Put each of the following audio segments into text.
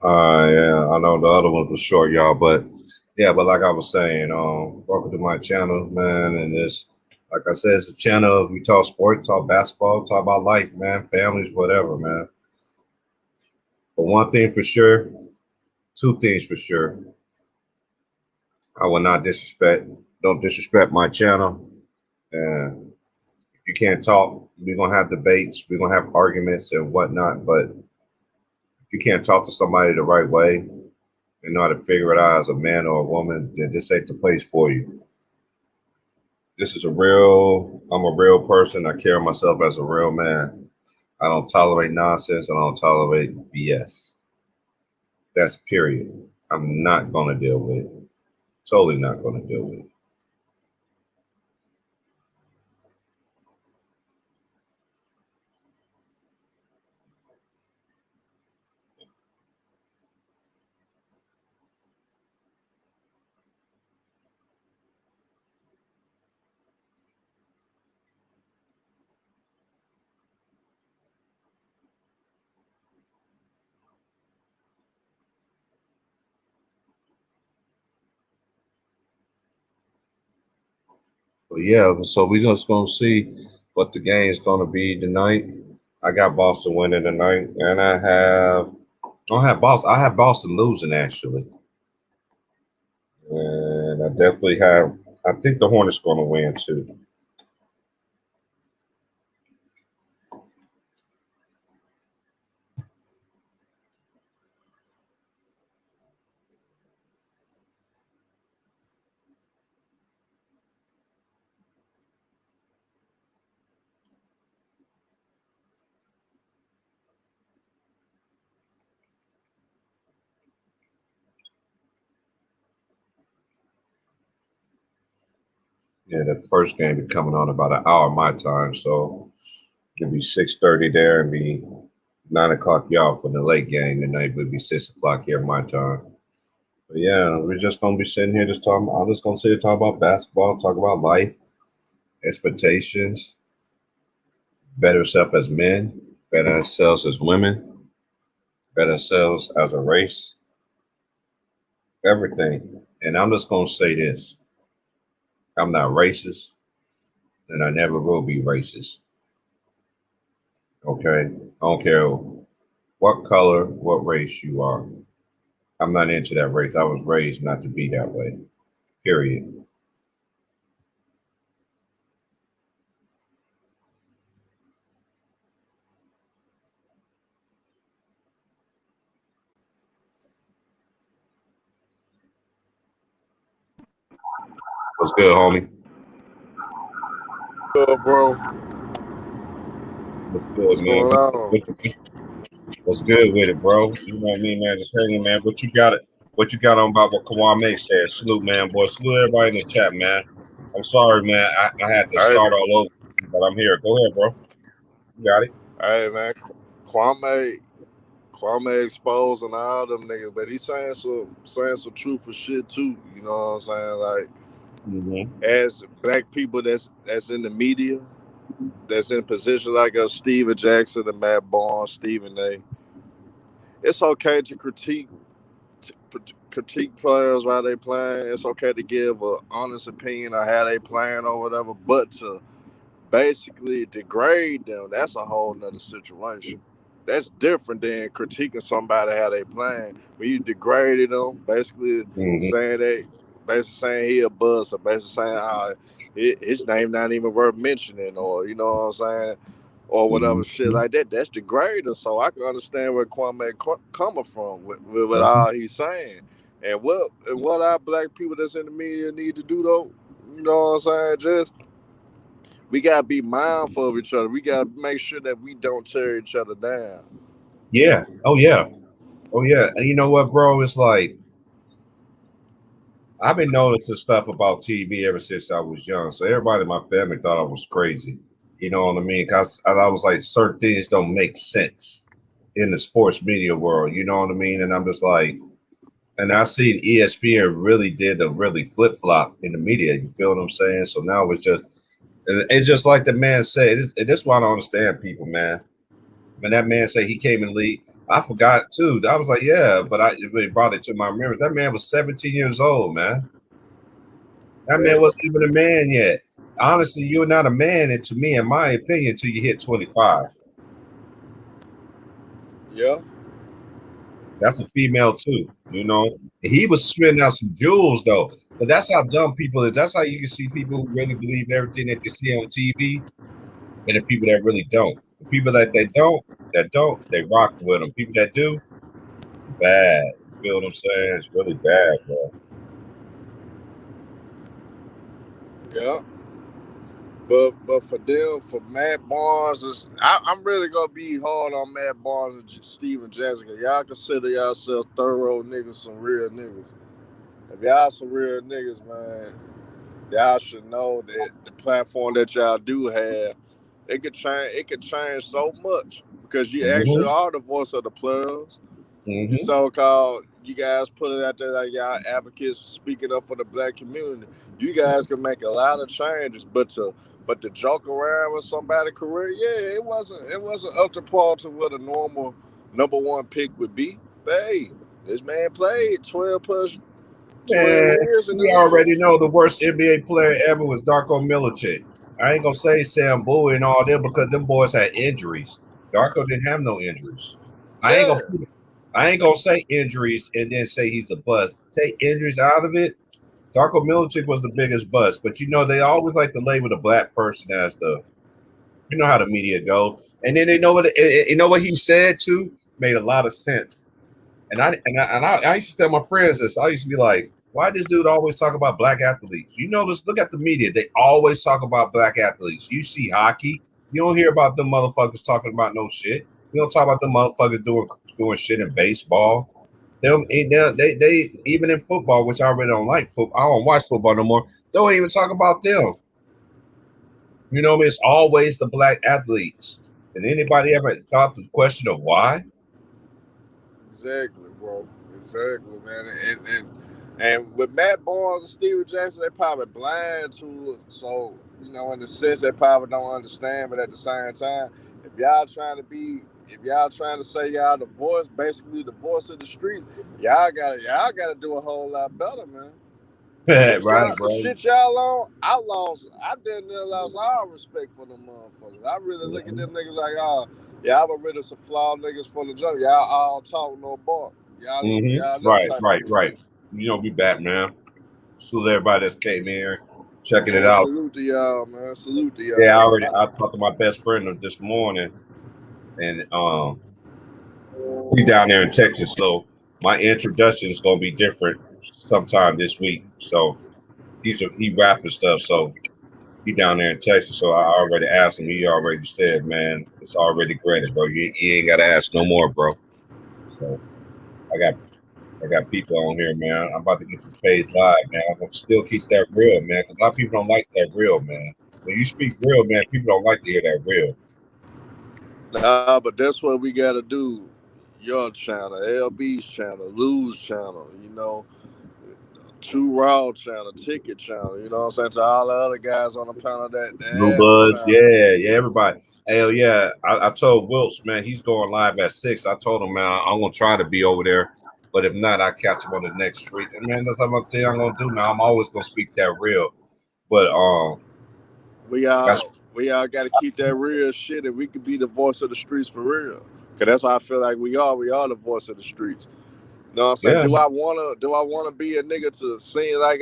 Yeah, I know the other one was short, y'all, but yeah, but like I was saying, welcome to my channel, man. And this, like I said, it's a channel. We talk sports, talk basketball, talk about life, man, families, whatever, man. But one thing for sure, two things for sure. I will not disrespect. Don't disrespect my channel. And if you can't talk, we're gonna have debates. We're gonna have arguments and whatnot. But if you can't talk to somebody the right way and know how to figure it out as a man or a woman, then this ain't the place for you. This is a real, I'm a real person. I carry myself as a real man. I don't tolerate nonsense. I don't tolerate BS. That's period. I'm not going to deal with it. Totally not going to deal with it. But yeah, so we just going to see what the game is going to be tonight. I got Boston winning tonight, and I don't have Boston. I have Boston losing actually, and I definitely have. I think the Hornets going to win too. Yeah, the first game be coming on about an hour my time, so it'll be 6:30 there and be 9 o'clock y'all for the late game tonight. Would be 6 o'clock here my time. But yeah, we're just gonna be sitting here just talking. I'm just gonna sit here talk about basketball, talk about life, expectations, better self as men, better ourselves as women, better ourselves as a race, everything. And I'm just gonna say this: I'm not racist, and I never will be racist. Okay, I don't care what color, what race you are. I'm not into that race. I was raised not to be that way. Period. What's good, homie? Bro. What's good, What's man? going on? What's good with it, bro? You know what I mean, man? Just hanging, man. What you got? What you got on about what Kwame said? Salute, man, boy. Salute everybody in the chat, man. I'm sorry, man. I had to Hey, start all over, but I'm here. Go ahead, bro. You got it. hey, man. Kwame, Kwame exposing all them niggas, but he's saying some truthful shit too. You know what I'm saying? Like, Mm-hmm. as black people that's in the media, that's in positions like Steven Jackson and Matt Barnes, Stephen A. It's okay to critique players while they playing. It's okay to give an honest opinion on how they playing or whatever, but to basically degrade them, that's a whole nother situation. That's different than critiquing somebody how they playing. When you degraded them, Mm-hmm. basically saying he a buzz, or basically saying his name not even worth mentioning, or you know what I'm saying, or whatever shit Mm-hmm. like that. That's degrading. So I can understand where Kwame coming from with Mm-hmm. all he's saying, and what our black people that's in the media need to do though. You know what I'm saying? Just we gotta be mindful of each other. We gotta make sure that we don't tear each other down. Yeah. Oh yeah. Oh yeah. And you know what, bro? It's like I've been noticing stuff about TV ever since I was young. So everybody in my family thought I was crazy. You know what I mean? Cause I was like, certain things don't make sense in the sports media world. You know what I mean? And I'm just like, and I seen ESPN really did a really flip flop in the media. You feel what I'm saying? So now it's just like the man said. This is why I don't understand people, man. When that man said he came in the league, I forgot too. I was like, yeah, but it brought it to my memory. That man was 17 years old, man. That man Man, wasn't even a man yet. Honestly, you're not a man, and to me, in my opinion, until you hit 25. yeah. That's a female too, you know. He was spitting out some jewels though. But that's how dumb people is. That's how you can see people who really believe everything that they see on TV, and the people that really don't. The people that don't, they rock with them. People that do, it's bad. You feel what I'm saying? It's really bad, bro. Yeah. But for them, for Matt Barnes, I'm really gonna be hard on Matt Barnes and Steven Jackson. Y'all consider yourself thorough niggas, some real niggas. If y'all some real niggas, man, y'all should know that the platform that y'all do have, it could change. It could change so much because you actually Mm-hmm. are the voice of the players. You Mm-hmm. so-called, you guys put it out there like y'all advocates speaking up for the black community. You guys can make a lot of changes, but to joke around with somebody's career, yeah, it wasn't up to par to what a normal number one pick would be. But hey, this man played 12 Man, years in the we league. already know the worst NBA player ever was Darko Milicic. I ain't gonna say Sam Bowie and all them because them boys had injuries. Darko didn't have no injuries. I ain't Yeah, gonna I ain't gonna say injuries and then say he's a bust. Take injuries out of it. Darko Milicic was the biggest bust, but you know they always like to label the black person as the. You know how the media go, and then they know what you know what he said too made a lot of sense. And I used to tell my friends this. I used to be like, why this dude always talk about black athletes? You know this. Look at the media; they always talk about black athletes. You see hockey, you don't hear about them motherfuckers talking about no shit. You don't talk about them motherfuckers doing shit in baseball. They even in football, which I really don't like. Football, I don't watch football no more. They don't even talk about them. You know, what I mean? It's always the black athletes. And anybody ever thought the question of why? exactly, bro. Exactly, man. And with Matt Barnes and Steven Jackson, they probably blind to it. So, in the sense they probably don't understand, but at the same time, if y'all trying to be if y'all trying to say y'all the voice, basically the voice of the streets, y'all gotta do a whole lot better, man. The shit Right, y'all, the bro. shit y'all on, I didn't lost all respect for them motherfuckers. I really look at them niggas like, oh, y'all were rid of some flawed niggas for the jump. Y'all all talk no bark. Y'all them Right, type of right, niggas. right. You know, be back, man. Salute everybody that's came here, checking it Man, out. salute to y'all, man. Salute to Yeah, y'all. I talked to my best friend this morning, and he down there in Texas, so my introduction is gonna be different sometime this week. So he rapping stuff, so he down there in Texas. So I already asked him. He already said, man, it's already granted, bro. You ain't gotta ask no more, bro. So I got I got people on here, man. I'm about to get this page live, man. I'm gonna still keep that real, man, because a lot of people don't like that real, man. When you speak real, man, people don't like to hear that real. Nah, but that's what we gotta do. Your channel, LB's channel, Lou's channel, Two Raw channel, Ticket channel, you know what I'm saying? To all the other guys on the panel that Blue have a Buzz, channel. yeah, everybody. Hell yeah. I told Wilts, man, he's going live at 6. I told him, man, I'm gonna try to be over there. But if not, I catch him on the next street. And man, that's what I'm gonna tell you I'm gonna do, man. I'm always gonna speak that real. But We that's all we all got to keep that real shit, and we could be the voice of the streets for real. Cause that's why I feel like we are. We are the voice of the streets. You know what I'm saying? yeah. Do I wanna be a nigga to seem like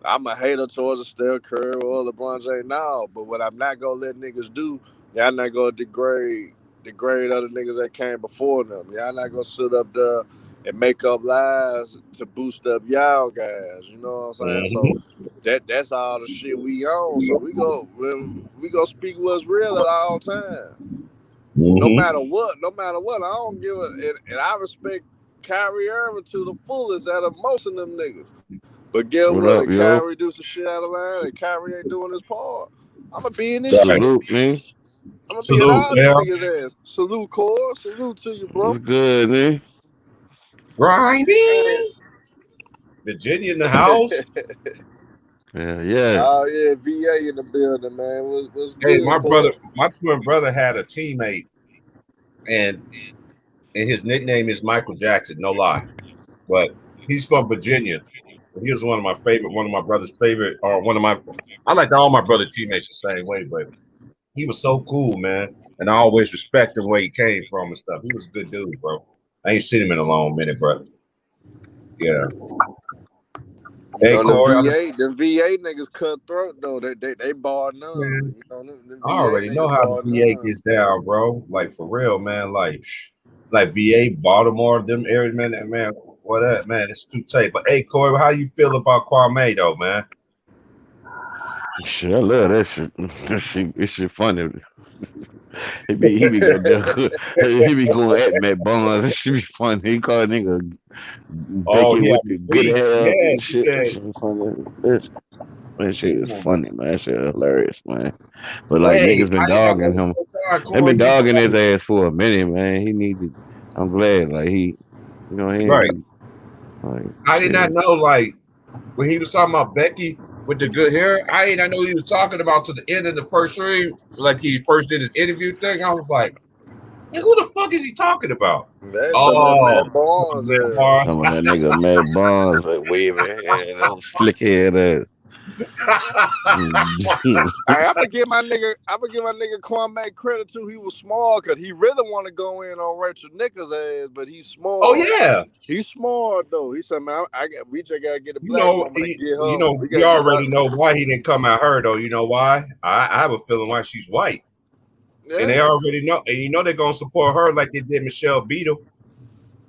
I'm a hater towards a Steph Curry or LeBron James? No, but what I'm not gonna let niggas do, y'all not gonna degrade other niggas that came before them. Y'all not gonna sit up there and make up lies to boost up y'all guys. You know what I'm saying? So Mm-hmm. that's all the shit we own. So we go speak what's real at all times. No Mm-hmm. matter what, no matter what. I don't give a and I respect Kyrie Irving to the fullest out of most of them niggas. But get What what? up, If yo? Kyrie do some shit out of line and Kyrie ain't doing his part, I'ma be in this Right. shit. Salute, man. I'ma be in Salute, all these man. niggas' ass. Salute, Core. Salute to you, bro. What's good, man? Grinding. Virginia in the house. Yeah, yeah. Oh yeah, VA in the building, man. What's Hey, good, Core? my twin brother had a teammate, and and his nickname is Michael Jackson. No lie, but he's from Virginia. He was one of my brother's favorite, or one of my. I like all my brother teammates the same way, but he was so cool, man, and I always respected where he came from and stuff. He was a good dude, bro. I ain't seen him in a long minute, bro. Yeah. Hey, Corey, the VA niggas cutthroat though. They bar none. man, You know, them I already know how the VA gets down, bro. Like for real, man. Like VA, Baltimore, them areas, man. What that, man? It's too tight. But hey, Corey, how you feel about Kwame though, man? Shit, I love that shit. This shit funny. He be going there. He be going at Matt Barnes. It should be funny. He call a nigga Oh, Becky yeah, with the good hair yes, and shit. That shit is funny, man. That shit hilarious, man. But like hey, niggas been I ain't dogging him. got They Corey, been dogging his ass for a minute, man. He needed. I'm glad, like he, you know, he right. like. I did not know, like when he was talking about Becky with the good hair. I did not know he was talking about to the end of the first stream, like he first did his interview thing. I was like, man, who the fuck is he talking about? Matt Barnes. Some of that nigga Matt Barnes like waving head, that slick head ass. Hey, I'm gonna give my nigga Kwame credit too. He was smart because he really want to go in on Rachel Nichols' ass, but he's smart. Oh yeah, he's smart though. He said, "Man, we just gotta get a black woman to get her." You already know why he didn't come at her though. You know why? I have a feeling why she's white, and they already know, and you know they're gonna support her like they did Michelle Beadle.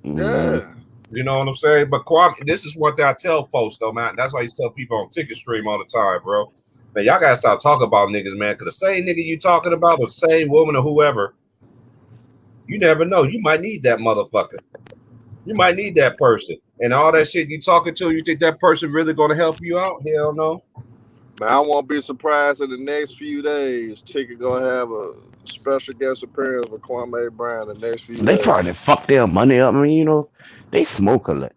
Yeah. You know what I'm saying? But Kwame, this is what I tell folks though, man. That's why I tell people on Ticket Stream all the time, bro. Man, y'all gotta stop talking about niggas, man. Cause the same nigga you talking about, or the same woman or whoever, you never know. You might need that motherfucker. You might need that person. And all that shit you talking to, you think that person really gonna help you out? Hell no. Man, I won't be surprised in the next few days. Ticket gonna have a special guest appearance with Kwame Brown the next few days. They probably fuck their money up. I mean, you know, they smoke a lot.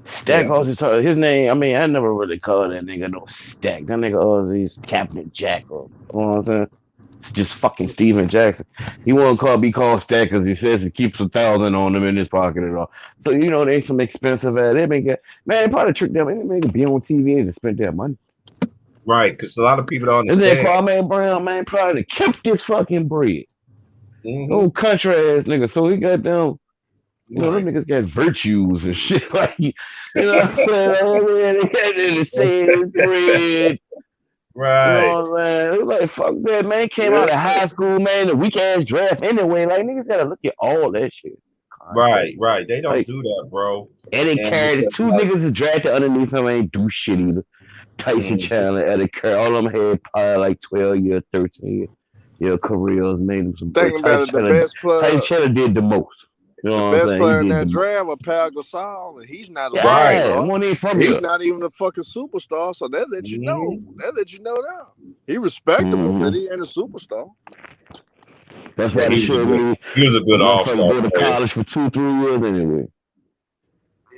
Stack his name. I mean, I never really called that nigga no Stack. That nigga always Captain Jack, or you know what I'm saying? It's just fucking Steven Jackson. He won't be called Stack because he says he keeps 1,000 on him in his pocket and all. So you know they some expensive ass. They probably tricked them. They make it be on TV and spend their money. Right, because a lot of people don't understand. And then Kwame Brown, man, probably kept this fucking bread. Old country ass nigga. So he got them. You know, them niggas got virtues and shit. Like, you know what I'm saying? Oh, man, they got the same bread. Right. You know what I'm saying? It was like, fuck that, man. Came out of high school, man, the weak ass draft anyway. Like, niggas gotta look at all that shit. Right. They don't do that, bro. And they carried two niggas that drafted underneath him ain't do shit either. Tyson Chandler, Eddie Curry, all of them had probably like 12-year, 13-year careers, made them some. Thinking about it, the best player. Tyson Chandler did the most. You know the best player in that draft was Pau Gasol, and he's not a superstar. He's not even a fucking superstar, so that let you know. That let you know that. He respectable, but he ain't a superstar. That's why he was a good all-star. Go to college for 2-3 years anyway.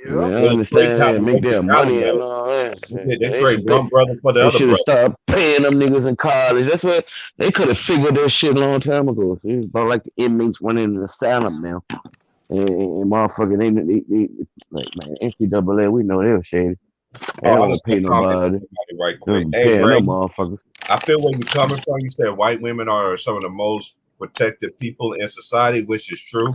Yeah, I understand. Make their money and all that. They trade one brother for the other brother. They should have stopped paying them niggas in college. That's what they could have figured that shit a long time ago. See, it's about like the inmates running in the asylum now. And motherfucker, they like, man, NCAA, we know they were shady. They don't want to pay nobody. Right quick. Hey, Ray, motherfucker. I feel where you're coming from. You said white women are some of the most protected people in society, which is true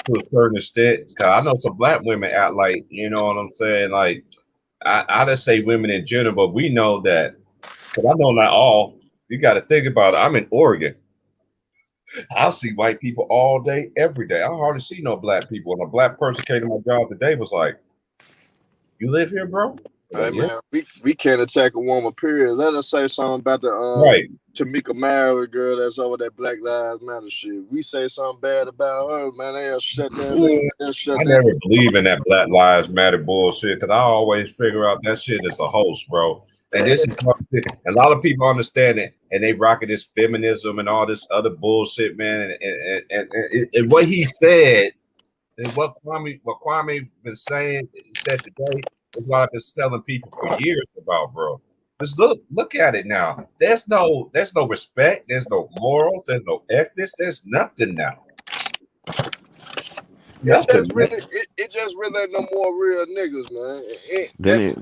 to a certain extent. Cause I know some black women act like, you know what I'm saying? Like, I just say women in general, but we know that. Cause I know not all. You got to think about it. I'm in Oregon. I'll see white people all day, every day. I hardly see no black people. And a black person came to my job today was like, "You live here, bro?" Hey, man, we can't attack a woman, period. Let us say something about the Tamika Mallory girl that's over that Black Lives Matter shit. We say something bad about her, man, they'll shut down. I never believe in that Black Lives Matter bullshit because I always figure out that shit is a hoax, bro. And this is a lot of people understand it, and they rocking this feminism and all this other bullshit, man. And what he said, and what Kwame been said today is what I've been telling people for years about, bro. Just look at it now. There's no respect. There's no morals. There's no ethics. There's nothing now. That's good, man. It just really ain't no more real niggas, man. Then it,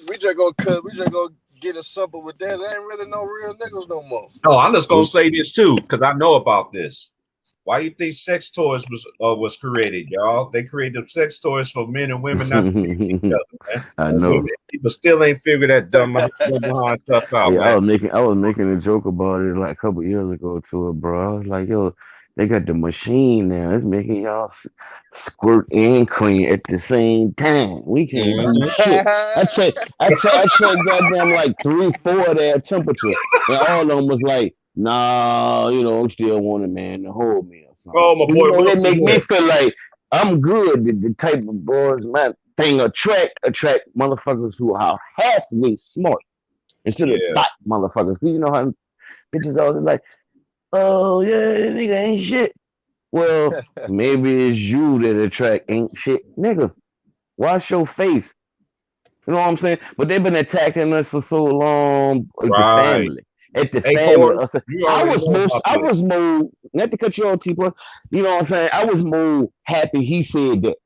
We just gonna cut. We just gonna get it simple with that. There ain't really no real niggas no more. No, I'm just gonna say this too, because I know about this. Why you think sex toys was created, y'all? They created sex toys for men and women not to be each other, man. I And know. women, people still ain't figured that dumb behind stuff out, Yeah, man. I was making a joke about it like a couple years ago to her, bro. I was like, yo, they got the machine now. It's making y'all squirt and cream at the same time. We can't do Mhm. shit. I checked goddamn like 3, 4 of their temperature, and all of them was like, nah, I'm still want a man to hold me or something. Oh, my boy They Wilson make me here. feel like I'm good. The type of boys, my thing attract motherfuckers who are halfway smart instead of Yeah. thought motherfuckers. 'Cause you know how bitches always like, oh yeah, this nigga ain't shit. Well, maybe it's you that attract ain't shit niggas. Wash your face. You know what I'm saying? But they've been attacking us for so long at the Right. family. At the Hey, family. Corey, you I already was know most about I was this. more not to cut you off, T-Boy. You know what I'm saying? I was more happy he said that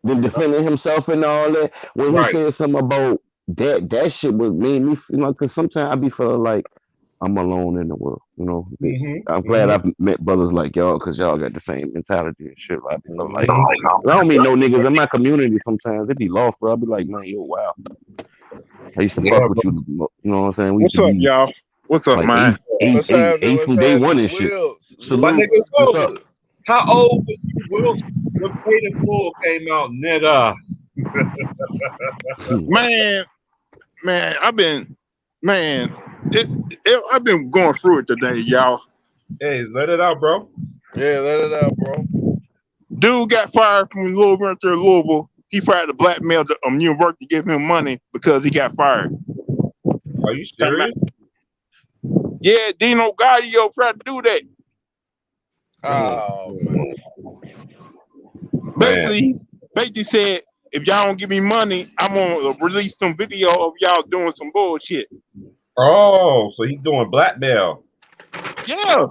than Yeah. defending himself and all that. When he Right. said something about that shit was made me because sometimes I be feeling like I'm alone in the world. I'm glad Hmm. I've met brothers like y'all because y'all got the same mentality and shit. I be feeling like I don't mean no niggas in my community. Sometimes they be lost, bro. I be like, man, yo, wow. I used to Yeah, fuck with bro. you. You know what I'm saying? We used What's to up, be y'all? What's up, like man? eight What's from day one happening, and shit. Wills? My Salute. nigga, What's up? how old was you, Will, when Paid in Full came out, nigga? Man, man, I've been going through it today, y'all. Hey, let it out, bro. Yeah, let it out, bro. Dude got fired from Louisville to Louisville. He tried to blackmail the university to give him money because he got fired. Are you serious? Yeah, Dino Gaudio tried to do that. Oh man. Man. Basically said, if y'all don't give me money, I'm gonna release some video of y'all doing some bullshit. Oh, so he's doing blackmail. Yeah.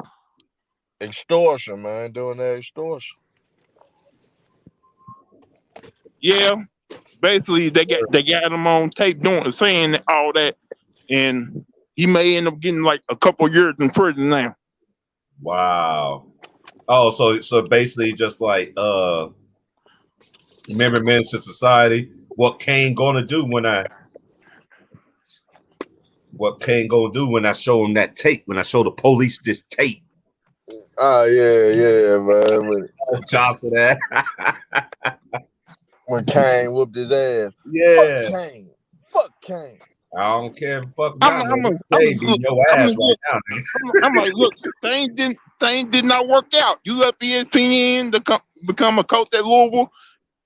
Extortion, man. Doing that extortion. Yeah. Basically, they got him on tape saying all that, and he may end up getting like a couple years in prison now. Wow. Oh, so basically just like remember Menace to Society? What Kane gonna do when I show him that tape, when I show the police this tape? Oh yeah, man. Oh, Johnson that. When Kane whooped his ass. Yeah. Fuck Kane. I don't care fuck I'm not, man. I'm Hey, be your ass right now, nigga. I'm like, look, things did not work out. You left ESPN to become a coach at Louisville,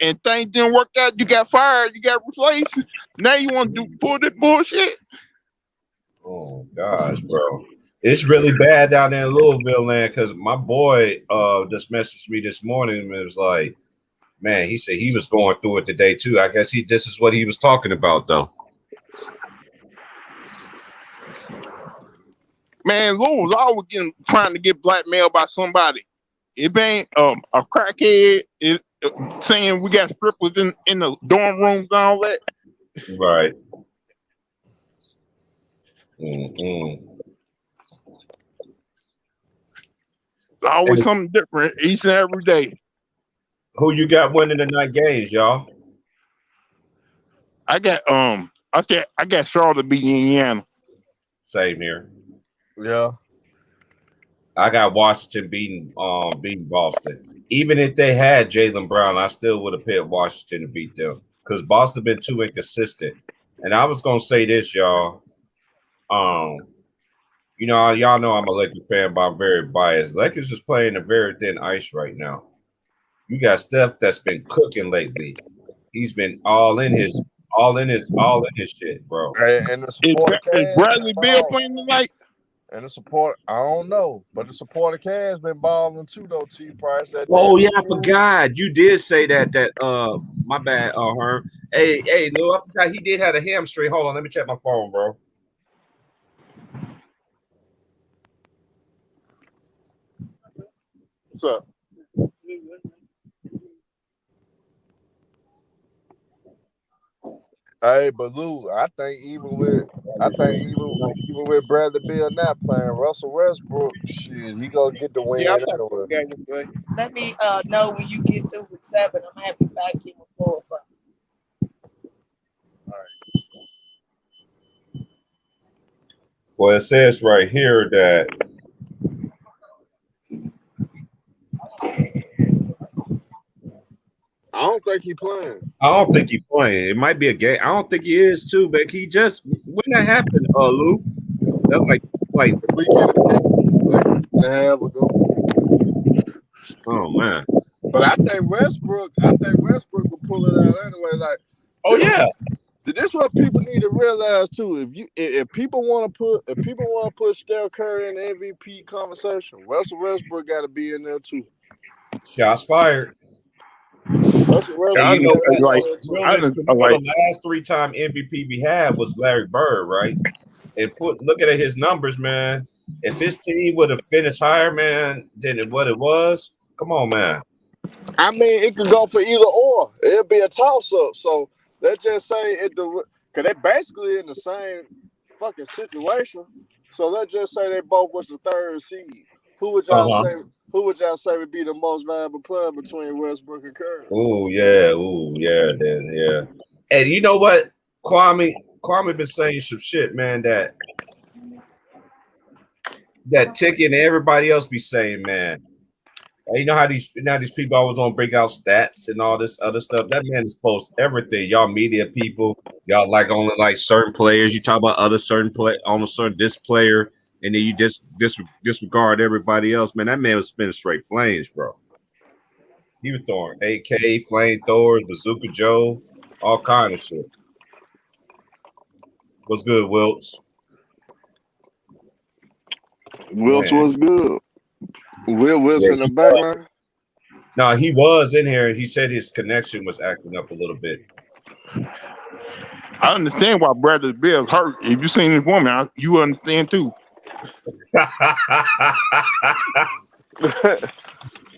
and things didn't work out. You got fired. You got replaced. Now you want to pull that bullshit? Oh gosh, bro. It's really bad down there in Louisville, land, because my boy just messaged me this morning and it was like, man, he said he was going through it today too. I guess this is what he was talking about though. Man, Louisville's always trying to get blackmailed by somebody. It ain't a crackhead saying we got strippers in the dorm rooms and all that. Right. Mm-hmm. It's always something different each and every day. Who you got winning the night games, y'all? I got Charlotte beating Indiana. Same here. Yeah. I got Washington beating Boston. Even if they had Jaylen Brown, I still would have picked Washington to beat them because Boston been too inconsistent. And I was gonna say this, y'all. Y'all know I'm a Lakers fan, but I'm very biased. Lakers is playing a very thin ice right now. You got Steph that's been cooking lately. He's been all in his shit, bro. And the supporter Is cast Bradley Beal playing tonight? And the support, I don't know, but the supporter cast been balling too though. T Price that. Oh yeah, I forgot. You did say that. My bad, Herm. Hey, Lou, I forgot he did have a hamstring. Hold on, let me check my phone, bro. What's up? Hey, but Lou, I think even with Bradley Beal not playing, Russell Westbrook, shit, he gonna get the win Yeah, I thought anyway. the game was good. Let me know when you get through with 7. I'm gonna have you back in with 4 or 5. Well, it says right here that I don't think he playing. I don't think he's playing. It might be a game. I don't think he is too, but he just when that happened, Lou. That's like The weekend and a half ago. oh man. But I think Westbrook will pull it out anyway. Like, Oh yeah. this is what people need to realize too. If people want to put Steph Curry in the MVP conversation, Russell Westbrook got to be in there too. Shots fired. Russell Westbrook You know, like, the last 3-time MVP we had was Larry Bird, right? And look at his numbers, man. If his team would have finished higher, man, than what it was, come on, man. I mean, it could go for either or. It'll be a toss-up. So let's just say because they basically in the same fucking situation. So let's just say they both was the 3rd seed. Who would y'all say? Who would y'all say would be the most valuable player between Westbrook and Curry? Ooh, yeah, then yeah. And you know what, Kwame been saying some shit, man. That Chicken and everybody else be saying, man. You know how these people always want to break out stats and all this other stuff. That man is post everything. Y'all media people, y'all like only like certain players. You talk about other certain this player, and then you just disregard everybody else. Man, that man was spinning straight flames, bro. He was throwing AK, flamethrowers, Bazooka Joe, all kind of shit. What's good, Wilts? Wilts was good. Will Wilson in the background? No, he was in here. He said his connection was acting up a little bit. I understand why Bradley Beal's hurt. If you seen this woman, you understand too.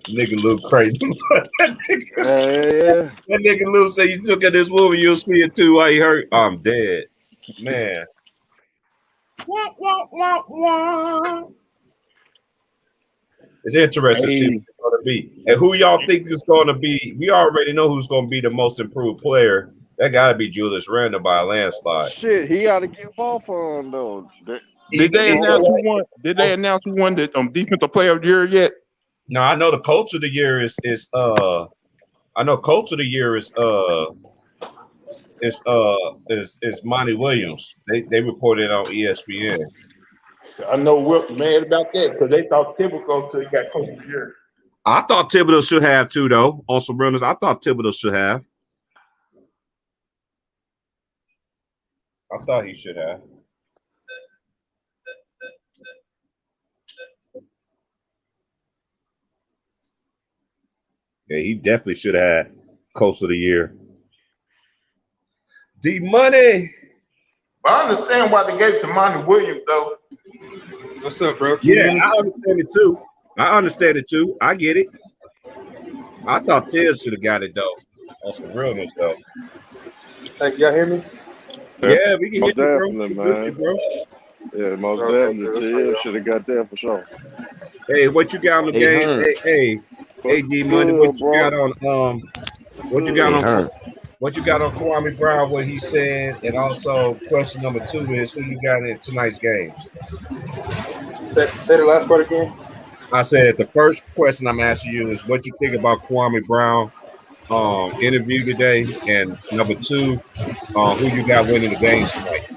Nigga Lou crazy. Yeah. That nigga Lou said you look at this movie, you'll see it too. Why he hurt? I'm dead. Man. It's interesting to see what it's going to be. And who y'all think is going to be? We already know who's going to be the most improved player. That got to be Julius Randle by a landslide. Shit, he got to get both of them, though. Did they announce who won the defensive player of the year yet? No, I know the coach of the year is Monty Williams. They reported on ESPN. I know Wilt mad about that because they thought Thibodeau till he got coach of the year. I thought Thibodeau should have too, though. On some runners, I thought Thibodeau should have. I thought he should have. Yeah, he definitely should have had coach of the year. D Money. But I understand why they gave it to Monty Williams, though. What's up, bro? Yeah, I understand it too. I get it. I thought Tibbs should have got it though. On some realness though. Hey, y'all hear me? Yeah, we can Most hear you, definitely, bro. man. Bro. Yeah, most Okay, definitely. good. Should have got that for sure. Hey, what you got on the game? Hey, D Money, what you got on what you got on Kwame Brown, what he's saying, and also question number 2 is who you got in tonight's games? Say the last part again. I said the first question I'm asking you is what you think about Kwame Brown interview today, and number 2, who you got winning the games tonight?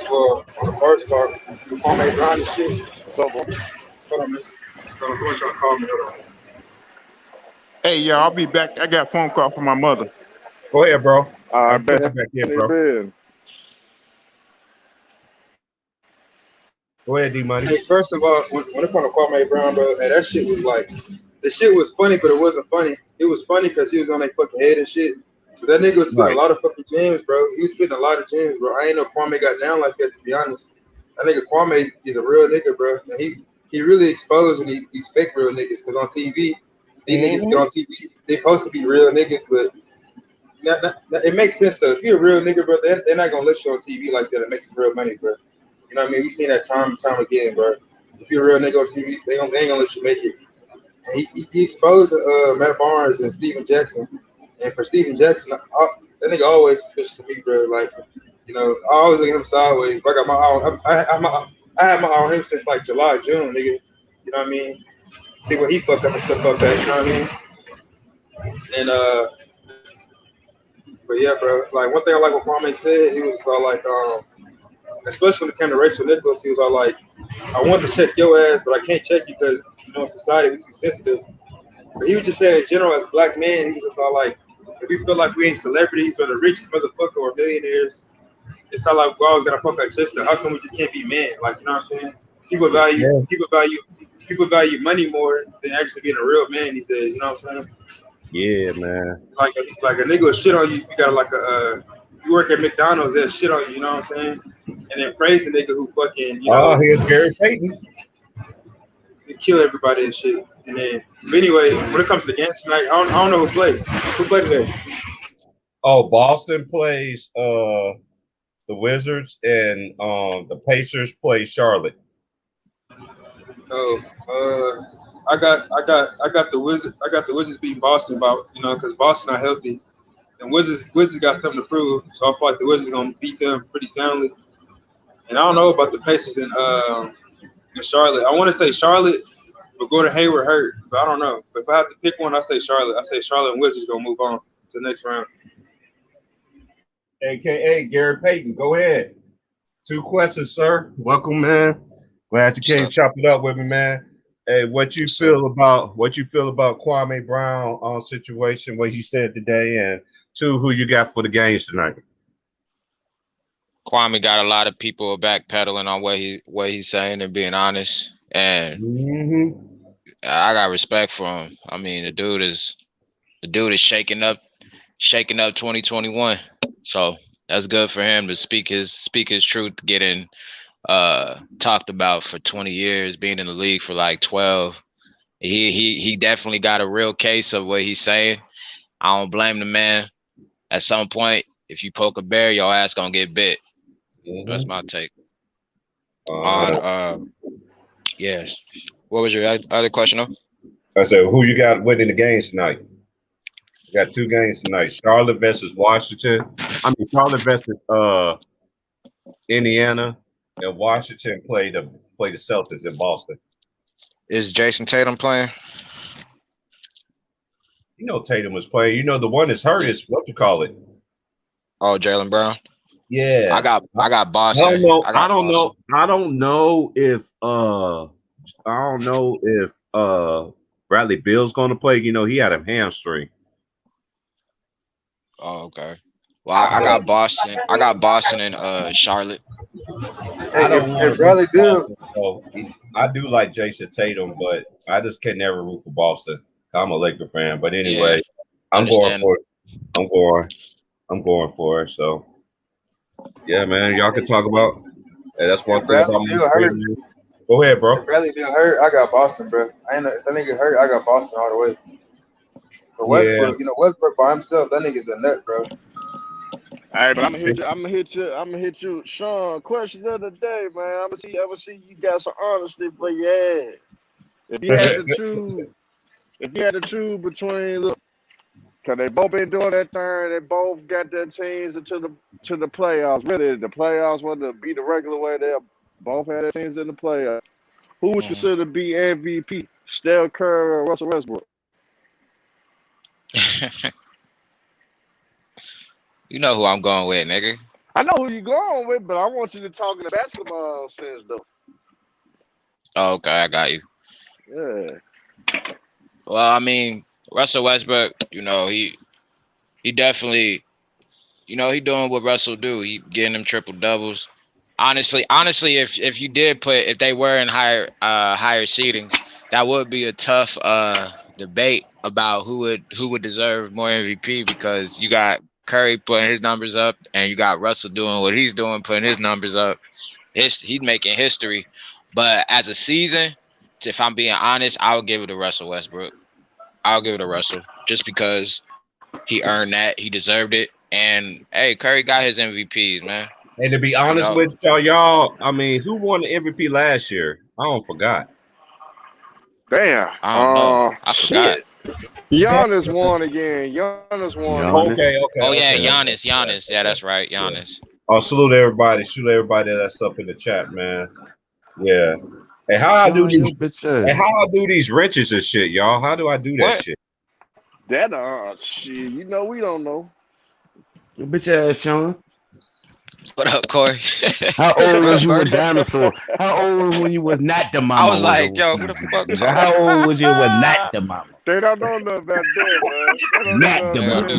Well, on the first part, Kwame Brown and shit. So, Hold on, miss. Someone's trying to call me. Hold on. Hey, y'all, I'll be back. I got a phone call from my mother. Go ahead, bro. I I'll put you back in, bro. Go ahead, D Money. Hey, first of all, when it comes to Kwame Brown, bro, hey, that shit was like, the shit was funny, but it wasn't funny. It was funny because he was on their fucking head and shit. But that nigga was spitting a lot of fucking gems, bro. He was spitting a lot of gems, bro. I ain't know Kwame got down like that, to be honest. That nigga Kwame is a real nigga, bro. And he really exposing these fake real niggas, because on TV, these niggas get on TV, they supposed to be real niggas, but it makes sense though. If you're a real nigga, bro, they're not gonna let you on TV like that and make some real money, bro. You know what I mean? We seen that time and time again, bro. If you're a real nigga on TV, they ain't gonna let you make it. And he exposed Matt Barnes and Steven Jackson, and for Steven Jackson, that nigga always suspicious to me, bro. Like, you know, I always look at him sideways. I got my eye on, I had my eye on him since like July, June, nigga. You know what I mean? See what he fucked up and stuff up at. You know what I mean? And but yeah, bro. Like one thing I like what Kwame said, he was all like, especially when it came to Rachel Nichols, he was all like, I want to check your ass, but I can't check you because you know in society we're too sensitive. But he was just saying in general as black men, he was just all like, if we feel like we ain't celebrities or the richest motherfucker or millionaires, it's not like we always gotta fuck our chest. How come we just can't be men? Like, you know what I'm saying? People value money more than actually being a real man these days. You know what I'm saying? Yeah, man. Like a nigga will shit on you if you got like if you work at McDonald's, they'll shit on you. You know what I'm saying? And then praise the nigga who fucking Here's Gary Payton. They kill everybody and shit. And then, but anyway, when it comes to the game tonight, I don't know who played. Who played today? Oh, Boston plays the Wizards, and the Pacers play Charlotte. Oh, I got the Wizards. I got the Wizards beating Boston because Boston not healthy, and Wizards got something to prove. So I feel like the Wizards gonna beat them pretty soundly. And I don't know about the Pacers in Charlotte. I want to say Charlotte, but Gordon Hayward hurt, but I don't know. But if I have to pick one, I say Charlotte. I say Charlotte and Wizards gonna move on to the next round. AKA Gary Payton. Go ahead. 2 questions, sir. Welcome, man. Glad you came chop it up with me, man. Hey, what you feel about Kwame Brown situation, what he said today, and 2, who you got for the games tonight? Kwame got a lot of people backpedaling on what he's saying and being honest, and I got respect for him. I mean, the dude is shaking up 2021. So that's good for him to speak his truth, getting talked about for 20 years, being in the league for like 12. He definitely got a real case of what he's saying. I don't blame the man. At some point, if you poke a bear, your ass gonna get bit. That's my take. Yes. What was your other question though? I said, who you got winning the games tonight? You got 2 games tonight. Charlotte versus Washington. Charlotte versus Indiana, and Washington play the Celtics in Boston. Is Jason Tatum playing? You know Tatum was playing. You know the one that's hurt is what you call it. Oh, Jaylen Brown. Yeah, I got Boston. I don't know if Bradley Beal's going to play. You know he had a hamstring. Oh, okay. Well, I got Boston. I got Boston and Charlotte. Hey, Bradley Beal. I do like Jason Tatum, but I just can never root for Boston. I'm a Laker fan, but anyway, yeah, I'm going for it. I'm going for it. So, yeah, man, y'all can talk about. Yeah, that's one thing. Go ahead, bro. If Bradley Beal hurt, I got Boston, bro. If that nigga hurt, I got Boston all the way. But Westbrook, Westbrook by himself, that nigga's a nut, bro. All right, but I'm gonna hit you, Sean. Question of the day, man. I'm gonna see you got some honesty, but yeah. If you had to choose between, look, cause they both been doing that thing, they both got their teams to the playoffs. Really, the playoffs want to be the regular way. They both had their teams in the playoffs. Who was considered to be MVP? Steph Curry or Russell Westbrook? You know who I'm going with, nigga. I know who you're going with, but I want you to talk in the basketball sense, though. Oh, okay, I got you. Yeah. Well, I mean, Russell Westbrook, you know, he definitely, you know, he doing what Russell do. He getting them triple doubles. Honestly, if they were in higher seedings, that would be a tough debate about who would deserve more MVP, because you got Curry putting his numbers up and you got Russell doing what he's doing, putting his numbers up. He's making history. But as a season, if I'm being honest, I would give it to Russell Westbrook. I'll give it to Russell just because He earned that. He deserved it. And hey, Curry got his MVPs, man. And to be honest with y'all, I mean, who won the MVP last year? I don't forgot. Damn. I don't know. I forgot. Giannis won again. Giannis won. Okay. Oh yeah, Giannis. Yeah, that's right, Giannis. Oh, salute everybody. Shoot everybody that's up in the chat, man. Yeah. Hey, how I do these? Hey, how I do these wrenches and shit, y'all? How do I do that shit? That shit. You know we don't know. Your bitch ass, Sean. What up, Corey? How old was you with dinosaur? How old was when you was not the mama? I was like, yo, who the fuck? How old was you when not the mama? They don't know nothing about that, man. Not the mama.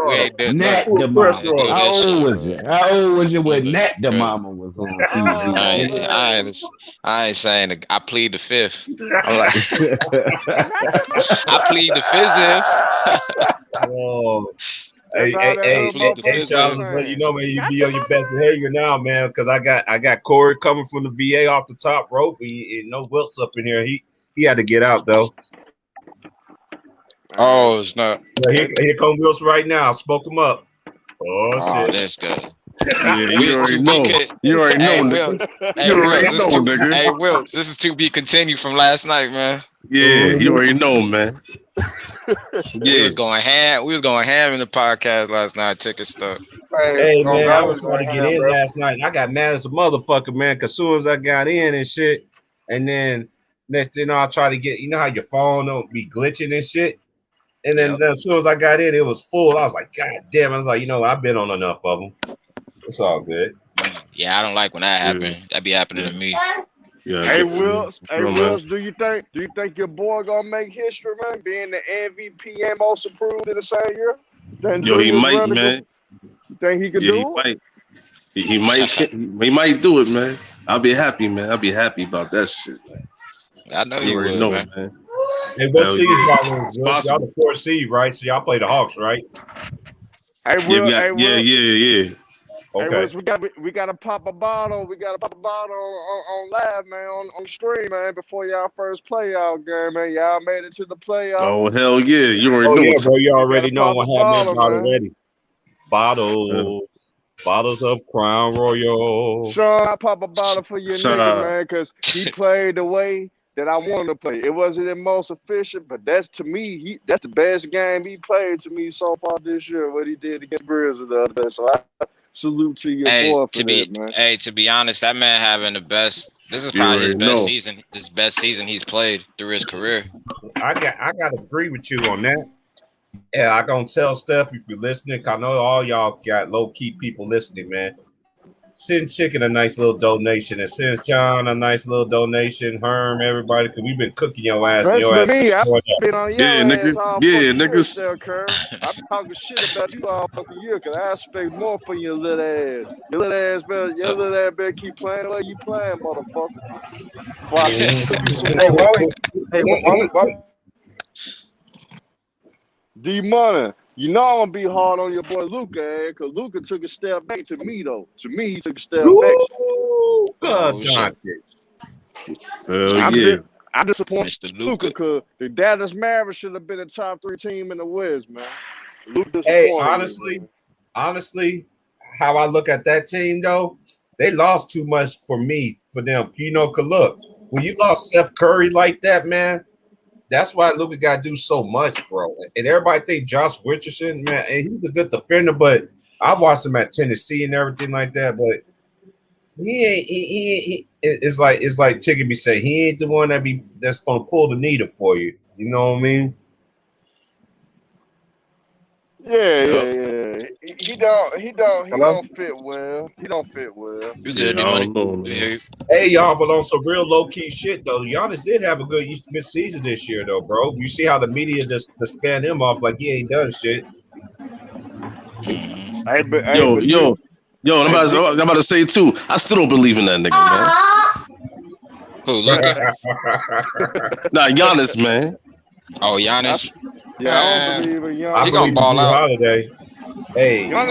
We ain't doing Not the mama. How old was you? How old was you when not the mama was on TV? I ain't saying I plead the fifth. I'm like, I plead the fifth. Oh. Hey, Sean, just let you know, man, you be on your best behavior now, man, because I got Corey coming from the VA off the top rope. No Wilts up in here. He had to get out though. Oh, it's not. Here come Wilts right now. Spoke him up. Oh shit, that's good. Yeah, you already know. You already know, nigga. Hey, Wilt, this is to be continued from last night, man. Yeah, you already know, man. We was going ham. We was going ham in the podcast last night. Ticket stuff. Hey man, I was going to get in last night. I got mad as a motherfucker, man. Cause soon as I got in and shit, and then next thing I try to get, you know how your phone don't be glitching and shit. And then as soon as I got in, it was full. I was like, God damn! I was like, you know, I've been on enough of them. It's all good. Yeah, I don't like when that happens. That be happening to me. Yeah. Hey Wills, do you think your boy gonna make history, man? Being the MVP and most improved in the same year? Yo, he might, man. You think he could do it? He might do it, man. I'll be happy, man. I'll be happy about that shit, man. I know you already would, know, man. Hey, what seed y'all in? Y'all the 4th seed, right? So y'all play the Hawks, right? Hey, Will, yeah. Okay. Hey, we gotta pop a bottle. We gotta pop a bottle on live, man, on stream, man, before y'all first playoff game, man. Y'all made it to the playoff. Oh hell yeah! You already know. Yeah, bro. You already know what happened bottle, already. Bottles of Crown Royal. Sean, I pop a bottle for your nigga, man, because he played the way that I wanted to play. It wasn't the most efficient, but that's to me, that's the best game he played to me so far this year. What he did against Grizzlies the other day. So I salute to your boy for that, man. Hey, to be honest, that man having the best. This is probably his best season. This best season he's played through his career. I got to agree with you on that. Yeah, I gonna tell Steph if you're listening. 'Cause I know all y'all got low key people listening, man. Send Chicken a nice little donation, and send John a nice little donation. Herm, everybody, because we've been cooking your ass. Especially me, I've been on your niggas. niggas. I'm talking shit about you all fucking year, because I expect more from your little ass. Your little ass better keep playing the way you playing, motherfucker. D-Money, you know I'm gonna be hard on your boy Luka, because Luka took a step back to me, though. To me, he took a step back. I'm disappointed in Luka, because the Dallas Mavericks should have been a top 3 team in the West, man. Hey, honestly, how I look at that team, though, they lost too much for them. You know, cause look, when you lost Steph Curry like that, man, that's why Luka got to do so much, bro. And everybody think Josh Richardson, man, and he's a good defender, but I watched him at Tennessee and everything like that. But he it's like Chicken be saying, he ain't the one that's gonna pull the needle for you. You know what I mean? Yeah. He don't fit well. He don't fit well. You good, D-Money? Hey, y'all, but on some real low-key shit, though, Giannis did have a good mid-season this year, though, bro. You see how the media just fan him off like he ain't done shit. Yo, I'm about to say, too, I still don't believe in that nigga, man. Who, Luka? Nah, Giannis, man. Oh, Giannis? Yeah, I don't believe in Giannis. He gonna ball out. Holiday. Hey, I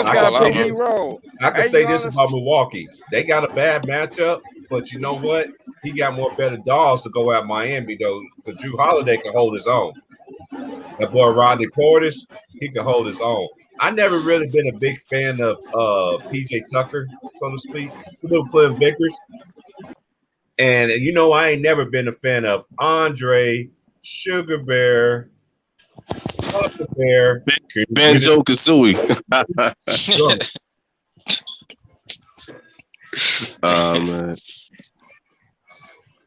can say this about Milwaukee. They got a bad matchup, but you know what? He got more better dogs to go at Miami, though, because Drew Holiday can hold his own. That boy Rodney Portis, he can hold his own. I never really been a big fan of PJ Tucker, so to speak. Little Clem Vickers. And you know, I ain't never been a fan of Andre, Sugar Bear, Papa Bear, Banjo Kazooie. Oh man.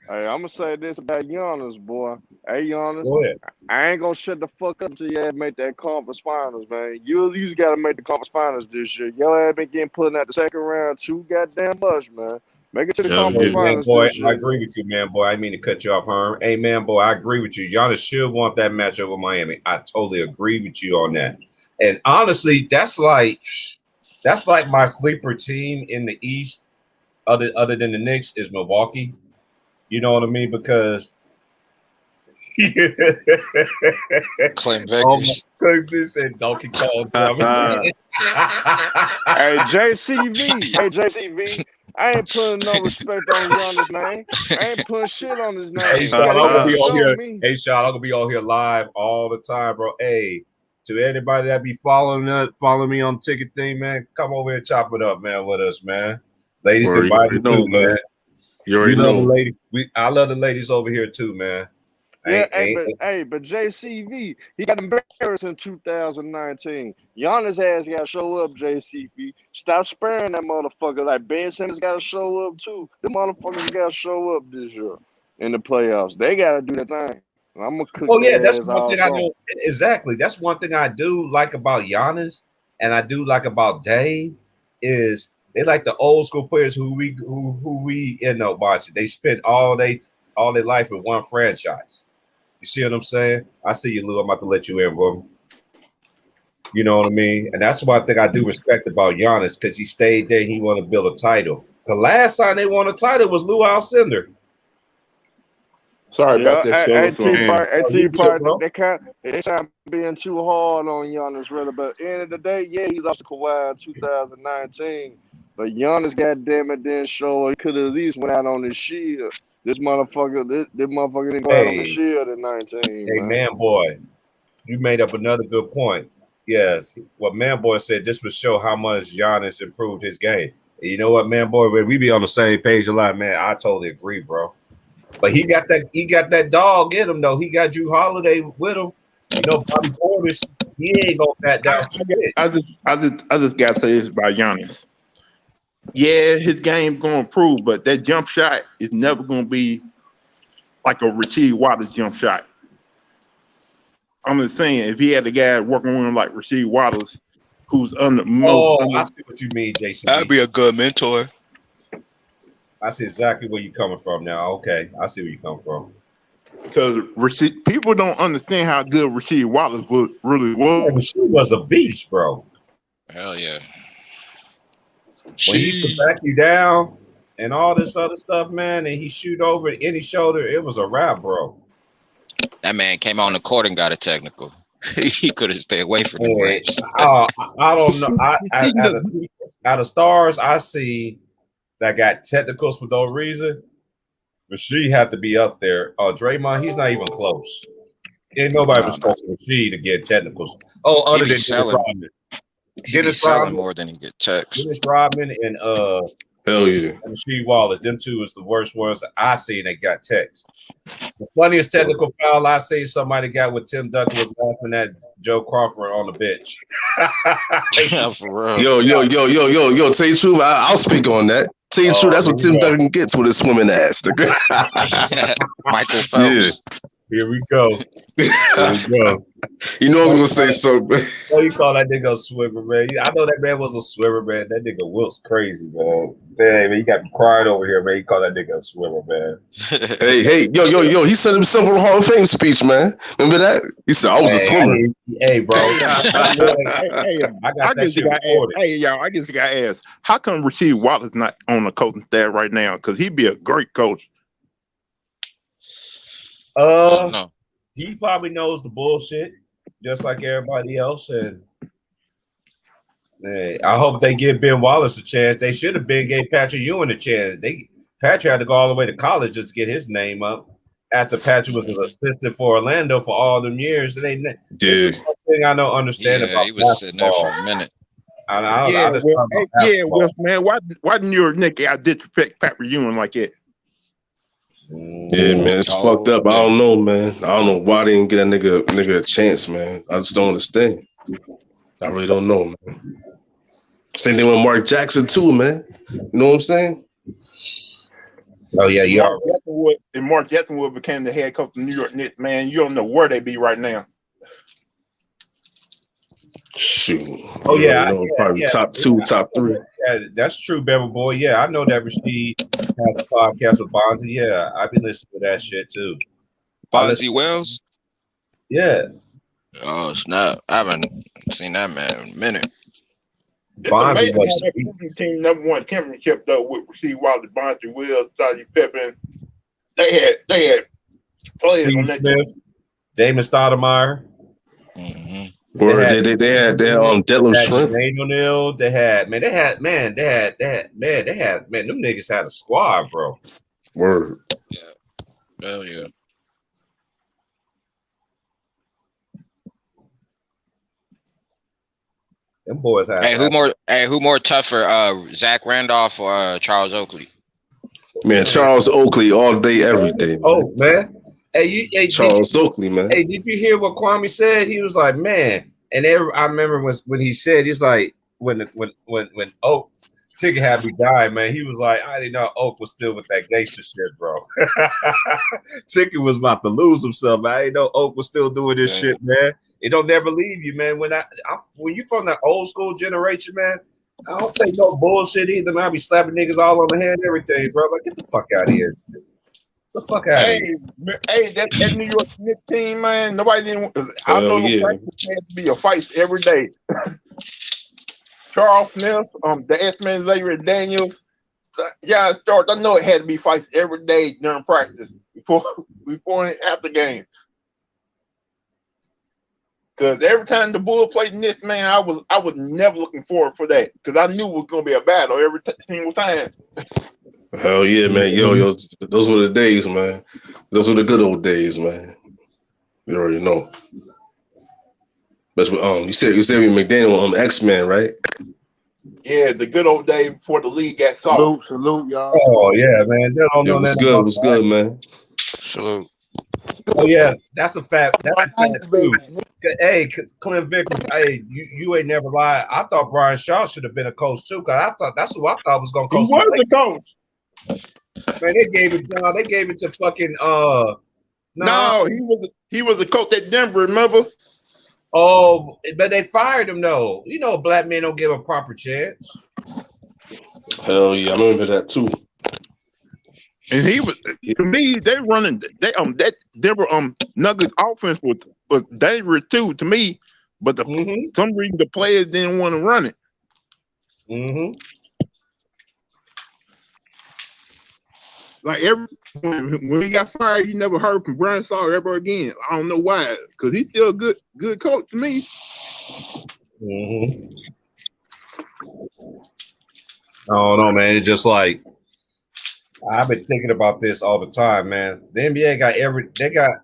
Hey, I'm gonna say this about Giannis, boy. Hey, Giannis, Go ahead. I ain't gonna shut the fuck up till you ass make that conference finals, man. You just gotta make the conference finals this year. Your ass been getting put in at the second round too goddamn much, man. Make it to the Yeah, conference Hey, man, finals boy, this year. I agree with you, man, boy. I didn't mean to cut you off, Herm. Hey, man, boy, I agree with you. Giannis should want that match over Miami. I totally agree with you on that. And honestly, that's like my sleeper team in the East, other than the Knicks, is Milwaukee. You know what I mean? Because Clem oh Vickers. my goodness, and Donkey Kong coming. Hey, JCV. Hey, JCV. I ain't putting no respect on Giannis' name. I ain't putting shit on his name. Hey, You Sean, gotta I'm gonna be on show here. me. Hey, Sean, I'm gonna be on here live all the time, bro. Hey, to anybody that be following me on the ticket thing, man, come over here and chop it up, man, with us, man. Ladies Word, you invited already know, too, man. You already You love the know. lady. I love the ladies over here too, man. Yeah, but JCV, he got embarrassed in 2019. Giannis ass got to show up, JCV. Stop sparing that motherfucker. Like Ben Simmons got to show up too. The motherfuckers got to show up this year in the playoffs. They got to do that thing. I'm gonna cook Oh yeah, their that's ass one all thing I summer. do. Exactly, that's one thing I do like about Giannis, and I do like about Dave is they like the old school players who we end up watching. They spent all their life in one franchise. You see what I'm saying? I see you, Lou. I'm about to let you in, bro. You know what I mean? And that's one thing I do respect about Giannis because he stayed there. He wanted to build a title. The last time they won a title was Lou Alcindor. Sorry about that, Yeah, fellas. AT good, part, bro. they kind being too hard on Giannis, really. But at the end of the day, yeah, he lost to Kawhi in 2019. But Giannis, goddamn it, didn't show. He could have at least went out on his shield. This motherfucker didn't go out on the Hey, shield at 19, hey, man, boy, you made up another good point. Yes, what Man Boy said, this would show how much Giannis improved his game. And you know what, Man Boy, we be on the same page a lot, man. I totally agree, bro. But he got that dog in him though. He got Drew Holiday with him. You know, Bobby Portis, he ain't gonna back down from it. I just gotta say this about Giannis. Yeah, his game gonna improve, but that jump shot is never gonna be like a Rasheed Wallace jump shot. I'm just saying, if he had a guy working with him like Rasheed Wallace, who's I see what you mean, Jason. That'd be a good mentor. I see exactly where you're coming from now. Okay, I see where you come from. because people don't understand how good Rasheed Wallace really was. She was a beast, bro. Hell yeah. When he used to back you down and all this other stuff, man, and he shoot over any shoulder, it was a wrap, bro. That man came on the court and got a technical. He could have stayed away from the waves. I don't know. Out of stars I see that got technicals for no reason, but she had to be up there. Draymond, he's not even close. Ain't nobody was close to she to get technicals. Oh, other than Dennis Rodman. Dennis Rodman more than he get texts. Dennis Rodman and hell yeah, and Rasheed Wallace. Them two is the worst ones I seen that got text. The funniest technical foul I seen somebody got with Tim Duncan was laughing at Joe Crawford on the bench. Yeah, for real. Yo, tell you the truth, I'll speak on that. Tell you the truth, that's what Tim Duncan gets with his swimming ass. Michael Phelps. Yeah. Here we go. You know I was gonna say something. Oh, you call that nigga a swimmer, man. I know that man was a swimmer, man. That nigga Wilt's crazy, man. Damn, man, you got me crying over here, man. You call that nigga a swimmer, man. Hey, yo, he said himself on the Hall of Fame speech, man. Remember that? He said, I was a swimmer. Hey, bro. I just got asked, how come Rasheed Wallace not on the coaching staff right now? Because he'd be a great coach. No. He probably knows the bullshit just like everybody else, and I hope they give Ben Wallace a chance. They should have gave Patrick Ewing a chance. Patrick had to go all the way to college just to get his name up. after Patrick was an assistant for Orlando for all them years. This is one thing I don't understand Yeah, about he was sitting there for basketball. a minute. Yeah, I just well, talk about yeah, basketball. well, man, why didn't your nigga out disrespect Patrick Ewing like that? Yeah, man, it's fucked up. I Yeah. don't know, man. I don't know why they didn't get that nigga a chance, man. I just don't understand. I really don't know, man. Same thing with Mark Jackson too, man. You know what I'm saying? Oh yeah, you are. Mark Jackson would became the head coach of the New York Knicks, man. You don't know where they be right now. Shoot. Oh yeah, probably top 2, top 3. Yeah, that's true, Bevel Boy. Yeah, I know that Rasheed has a podcast with Bonzi. Yeah, I've been listening to that shit too. Bonzi Wells? Yeah. Oh snap! I haven't seen that man in a minute. It's amazing how that Brooklyn team never won a championship though with Rasheed Wallace, Bonzi Wells, Dottie Pippen. They had players on that Smith, Damon Stoudemire. Mm-hmm. They had Detlef Shrimp. Nate O'Neal. They had them niggas had a squad, bro. Word. Yeah. Hell yeah. Them boys had. Who more tougher, Zach Randolph or Charles Oakley? Man, Charles Oakley all day, every day. Man. Oh man. Hey, Charles Oakley, man. Hey, did you hear what Kwame said? He was like, man, and I remember when he said, he's like, when Oak Ticket had me die, man. He was like, I didn't know Oak was still with that gangster shit, bro. Ticket was about to lose himself. I didn't know Oak was still doing this shit, man. It don't never leave you, man. When you from that old school generation, man, I don't say no bullshit either, man. I be slapping niggas all on the head and everything, bro. Like, get the fuck out of here. Get the fuck out of here. Hey, that New York Knicks team, man, nobody didn't. I know the practice had to be a fight every day. Charles Smith, the S-Man Xavier Daniels, yeah, I know it had to be fights every day during practice before and after games. Because every time the Bulls played Knicks, man, I was never looking forward for that because I knew it was gonna be a battle every single time. Hell yeah, man. Yo, those were the days, man. Those were the good old days, man. You already know. But you said McDaniel X-Men, right? Yeah, the good old days before the league got soft. Salute, y'all. Oh yeah, man. They don't know that. What's good, man? Salute. Oh yeah, that's a fact. That's a fact too. Hey, Clint Vickers. Hey, you ain't never lied. I thought Brian Shaw should have been a coach too, because I thought that's who I thought was gonna coach. He was the coach. Man, they gave it to fucking No, he was the coach at Denver, remember? Oh, but they fired him though. You know, black men don't give a proper chance. Hell yeah, I remember that too. And he was, to me, that Denver Nuggets offense was dangerous too to me, but some reason the players didn't want to run it. Mm-hmm. Like when he got fired, you never heard from Brian Shaw ever again. I don't know why, because he's still a good coach to me. Mm-hmm. I don't know, man. It's just like I've been thinking about this all the time, man. The NBA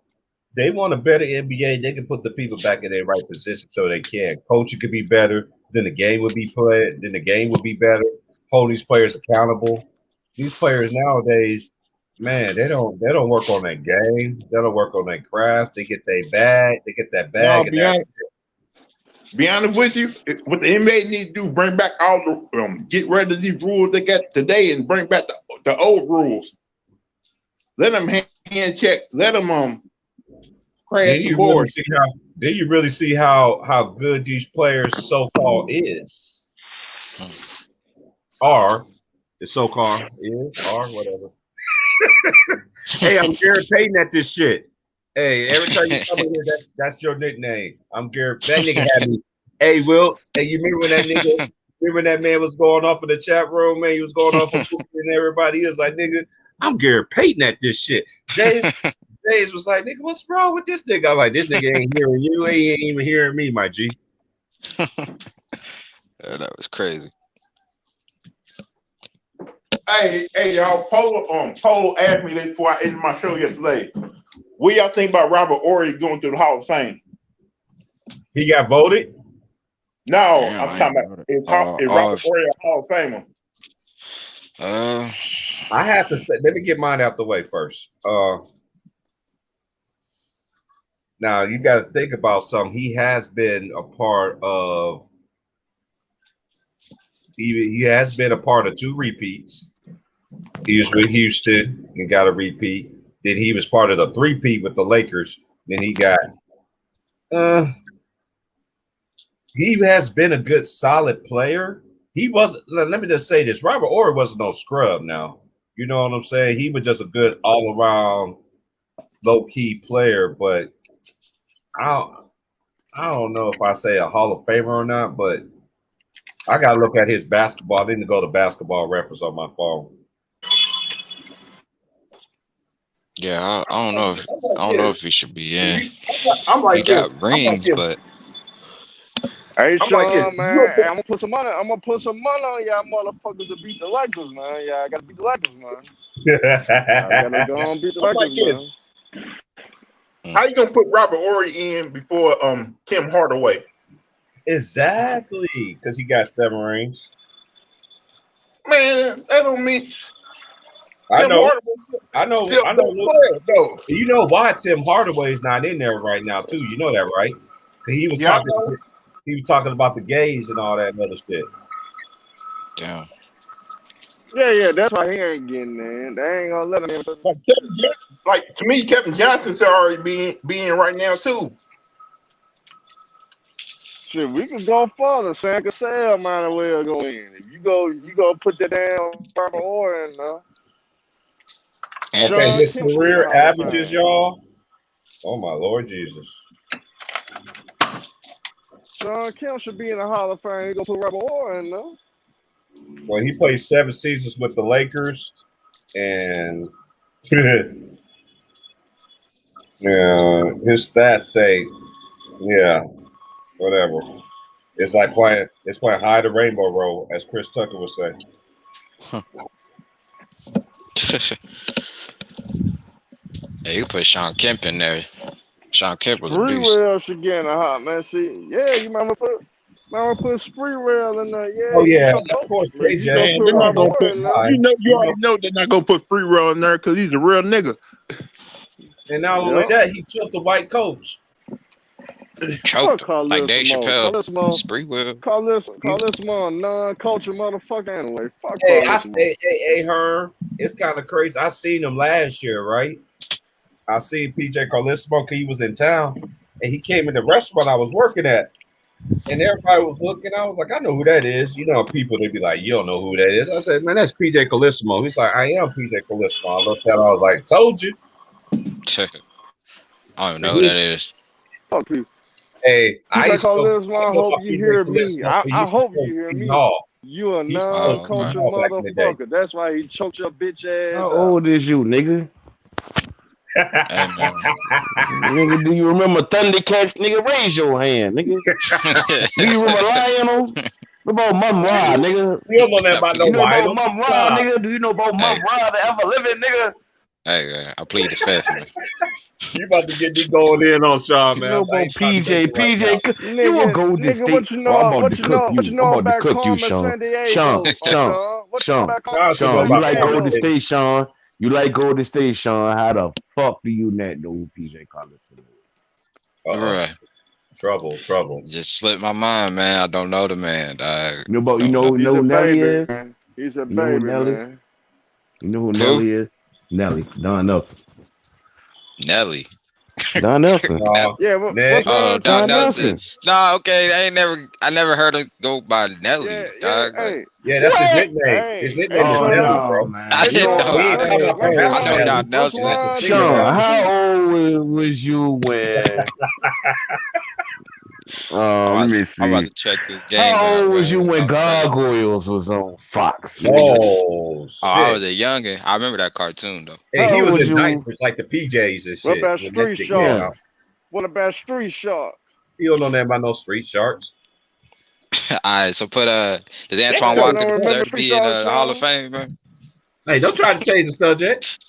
they want a better NBA. They can put the people back in their right position so they can. Coaching could be better. Then the game would be played. Then the game would be better. Hold these players accountable. These players nowadays, man, they don't work on their game. They don't work on their craft. They get their bag. They get that bag. Be honest with you, what the NBA needs to do, bring back all the get rid of these rules they got today and bring back the old rules. Let them hand check. Let them crash the board. Did you really see how good these players so-called is? Or the so-called is, or whatever. Hey, I'm Garrett Payton at this shit. Hey, every time you come in here, that's your nickname. I'm Garrett. That nigga had me. Hey, Wilkes. Hey, you remember when that nigga? Remember when that man was going off in the chat room, man? He was going off and everybody. He was like, nigga, I'm Garrett Payton at this shit. James was like, nigga, what's wrong with this nigga? I'm like, this nigga ain't hearing you. He ain't even hearing me, my G. That was crazy. Hey, y'all, Polo asked me this before I ended my show yesterday. What y'all think about Robert Ory going through the Hall of Fame? He got voted. No, Damn, I'm I talking ain't about know is that. Robert Ory a Hall of Famer? I have to say, let me get mine out the way first. Now you got to think about something. He has been a part of. He has been a part of 2 repeats. He was with Houston and got a repeat. Then he was part of the 3-peat with the Lakers. Then he got. He has been a good, solid player. He wasn't. Let me just say this: Robert Ory wasn't no scrub. Now, you know what I'm saying. He was just a good, all-around, low-key player. But I don't know if I say a Hall of Famer or not. But I gotta look at his basketball. I didn't go to Basketball Reference on my phone. Yeah, I don't know. I don't know if he should be in. I'm He like this. got rings, but Hey, I'm like this. Sean, man, hey, I'm gonna put some money. I'm gonna put some money on y'all motherfuckers to beat the Lakers, man. Yeah, I gotta beat the Lakers, man. I gotta go and beat the I'm like Lakers, this. man. How you gonna put Robert Ory in before Tim Hardaway? Exactly, because he got 7 rings. Man, that don't mean I Tim know. Hardaway I know. still I the know. player though. You know why Tim Hardaway's not in there right now, too. You know that, right? 'Cause he was Yeah, I talking. know. He was talking about the gays and all that other shit. damn. Yeah, that's why he ain't getting in. They ain't gonna let him in. Like to me, Kevin Johnson's already being right now too. Shit, we could go further. Sam Cassell might as well go in. If you go put that damn Robert Ory in there. And Okay, Sean his Kemp should be in the career Hall of averages, Fame. y'all. Oh my Lord Jesus! Sean Kemp should be in the Hall of Fame. He gonna put Robert Ory in there. Well, he played 7 seasons with the Lakers, and yeah, his stats say, yeah, whatever. It's like playing. It's playing high the rainbow road, as Chris Tucker would say. hey, you put Sean Kemp in there. Sean Kemp was a beast. Spreewell should get in the hot man. See, yeah, you remember put Spreewell in there. Yeah, Oh you yeah, can of course, but you gonna KJ. Man, put they're not Robert gonna Ory put. in there. All right. You already know they're not gonna put Free Roll in there because he's a real nigga. And not only that, he killed the white coach. Choked him Call like this Dave more. Chappelle. Call this more. Spreewell. Call this more non-culture motherfucker anyway. Fuck Hey, call this more. hey, Herm. It's kind of crazy. I seen him last year, right? I seen PJ Carlissimo. He was in town, and he came in the restaurant I was working at, and everybody was looking. I was like, I know who that is. You know, people they be like, you don't know who that is. I said, man, that's PJ Carlissimo. He's like, I am PJ Carlissimo. I looked at him. I was like, told you. I don't even know who that is. Fuck you. Hey, I PJ used to. Carlissimo, I hope you hear me. I hope you hear me. Hall. You a He used to go to non-culture Seton Hall back in the day. motherfucker. That's why he choked your bitch ass How out. old is you, nigga? Hey, man. Nigga, do you remember Thundercats? Nigga, raise your hand, nigga. Do you remember Lionel? What about Mum Ra, nigga? You don't know that about no You know about Lionel. Mum Ra, Nah. nigga? Do you know about Mum Ra, the ever living, nigga? Hey, I plead the fifth, man. You about to get me going in on Sean, You man. know I about ain't trying to PJ. make it right now. PJ, you a Golden State. What you know? Oh, I'm about What to you cook know? you. What you I'm know about to about cook you, Carmen Sean. San Diego? Sean, Sean. What you know about Carmen Sean, San You like Diego? Golden State, Sean? You like Golden State, Sean? How the fuck do you not know who PJ Carlissimo is? Right. Trouble. Just slipped my mind, man. I don't know the man, dog. You know, who He's a Nelly baby, is? man. He's a You know who baby, Nelly? man. You know who Nelly is? Nelly, Don Nelson. Nelly. Don Nelson. Yeah, what's Oh, Don Don Nelson? Nelson. No, okay. I never heard him go by Nelly, dog. Hey, Yeah, that's his what? nickname. His nickname is so Nelly, y'all- bro. man. I didn't know. We ain't talking about what's professional I know wrong? Don Nelly. Nelson. What's wrong? Sean, how old was you when? Let me see. I'm about to check this game How out, old was you man. when Gargoyles was on Fox? Oh, shit. Oh, I was a youngin. I remember that cartoon though. Hey, How he was old in you? diapers like the PJs and shit. What about when that Street shit came out. Sharks? What about Street Sharks? You don't know nothing about no Street Sharks. All right, so does Antoine Y'all Walker don't remember deserve to Street be in Sharks, the Hall of Sean? Fame, man? Hey, don't try to change the subject.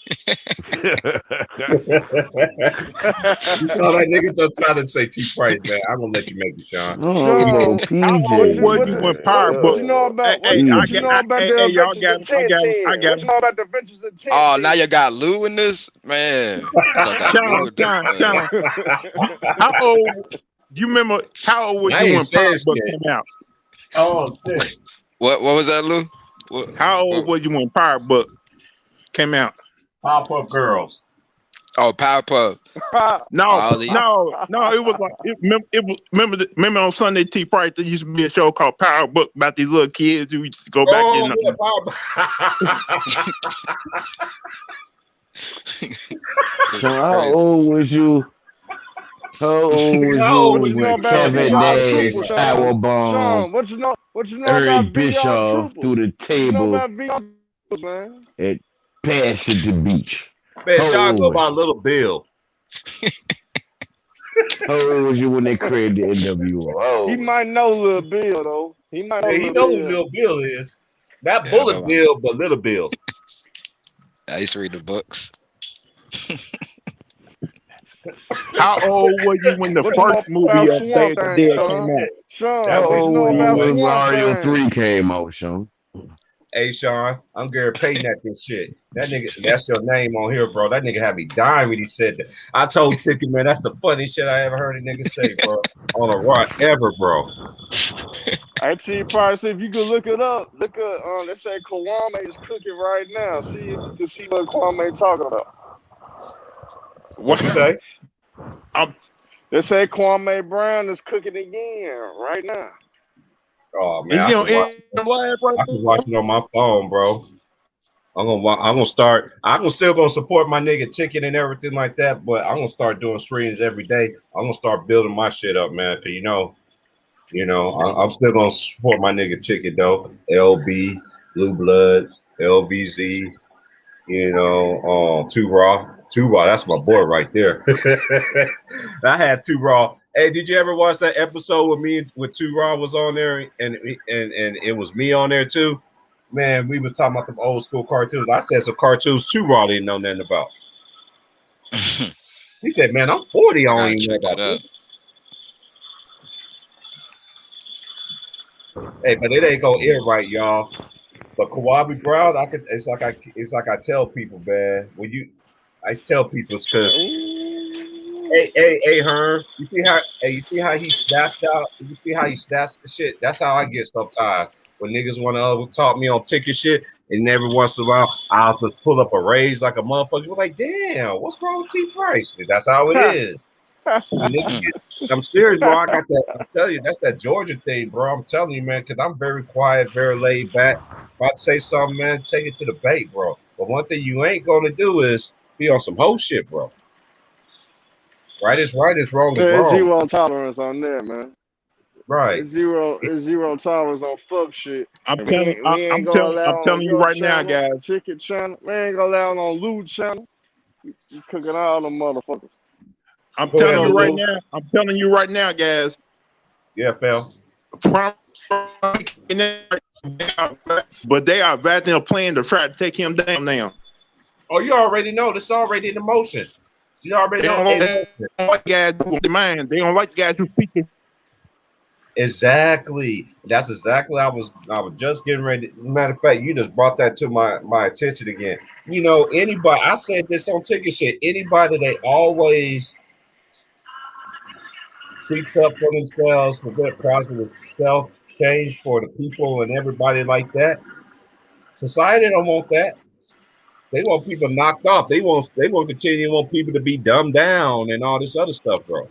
You saw that nigga just try to say T Price, man. I'm gonna let you make it, Sean. Oh, no, Sean, How old was what you you when what Power you, Book? what you know about Hey, what you know about the y'all Adventures got of him. I got him. I got What you him. know about the Adventures of Oh, now Tintin? you got Lou in this, man. I got Lou in this, man. How old? Do you remember? How old were I you ain't when Power saying Book shit. came out? Oh shit. What was that, Lou? How old were you when Power Book came out? Pop-Up Girls. Oh, Powerpuff. No, Ollie. It was like remember on Sunday T Price there used to be a show called Power Book about these little kids who used to go back in. Yeah, Pop. So how old was you? How old was How you old What was you you? know when about Sean? Kevin VR Hey, Nash Trooper, man. Sean? powerbomb Sean, what you know about Eric VR Bischoff through Troopers? the What you know table about VR Troopers, man? at Passion Beach? Man, How Sean old go was by you? Little Bill. How old was you when they created the NWO? How He old was might know Lil Bill though. He might know Man, he Lil know who Bill. Little Bill is. Not Yeah, I know. Bullet Bill, but Little Bill. I used to read the books. How old were you when the What you first know movie about of Day Swamp of the Thing, Dead Oh came Sean? out? shit. Sean, How That what was you old know were you about when Swamp Mario Thing? 3 came out, Sean? Hey Sean, I'm Gary Payton at this shit. That nigga, that's your name on here, bro. That nigga had me dying when he said that. I told Ticky, man, that's the funniest shit I ever heard a nigga say, bro. On a run ever, bro. I T Price, if you could look it up, look at they say Kwame is cooking right now. See if you can see what Kwame talking about. What you say? They say Kwame Brown is cooking again right now. Oh man, Is I he can on watch it. live right I can watch it on my phone, bro. I'm gonna start. I'm still gonna support my nigga Chicken and everything like that, but I'm gonna start doing streams every day. I'm gonna start building my shit up, man. Cause I'm still gonna support my nigga Chicken though. LB, Blue Bloods, LVZ. Two Raw. Two Raw, that's my boy right there. I had Two Raw. Hey, did you ever watch that episode with me with Two Raw was on there and it was me on there too? Man, we was talking about the old school cartoons. I said some cartoons Two Raw didn't know nothing about. He said, man, I'm 40, I don't even know about this. Hey, but it ain't gonna air right, y'all. But Kawabi Brown, it's like I tell people, man. I tell people it's because hey, Herm, you see how he snapped out? You see how he snaps the shit? That's how I get sometimes. When niggas want to talk me on ticket shit, and every once in a while, I'll just pull up a raise like a motherfucker. You're like, damn, what's wrong with T Price? That's how it is. I'm serious, bro. I got that. I'm telling you, that's that Georgia thing, bro. I'm telling you, man, because I'm very quiet, very laid back. If I say something, man, take it to the bait, bro. But one thing you ain't gonna do is be on some whole shit, bro. Right is right, is wrong is There's wrong. zero tolerance on that, man. Right. It's zero tolerance on fuck shit. I'm And telling you right now, guys. Chicken channel. We ain't gonna allow on Lou channel. You cooking all them motherfuckers. I'm telling you right now, guys. Yeah, Phil. But they are back there playing to try to take him down now. Oh, you already know. This already in the motion. You already know. They don't like guys who demand. They don't like guys who speak. Exactly. That's exactly. I was just getting ready. Matter of fact, you just brought that to my attention again. Anybody. I said this on ticket shit. Anybody that always speaks up for themselves, for their positive self change for the people and everybody like that. Society don't want that. They want people knocked off. They want continue to want people to be dumbed down and all this other stuff, bro.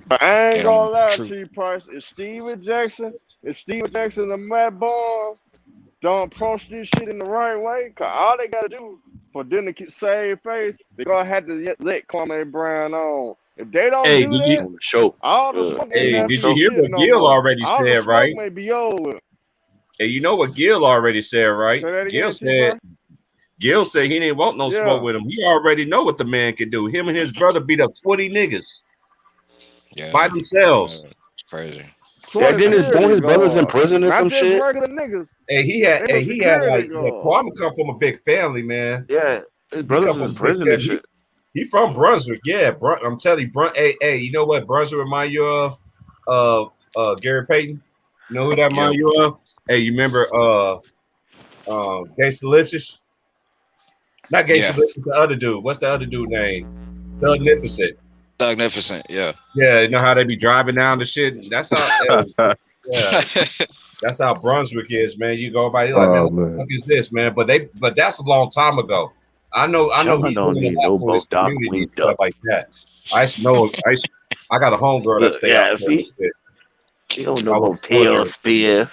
But I ain't gonna lie to you, Price. If Steven Jackson and Matt Barnes don't approach this shit in the right way, cause all they gotta do for them to save face, they gonna have to let Kwame Brown on. If they don't do that, all the smoke did you hear what Gil already said, right? May be over. Hey, you know what Gil already said, right? Gil said he didn't want no smoke with him. He already know what the man can do. Him and his brother beat up 20 niggas by themselves. It's crazy. Yeah, then his security brother's in guard. prison or Not some just shit. regular niggas. Hey, he They had were security guard. Kwame come from a big family, man. Yeah, his He brother's come in from a big prison and family. shit. He from Brunswick, yeah. I'm telling you, hey, you know what Brunswick remind you of? Gary Payton. You know who that remind you of? Hey, you remember Gangsta-licious? Not Gangsta-licious, the other dude. What's the other dude name? Thugnificent. Thugnificent, yeah. Yeah, you know how they be driving down the shit? That's how yeah. That's how Brunswick is, man. You go by, you're like, man, what the fuck is this, man? But that's a long time ago. I know Sean he's don't doing a need lot no for his Doc community and Wink stuff Duck. like that. I got a homegirl that stay out there. See? And shit. You don't know about Tail Spear.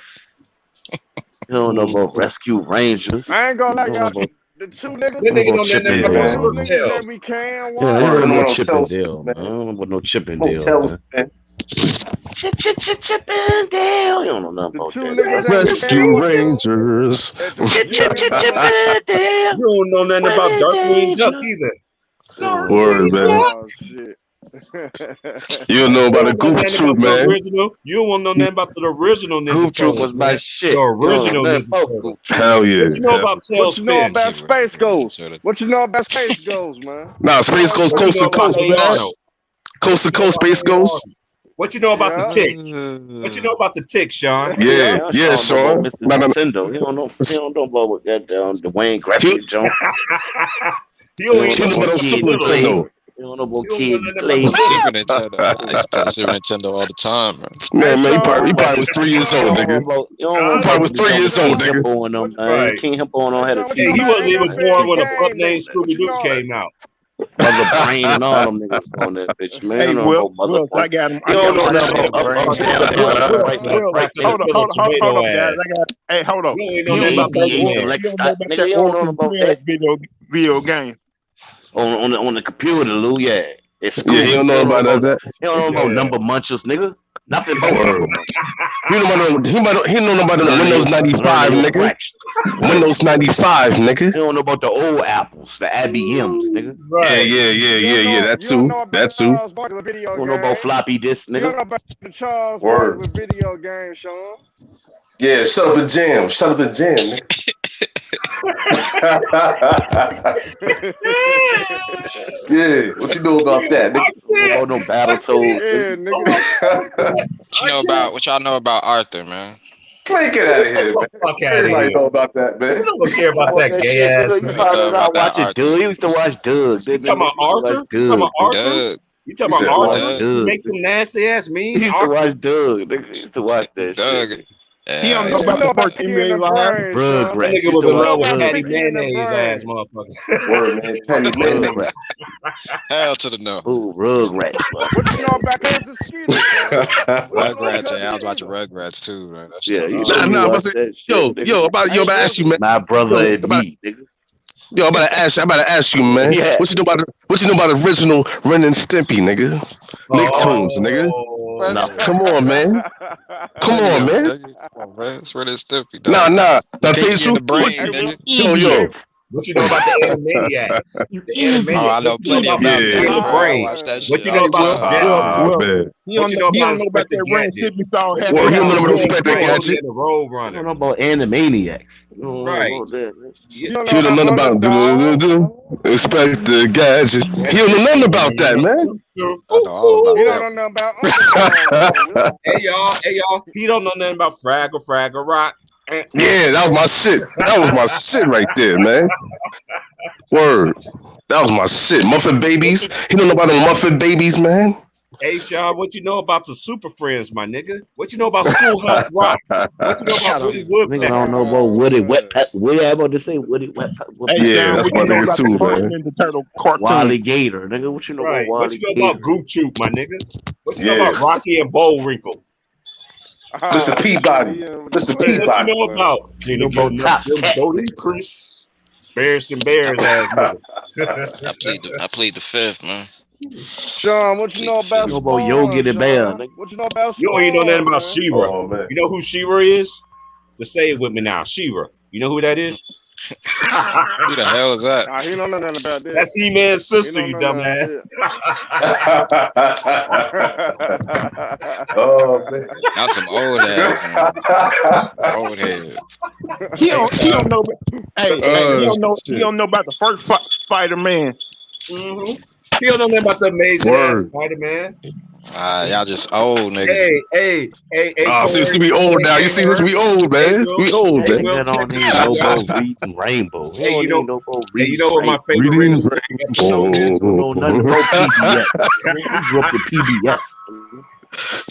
You don't know about Rescue Rangers. I ain't gonna lie, You y'all. don't know The two niggas, That nigga don't Chip know and nothing about no Dale. niggas Sperm that we can Yeah, watch. you don't know Motels, Chip and man. Dale, man. I don't know about no Chip and Dale, Motels, man. man. Chip and Dale. You don't know nothing The about two that. niggas that we Rescue can watch. Rangers. At the Chip beginning, and Dale. You don't know nothing about Darkwing Duck either. Word, man. oh shit. You don't know about the You don't know Goop nothing Troop, about the man. original. You don't want to know nothing about the original Ninja Goop Troop Turtles, was my man. shit. The You don't know original nothing Ninja about Turtles. Goop Troop. Hell yeah. What you know about What you know Tailspin? about Space Ghost? What you know about Space Ghost, man? Nah, Space Ghost What you coast know to about coast, A. man. Arnold? Coast to coast, Space Ghost. What you know about the Yeah. Tick? What you know about the Tick, Sean? Yeah, yeah, Sean. Mr. Nintendo. He don't know about what that Dwayne Graphic Jones. He only He know about Super Little. Nintendo. You don't know about You don't Kid know nothing Blade. about the Super Nintendo. I used to play Super Nintendo all the time, man. Man, Hey, he probably Sean. was 3 years old, nigga. You don't know He probably was about 3 years old, nigga. Hippo on them, man. Right. King Hippo on them had a What Hey, you TV. he know about wasn't even NFL born when a game, pup named nigga? What Scooby you Doo know? came out. Mother Brain and all them niggas on that bitch, man. Hey, You don't Will, know about Mother Will, I Brain. got him. You don't know nothing about Brains. Will, right there. hold up, guys. Hey, hold up. You ain't know The nothing about ABA Mega Man. Select You don't know Stock, about nigga. that You don't know Orphan about 12 that. video game. On the computer, Lou, yeah. It's school. Yeah, he don't know about that. You don't know about Yeah. number munchers, nigga. Nothing about Word. number He don't know about the Windows 95, learning nigga. fraction. Windows 95, nigga. You don't know about the old apples, the IBMs, nigga. Yeah, Right. yeah. That You don't too. know about That the too. Charles Barkley video You don't know about game. floppy disk, You don't nigga. know about the Charles Word. Barkley video game, Sean. Yeah, shut up and jam. Shut up and jam, nigga. Yeah, what you know about that, nigga? You don't know about no Battletoads. Yeah, nigga. nigga. What y'all know about Arthur, man? Man, get out of here, man. Fuck out of Everybody here. know about that, man. You don't care about Fuck that gay shit, ass. nigga. You man. probably about not that watching Arthur. Doug. You used to watch Doug. You talking about Arthur? You talking about Arthur? Doug. You talking You said about what? Arthur? Doug. You make them nasty ass You memes. used to Arthur? watch Doug. Nigga used to watch that Doug. shit. He don't Yeah, know What you about know the about first Pinky NBA and the live. Brain, Sean? Rugrats. That nigga You was used in to love watch with Pinky Patty and the Mayonnaise ass Brain. motherfucker. Word, man. Patty Mayonnaise. Rugrats. hell to the no. Ooh, Rugrats. Bro. What you know about Kansas City, Sean? Rugrats, and I was watching Rugrats too, man. That shit Yeah, you was should Nah, watch but say, that yo, shit, nigga. yo, about to ask you, man. My brother Yo, and me, nigga. Yo, I'm about to ask you, man. Yeah. What you know about original Ren and Stimpy, nigga? Nicktoons, nigga. Oh, No. Come on, man. Come on, man. Come on, man. That's where they Stimpy, Nah. dog. Now tell you Pinky and the truth. Brain, Hey, nigga. Yo. What you know about the Animaniacs? The Animaniacs. Oh, I know What you know plenty about about Yeah. Pinky and the that, bro. I Brain? watched that shit. What you know about Will, Jetsons? Man. He What don't you know know about about Inspector that Ren Gadget? Stimpy song. What Happy Well, he don't know Hour. about Inspector Coyote Gadget. and the Road I don't know Runner? about Animaniacs. You don't know Right. about that. You Yeah. don't He don't know nothing about Underdog? Inspector Gadget. He don't know nothing about that, man. I know all about You that. don't know nothing about Underdog. Hey y'all. He don't know nothing about Fraggle Rock. Yeah, that was my shit. That was my shit right there, man. Word. That was my shit. Muffin Babies. He don't know about the Muffin Babies, man. Hey Sean, what you know about the Super Friends, my nigga? What you know about Schoolhouse Rock? What you know about Woody Nigga Woodpecker? don't know about Woody Wet Woody. I about to say Woody Wet Hey, Yeah, John, that's what my you know nigga about too, the first man. Ninja Turtle cartoon? Wally Gator, nigga. What you know Right. about What Wally you know Gator? about Gooch Troop, my nigga? What you know Yeah. about Rocky and Bullwinkle? Mr. Peabody. Mr. What you Peabody. know about? You know about Top Cat, Bodie Chris? Bears and Bears ass nigga. I plead the fifth, man. Sean, what you know about You know about Spawn, Yogi the Bear, Sean? nigga. What you know about You Spawn, don't even know nothing about man? She-Ra. Oh, man. You know who She-Ra is? Just say it with me now. She-Ra. You know who that is? Who the hell is that? Nah, he don't know nothing about this. That's He-Man's He sister, don't you know nothing dumbass. Oh man. Y'all some old ass, man. Old head. He don't know. Hey, he shit. don't know about the first Spider-Man. Mm-hmm. He don't know nothing about the amazing ass Word. Spider-Man. Y'all just old niggas. Hey, See, we old now. You see this? We old, man. We old, That man. nigga don't need no more reading Rainbow. He Hey, don't you know- need no more Hey, reading you know what my Rainbow. favorite Reading Riddle episode is? You don't know nothing about PBS. You grew up with PBS.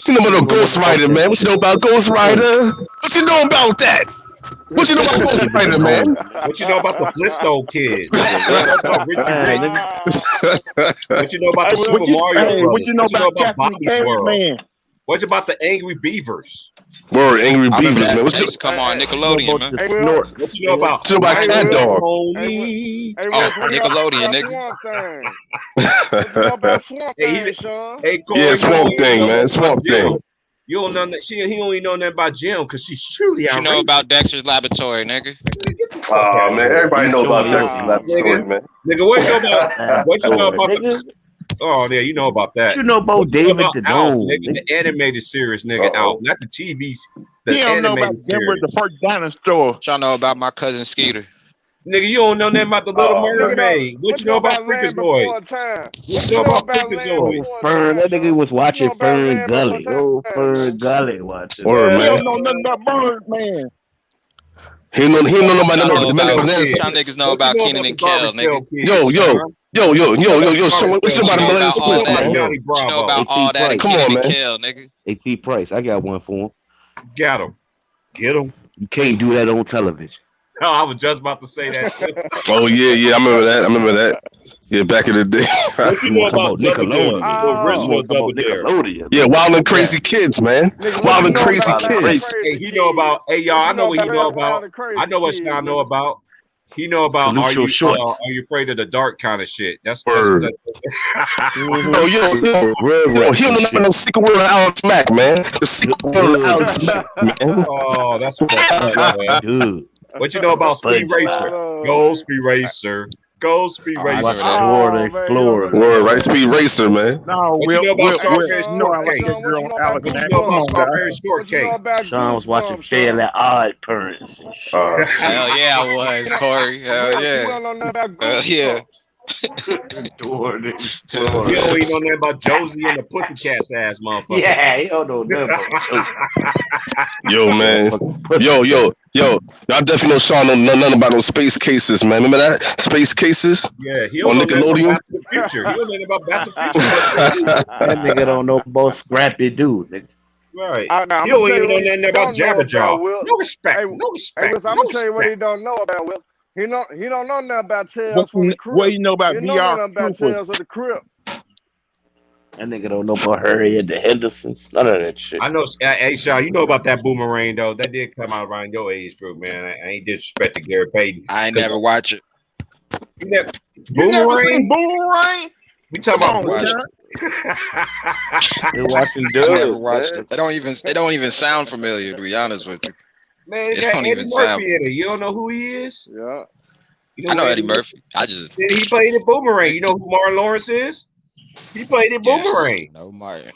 You know about Ghost Rider, man? What you know about Ghost Rider? What you know about that? What you know about Ghost Rider, man? What you know about the Flintstone kids? What you know about Ricky Man, Rick? nigga, What you know about the Hey, Super Mario Brothers? what you know about Captain Bobby's World? Caveman? What you about the Angry Beavers? Word, Angry I remember Beavers, that. man. What That you used to come on you know Nickelodeon, about man. the Will. snorts. What you know about? what you know about Hey, Cat Will. Dog? Pony? Hey, Oh, Will, what you know Nickelodeon, about nigga. Swamp Thing? What you know about Swamp Hey, Thing, Sean? Hey, Corey, Yeah, you Swamp don't even Thing, know man. nothing Swamp about Jim. Thing. You don't know that he don't even know nothing about Jim because she's truly What you know outrageous. about Dexter's Laboratory, nigga? Get the fuck out Oh of man, here. everybody know about Wow. Dexter's Laboratory, man. Nigga, what you know about? Man, What you know Lord, about nigga. the? Oh, yeah, you know about that. What you know about What you know David about the Alf, Dome, nigga? nigga? The animated series, nigga. Uh-oh. Alf, not the TV. The He don't know about animated Denver, series. the first dinosaur. What y'all know about my cousin Skeeter? Nigga, you don't know nothing about the Little Oh, Nigga, Mermaid. What you know about Land Freakazoid? Before Time? What you know about Land Freakazoid? Before Fern, Time, that nigga Sean? was What you know watching about Fern Land Before Gully. Oh, Time, Fern man? Gully watching. Word, He man. don't know nothing about Birdman. He don't know What about y'all no know the about? banana Kids. Y'all niggas know What about you know Kenan about and the Kel, Garbage nigga. Pail Kids? Yo, so what you What about you the know millennial about all sports, that? man? Johnny What you know about AP all that and Price. Come Kenan on, and man. Kel, nigga? AP Price, I got one for him. Get him. Get him. You can't do that on television. Oh, I was just about to say that too. Oh yeah, I remember that. Yeah, back in the day. What you You know want to come about about Double Dare? Nickelodeon? The Oh. You original want to come Double about Dare. Nickelodeon? Yeah, man. Wild and Crazy Kids, man. Nigga, what Wild you and know Crazy about Wild and Kids. Crazy Hey, he know Kids? about. Hey, y'all, What I you know what he know Wild about. and Crazy I know what Kids, Sean know nigga? about. He know about. Salute your shorts. Are you afraid of the dark kind of shit? That's Word. Mhm. Yo, Real he don't wrestling know about shit. no secret world of Alex Mack, man. The secret world of Alex Mack, man. Oh, that's fucked up, man. Dude, What you know about Speed SpongeBob. Racer? Go Speed Racer. Go Speed Oh, I You watch Racer. remember that. Dora the Oh, man, you don't Explorer. know Word, that. right? Speed Racer, man. No, What you know about Strawberry you know I like Shortcake? that girl, What you know Alex What you Mack. know Come about on, guys. Strawberry What you know Shortcake? about Sean was watching Goosebumps, Fairly Sean? Odd Parents and shit. Hell yeah, I was, Corey. Hell Will, you yeah. don't know nothing about Hell yeah. Goosebumps. Dora the You Explorer. don't even know nothing about Josie and the Pussycats ass motherfucker. Yeah, you don't know nothing about Yo, man. Motherfucking Yo. Y'all definitely know Sean don't know nothing about no Space Cases, man. Remember that? Space Cases Yeah, he on don't know nothing about Nickelodeon? Back to the Future. He don't know nothing about Back to the Future. That nigga don't know about Scrappy Doo, nigga. Right. Now, I'm He gonna don't tell even you know what he nothing about don't know Jabba about, Jaw. Will. No respect. Hey, No hey, respect. Wilson, I'm No gonna tell you what he respect. don't know about, Wilson. He don't know nothing about What Tales from the what Crypt. you know about He know VR nothing about Troopers? Tales of the Crypt. That nigga don't know about Harriet the Hendersons. None of that shit. I know. Hey, Sean, you know about that Boomerang though. That did come out around your age group, man. I ain't disrespecting Gary Payton. I ain't never watch it. You never, You never seen Boomerang? Boomerang? We talking Come about on, Watch Sean. They watching I never Dubs, watched man. it. It don't even sound familiar, to be honest with you. Man, it It got don't Eddie even sound. Murphy in it. You don't know who he is? Yeah. You I who know Eddie Murphy. I just He played in Boomerang. You know who Martin Lawrence is? He played in yes, Boomerang. no Martin.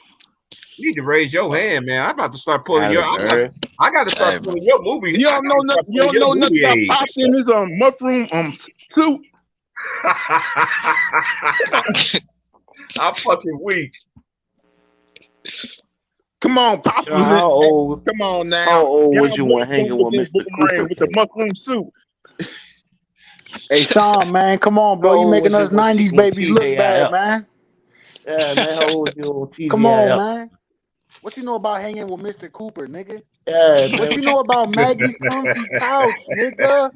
You need to raise your hand, man. I'm about to start pulling your. Halle Berry. I got to Hey, start man. pulling your movie. You I don't gotta know start nothing. You pulling don't know your nothing movie about age. Pops in his mushroom suit. I'm fucking weak. Come on, Pops was How in. old? Come on now. How old was John you Boy when hanging was with in Mr. Boomerang Cooper? with the mushroom suit. Hey, Sean, man, come on, bro. How You old making was us you when 90s babies look bad, TJIF? man. Yeah, man. How old was you on TJIF? Come on, man. What you know about hanging with Mr. Cooper, nigga? Yeah, What man. you know about Maggie's comfy couch, nigga?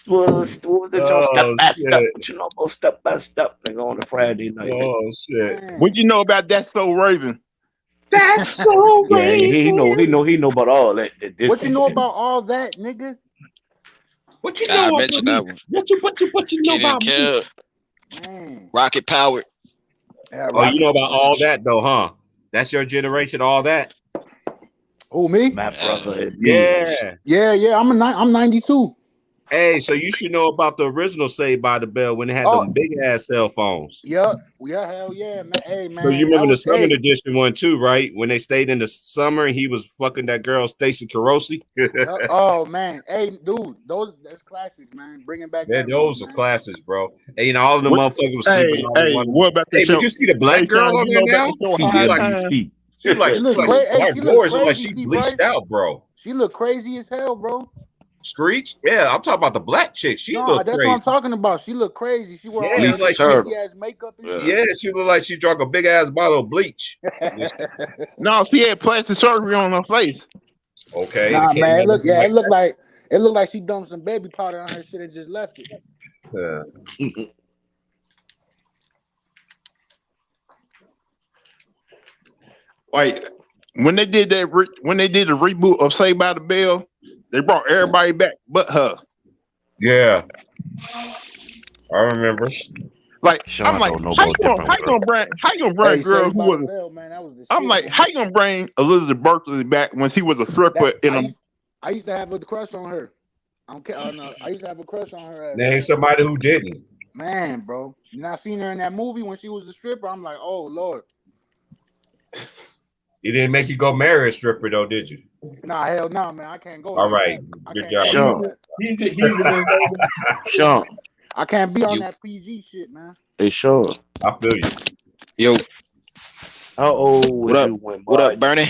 What was the joint step Oh by step? shit. What you know about step by step, nigga, on a Friday night? Nigga? Oh shit. Man. What you know about That's So Raven? That's so Yeah, he know Raven. about all that. What you know about all that, nigga? What you I know about mentioned me? that one. What you know Kenan about me? Kel, Man. Rocket Powered. Yeah, Oh, you know Rocket. about all that though, huh? That's your generation, all that. Who, me? My brother and me. Yeah. Yeah, I'm 92. Hey, so you should know about the original Saved by the Bell when they had them big ass cell phones. Yup. Yeah, hell yeah, man. Hey, man. So you remember the summer hey, edition one too, right? When they stayed in the summer and he was fucking that girl Stacey Carosi. oh man, hey, dude, that's classic, man. Bringing back. Yeah, that those movie, are classics, bro. And you know, all of the motherfuckers was sleeping on Hey, one. what about the Hey, show? but you see the black Hey, girl Sean, on you there know now? about the show She's High ugly as Times? feet. She like, She look like crazy. Hey, Dark she look Boys look like crazy, she T. bleached Bryce. out, bro. She look crazy as hell, bro. Screech? Yeah, I'm talking about the black chick. She No, look that's crazy. what I'm talking about. She look crazy. She wore all Yeah, that like she, crazy ass makeup and shit. yeah, she looked like she drank a big ass bottle of bleach. No, she had plastic surgery on her face. Okay. Nah, man, it looked like it looked like she dumped some baby powder on her shit and just left it. Yeah. Like when they did that, when they did the reboot of Saved by the Bell, they brought everybody back but her. Yeah, I remember. Like Sean I'm like, don't know how you about gonna different bring a Hey, girl Saved who by was the Bell, man, that was the I'm shit, like, man. how you gonna bring Elizabeth Berkley back when she was a stripper in a I used to have a crush on her. I used to have a crush on her. Name somebody who didn't. Man, bro, you not seen her in that movie when she was a stripper? I'm like, oh Lord. It didn't make you go marry a stripper though, did you? Nah, hell no, man. I can't go. All like right, that. good can't job. go. Sean. I can't be on that PG shit, man. Hey, Sean. I feel you. Yo, How old was you when what up, Bernie?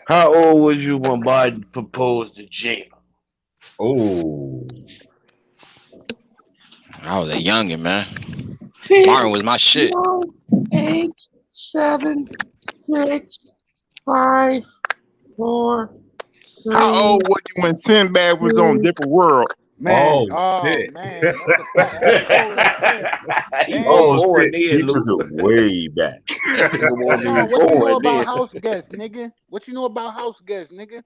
How old was you when Biden proposed to Gina? Oh, I was a youngin', man. Martin was my shit. 8, 7, 6, 5, 4. How old was you when Sinbad was on Different World? Man, shit. man, that's a fact. Oh shit, he took it way back. Sean, what you know about house guests, nigga? What you know about house guests, nigga?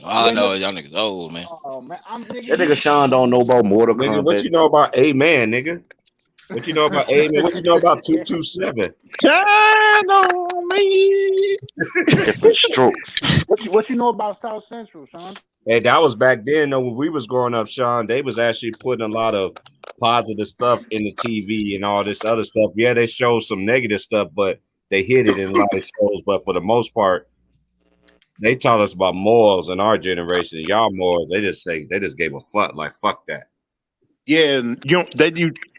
All I know is y'all niggas old, man. Oh man, That nigga Sean don't know about Mortal Nigga, Kombat. what you know about Amen, nigga? What you know about Amen? What you know about 227? Shine on me. Different strokes. What you know about South Central, Sean? Hey, that was back then though when we was growing up, Sean. They was actually putting a lot of positive stuff in the TV and all this other stuff. Yeah, they showed some negative stuff, but they hid it in a lot of shows. But for the most part, they taught us about morals in our generation. Y'all morals, they just gave a fuck, like fuck that. Yeah, they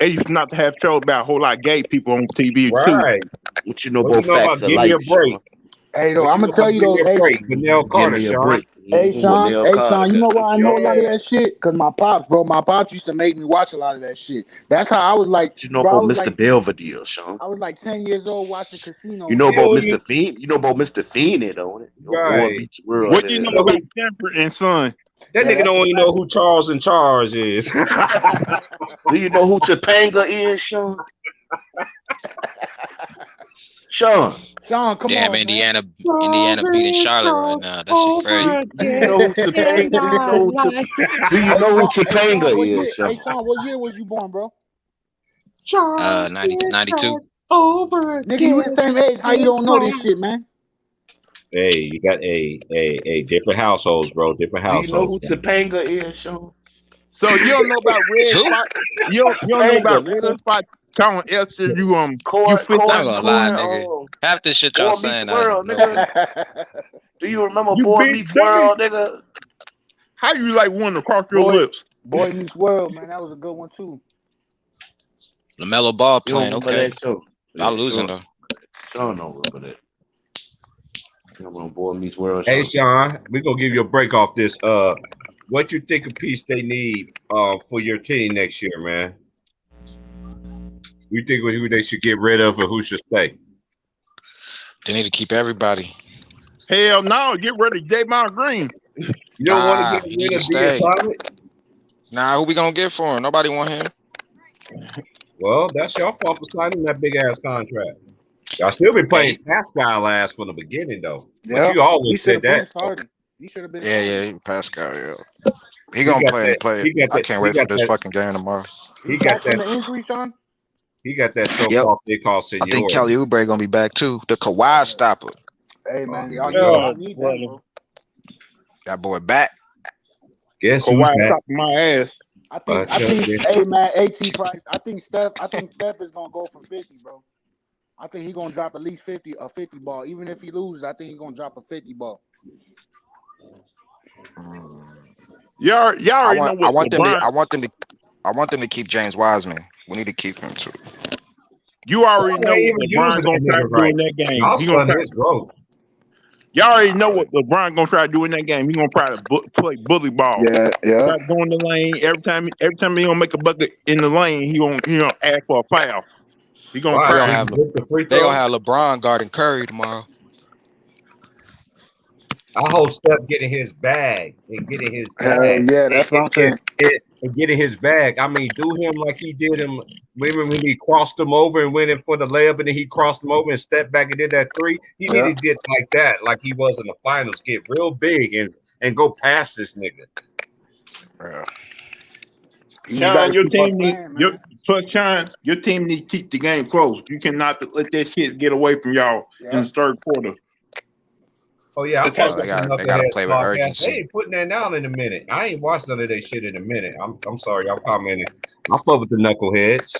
used not to have shows about a whole lot of gay people on TV Right. too. What you know What about you know facts about of give life, me a break? Sean? Hey, though, What I'm you gonna know tell about you give though. me a Hey, break? Vanell Carter, Give me a Sean. break. Hey, Sean. Vanell Hey, Carter Sean. You know got why I know a lot of that shit? Cause my pops, bro. My pops used to make me watch a lot of that shit. That's how I was like, You know bro. I about was Mr. like, Belvedere, Sean? I was like 10 years old watching Casino. You and know shit. about Mr. Fiend? You know about Mr. Fiend, don't it? Boy Right. Meets World. What do you know about Sanford and Son? That nigga don't even know who Charles in Charge is. Do you know who Topanga is, Sean? Sean. Sean, come Damn, on, Indiana beating Charlotte right now. That shit crazy. Do you know who Topanga? Do you know who Topanga is, Hey, Sean? Sean, what year was you born, bro? 92. Over Nigga, you the same age. How you don't know this shit, man? Hey, you got a different households, bro. Different Do you know households. who Topanga is, Sean? So you don't know about Red Spot? You don't know about Red Spot telling Esther you fit I'm that. gonna lie, nigga. Half this shit y'all saying, I World, know. nigga. Do you remember You Boy big Meets dummy. World, nigga? How you like one across your Boy, lips? Boy Meets World, man. That was a good one too. LaMelo Ball You don't playing, remember okay. that show? Y'all losing though. Sean don't remember that. You remember Boy Meets World? Hey, Sean, we gonna give you a break off this. What you think a piece they need for your team next year, man? You think who they should get rid of or who should stay? They need to keep everybody. Hell no, get rid of Draymond Green. You don't want to he get need rid to of stay. Solid? Nah, who we gonna get for him? Nobody want him. Well, that's your fault for signing that big ass contract. Y'all still been playing Pascal ass from the beginning, though. But you always said that. He should have been. Yeah, Pascal. Yeah, he gonna play. I can't wait for this fucking game tomorrow. He got that from the injury, Sean. He got that so-called thing called seniority. I think Kelly Oubre gonna be back too. The Kawhi stopper. Hey man, y'all need that, bro. That boy back. Guess who's Kawhi back? top of my ass. I think, hey man, AT Price. I think Steph is gonna go for 50, bro. I think he's gonna drop at least 50, a 50 ball. Even if he loses, I think he's gonna drop a 50 ball. Y'all already know what I want LeBron. them to keep James Wiseman. We need to keep him too. You already know Even what using LeBron gonna that try nigga to do right. in that game. Y'all He gonna stunned try. his growth. Y'all already know what LeBron gonna try to do in that game. He gonna try to play bully ball. Yeah. Try to go in the lane every time he gonna make a bucket in the lane. He gonna ask for a foul. He gonna They try. gonna have LeBron guarding Curry tomorrow. I hope Steph getting his bag and getting his Hell bag. yeah, that's what I'm saying. And getting his bag. I mean, do him like he did him. Remember when he crossed him over and went in for the layup, and then he crossed him over and stepped back and did that three. He Yeah. needed to get like that, like he was in the finals. Get real big and go past this nigga. Sean, your team need your team need to keep the game close. You cannot let that shit get away from y'all in the third quarter. Oh yeah, they gotta play with urgency. They ain't putting that down in a minute. I ain't watched none of that shit in a minute. I'm sorry, I'm commenting. I fuck with the knuckleheads.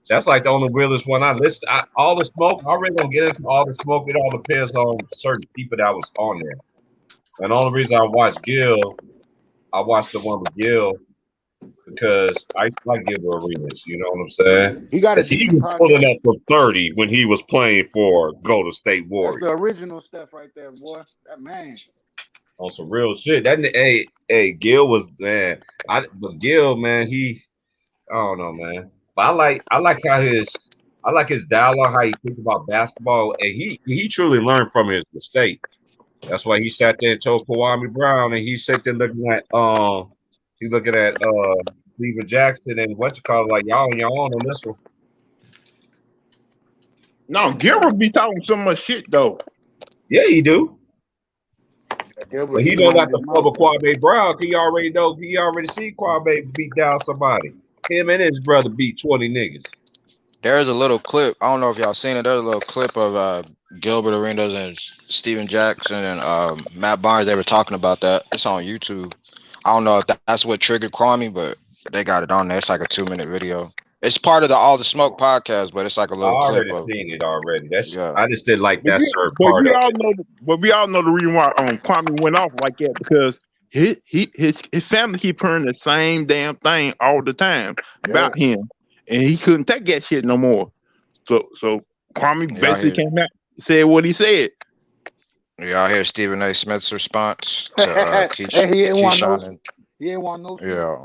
That's like the only realest one I listen. All the smoke. I really don't get into all the smoke. It all depends on certain people that was on there. And the only reason I watched Gil, I watched the one with Gil because I like Gilbert Arenas. You know what I'm saying? He got a he decent was pulling podcast. up for 30 when he was playing for Golden State That's Warriors. the original stuff right there, boy. That man. On some real shit. That hey, Gil was man. But Gil, man, I don't know, man. But I like his dialogue, how he think about basketball, and he truly learned from his mistake. That's why he sat there and told Kwame Brown, and he sat there looking at Steven Jackson and what you call it, like y'all on your own on this one. No, Gilbert be talking so much shit though. Yeah, he do. Gilbert, But he don't got the fuck with Kwame Brown. He already see Kwame beat down somebody. Him and his brother beat 20 niggas. There's a little clip. I don't know if y'all seen it. There's a little clip of Gilbert Arenas and Steven Jackson and Matt Barnes. They were talking about that. It's on YouTube. I don't know if that's what triggered Kwame, but they got it on there. It's like a 2-minute video. It's part of the All the Smoke podcast, but it's like a little clip. I already seen it already. I just did like that third But part we of all it. know. But we all know the reason why Kwame went off like that because his family keep hearing the same damn thing all the time about him, and he couldn't take that shit no more. So Kwame basically came out, said what he said. Y'all hear Stephen A. Smith's response to Keyshawn? He ain't want no. Yeah.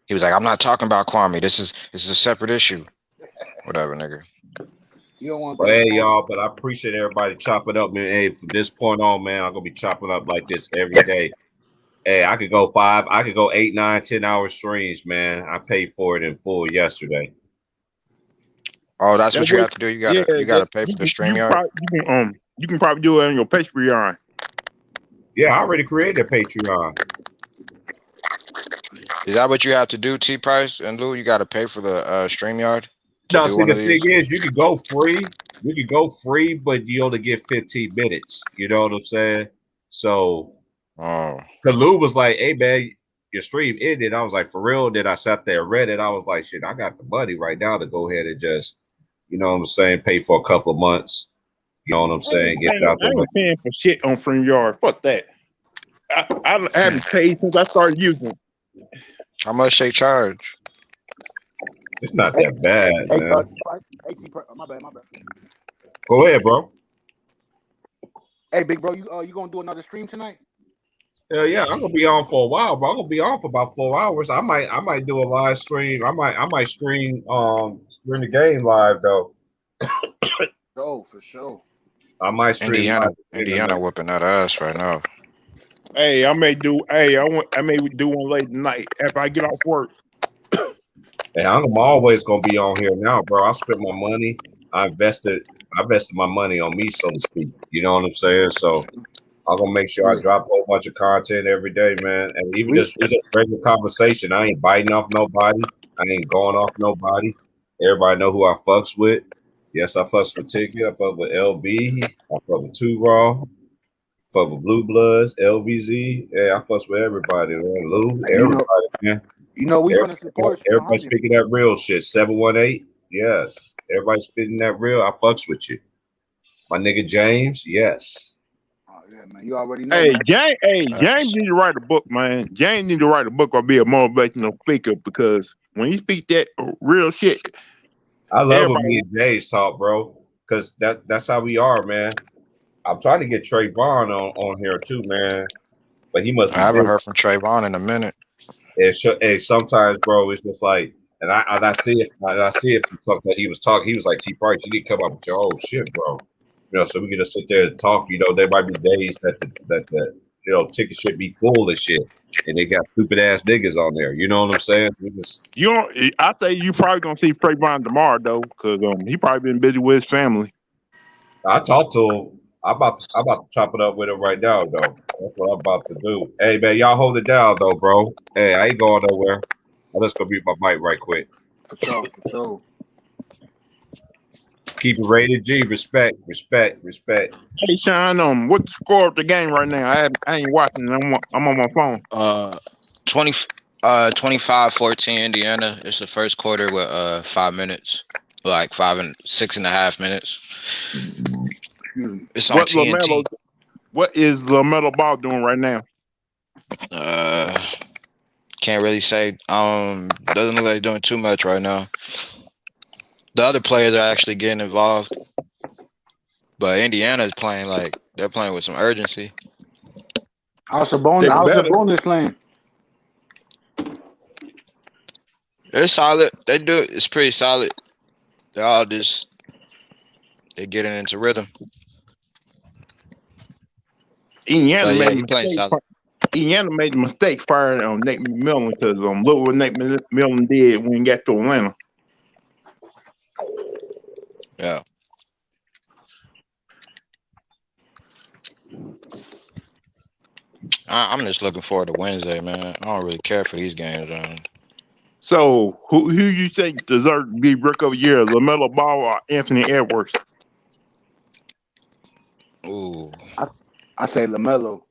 He was like, "I'm not talking about Kwame. This is a separate issue. Whatever, nigga." You don't want. But hey, y'all, but I appreciate everybody chopping up, man. Hey, from this point on, man, I'm gonna be chopping up like this every day. Hey, I could go 8, 9, 10 hour streams, man. I paid for it in full yesterday. Oh, that's what you have to do. You gotta pay for the StreamYard. You can probably do it on your Patreon. Yeah, I already created a Patreon. Is that what you have to do, T Price and Lou? You got to pay for the StreamYard? No, see, the thing is, you could go free. You could go free, but you only get 15 minutes. You know what I'm saying? So, Lou was like, "Hey, man, your stream ended." I was like, "For real?" Then I sat there and read it. I was like, "Shit, I got the money right now to go ahead and just, you know what I'm saying, pay for a couple of months." You know what I'm saying? Get out there. I ain't paying for shit on StreamYard. Fuck that. I haven't paid since I started using it. How much they charge? It's not that bad, man. My bad. Go ahead, bro. Hey, big bro, you gonna do another stream tonight? Hell yeah, I'm gonna be on for a while, bro. I'm gonna be on for about 4 hours. I might do a live stream. I might stream during the game live though. Oh, for sure. I might stream. Indiana whooping that ass right now. Hey, I may do one late tonight after I get off work. Hey, I'm always gonna be on here now, bro. I spent my money. I invested my money on me, so to speak. You know what I'm saying? So I'm gonna make sure I drop a whole bunch of content every day, man. And even just regular conversation. I ain't biting off nobody. I ain't going off nobody. Everybody know who I fucks with. Yes, I fucks with Ticket. I fuck with LB. I fuck with 2 Raw. fuck with Blue Bloods, LVZ. Yeah, I fuss with everybody, man. Lou, Hey, everybody, man. we Everybody, finna support you everybody 100. speaking that real shit. 718, yes. Everybody spitting that real. I fucks with you. My nigga James, yes. Oh yeah, man. You already know, Hey, man. James need to write a book, man. James need to write a book or be a motivational speaker because when he speak that real shit, I love when everybody. me and James talk, bro, because that's how we are, man. I'm trying to get Trayvon on here too, man, but he must I be haven't busy. heard from Trayvon in a minute. And sometimes, bro, it's just like, and I see it from something that he was talking. He was like, T Price, you need to come up with your whole shit, bro. You know, so we can just sit there and talk. You know, there might be days that the you know ticket should be full of shit, and they got stupid ass niggas on there. You know what I'm saying? I say you probably gonna see Trayvon tomorrow though, because he probably been busy with his family. I talked to him. I'm about to chop it up with him right now, though. That's what I'm about to do. Hey, man, y'all hold it down, though, bro. Hey, I ain't going nowhere. I'm just gonna mute my mic right quick. For sure. Keep it rated G. Respect. Hey, Sean, what's the score of the game right now? I ain't watching. I'm on my phone. 25-14 Indiana. It's the first quarter with 5 minutes, like 6.5 minutes. It's on TNT. What is LaMelo Ball doing right now? Can't really say. Doesn't look like they're doing too much right now. The other players are actually getting involved, but Indiana's playing like they're playing with some urgency. How's Sabonis playing? They're solid. They do it. It's pretty solid. They're all they're getting into rhythm. Indiana Indiana made the mistake firing on Nate McMillan because look what Nate McMillan did when he got to Atlanta. Yeah. I'm just looking forward to Wednesday, man. I don't really care for these games. So, who you think deserves to be Rookie of the Year, LaMelo Ball or Anthony Edwards? Ooh. I say LaMelo.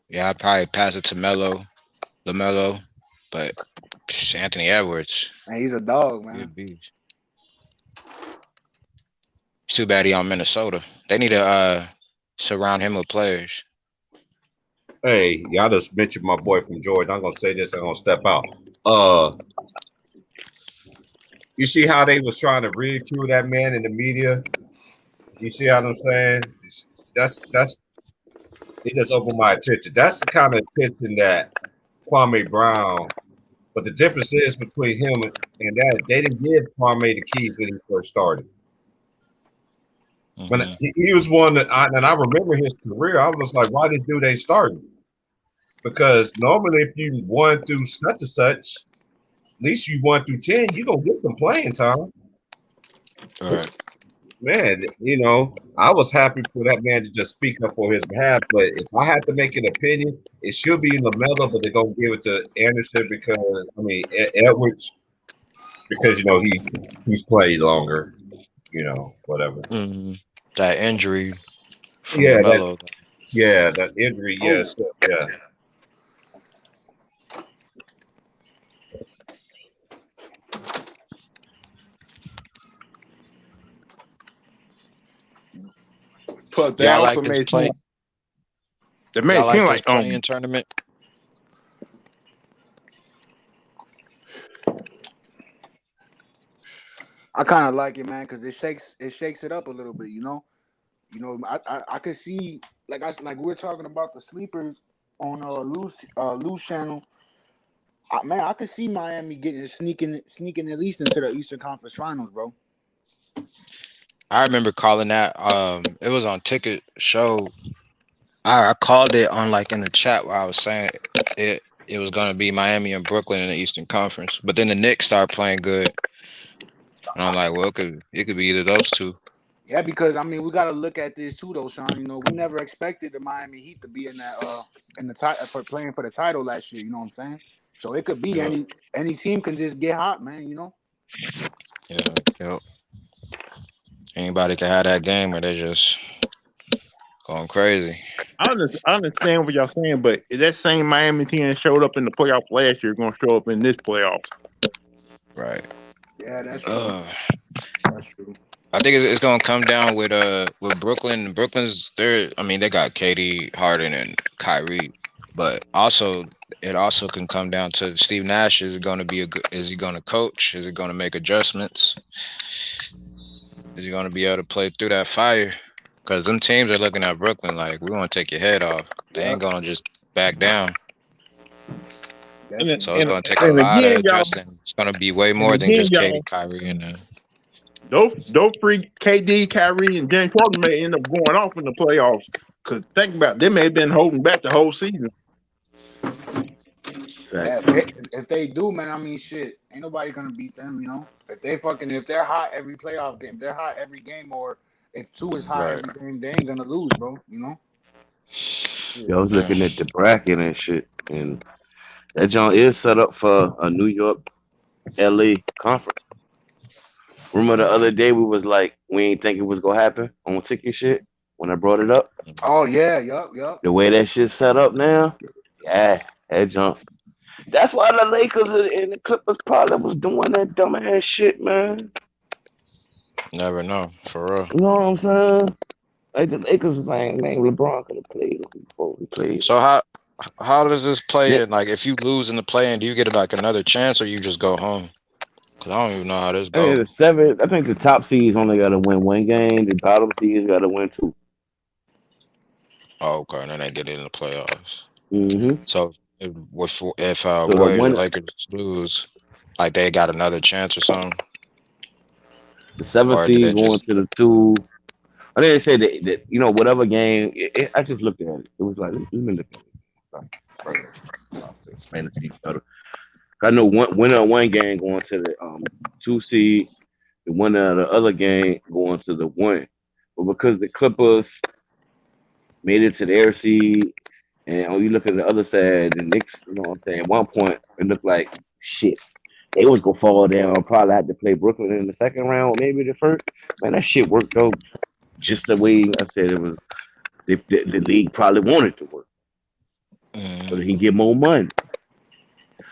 Yeah, I'd probably pass it to LaMelo, but Anthony Edwards. Man, he's a dog, man. It's too bad he on Minnesota. They need to surround him with players. Hey, y'all just mentioned my boy from Georgia. I'm gonna say this. I'm gonna step out. You see how they was trying to ridicule that man in the media? You see what I'm saying? That's it just opened my attention. That's the kind of attention that Kwame Brown. But the difference is between him and that they didn't give Kwame the keys when he first started. When he was one that I remember his career, I was like, why did they started? Because normally if you 1 through such and such, at least you 1 through 10, you're gonna get some playing time. All right. Man, you know, I was happy for that man to just speak up for his behalf. But if I had to make an opinion, it should be LaMelo, but they're gonna give it to Anderson because Edwards, because you know he's played longer, you know, whatever. That injury from Yeah, LaMelo. that injury, yes, yeah. But they also made play. They made it seem like playing tournament. I kind of like it, man, because it shakes it up a little bit, you know. I could see like we're talking about the sleepers on Lou's channel. Man, I could see Miami sneaking at least into the Eastern Conference Finals, bro. I remember calling that. It was on Ticket Show. I called it on in the chat where I was saying it was gonna be Miami and Brooklyn in the Eastern Conference, but then the Knicks started playing good, and I'm like, well, it could be either those two. Yeah, because I mean, we got to look at this too, though, Sean. You know, we never expected the Miami Heat to be in that for playing for the title last year. You know what I'm saying? So it could be any team can just get hot, man. You know? Yeah. Anybody can have that game where they just Going crazy. I understand what y'all saying, but that same Miami team that showed up in the playoff last year going to show up in this playoff. Right. Yeah, that's true. That's true. I think it's gonna come down with Brooklyn. Brooklyn's there. I mean, they got KD, Harden, and Kyrie, but it also can come down to Steve Nash. Is he gonna coach? Is he gonna make adjustments? Is he gonna be able to play through that fire? Because them teams are looking at Brooklyn like, we want to take your head off. They ain't gonna just back down. So it's gonna take a lot of adjusting. It's gonna be way more than just KD, Kyrie, and those three KD, Kyrie, and James Harden may end up going off in the playoffs. Because think about it, they may have been holding back the whole season. Yeah, if they do, man, I mean, shit, ain't nobody gonna beat them, you know. If they're hot every playoff game, they're hot every game, or if 2 is hot every game, they ain't gonna lose, bro. You know. Yeah, I was looking at the bracket and shit, and that joint is set up for a New York, LA conference. Remember the other day we was like, we ain't think it was gonna happen on ticket shit when I brought it up. Oh yeah, yup. The way that shit's set up now, yeah, that jump. That's why the Lakers and the Clippers probably was doing that dumbass shit, man. never know, for real. You know what I'm saying? Like the Lakers, man, LeBron could have played before we played. So how does this play in? Like, if you lose in the play, do you get like another chance, or you just go home? Cause I don't even know how this goes. I think the top seeds only got to win 1 game. The bottom seeds got to win 2. Oh, okay, and then they get in the playoffs. Mm-hmm. So if Warriors Lakers lose, like they got another chance or something. The 7th seed going to the 2. I didn't say that you know, whatever game. I just looked at it. It was like, let me look at it. Explain it to each other. I know winner of 1 game going to the 2 seed, the winner of the other game going to the 1. But because the Clippers made it to the air seed, and when you look at the other side, the Knicks, you know what I'm saying, at one point it looked like shit. They was gonna fall down. Probably had to play Brooklyn in the 2nd round, maybe the 1st. Man, that shit worked out just the way I said it was. The league probably wanted to work, so they can get more money.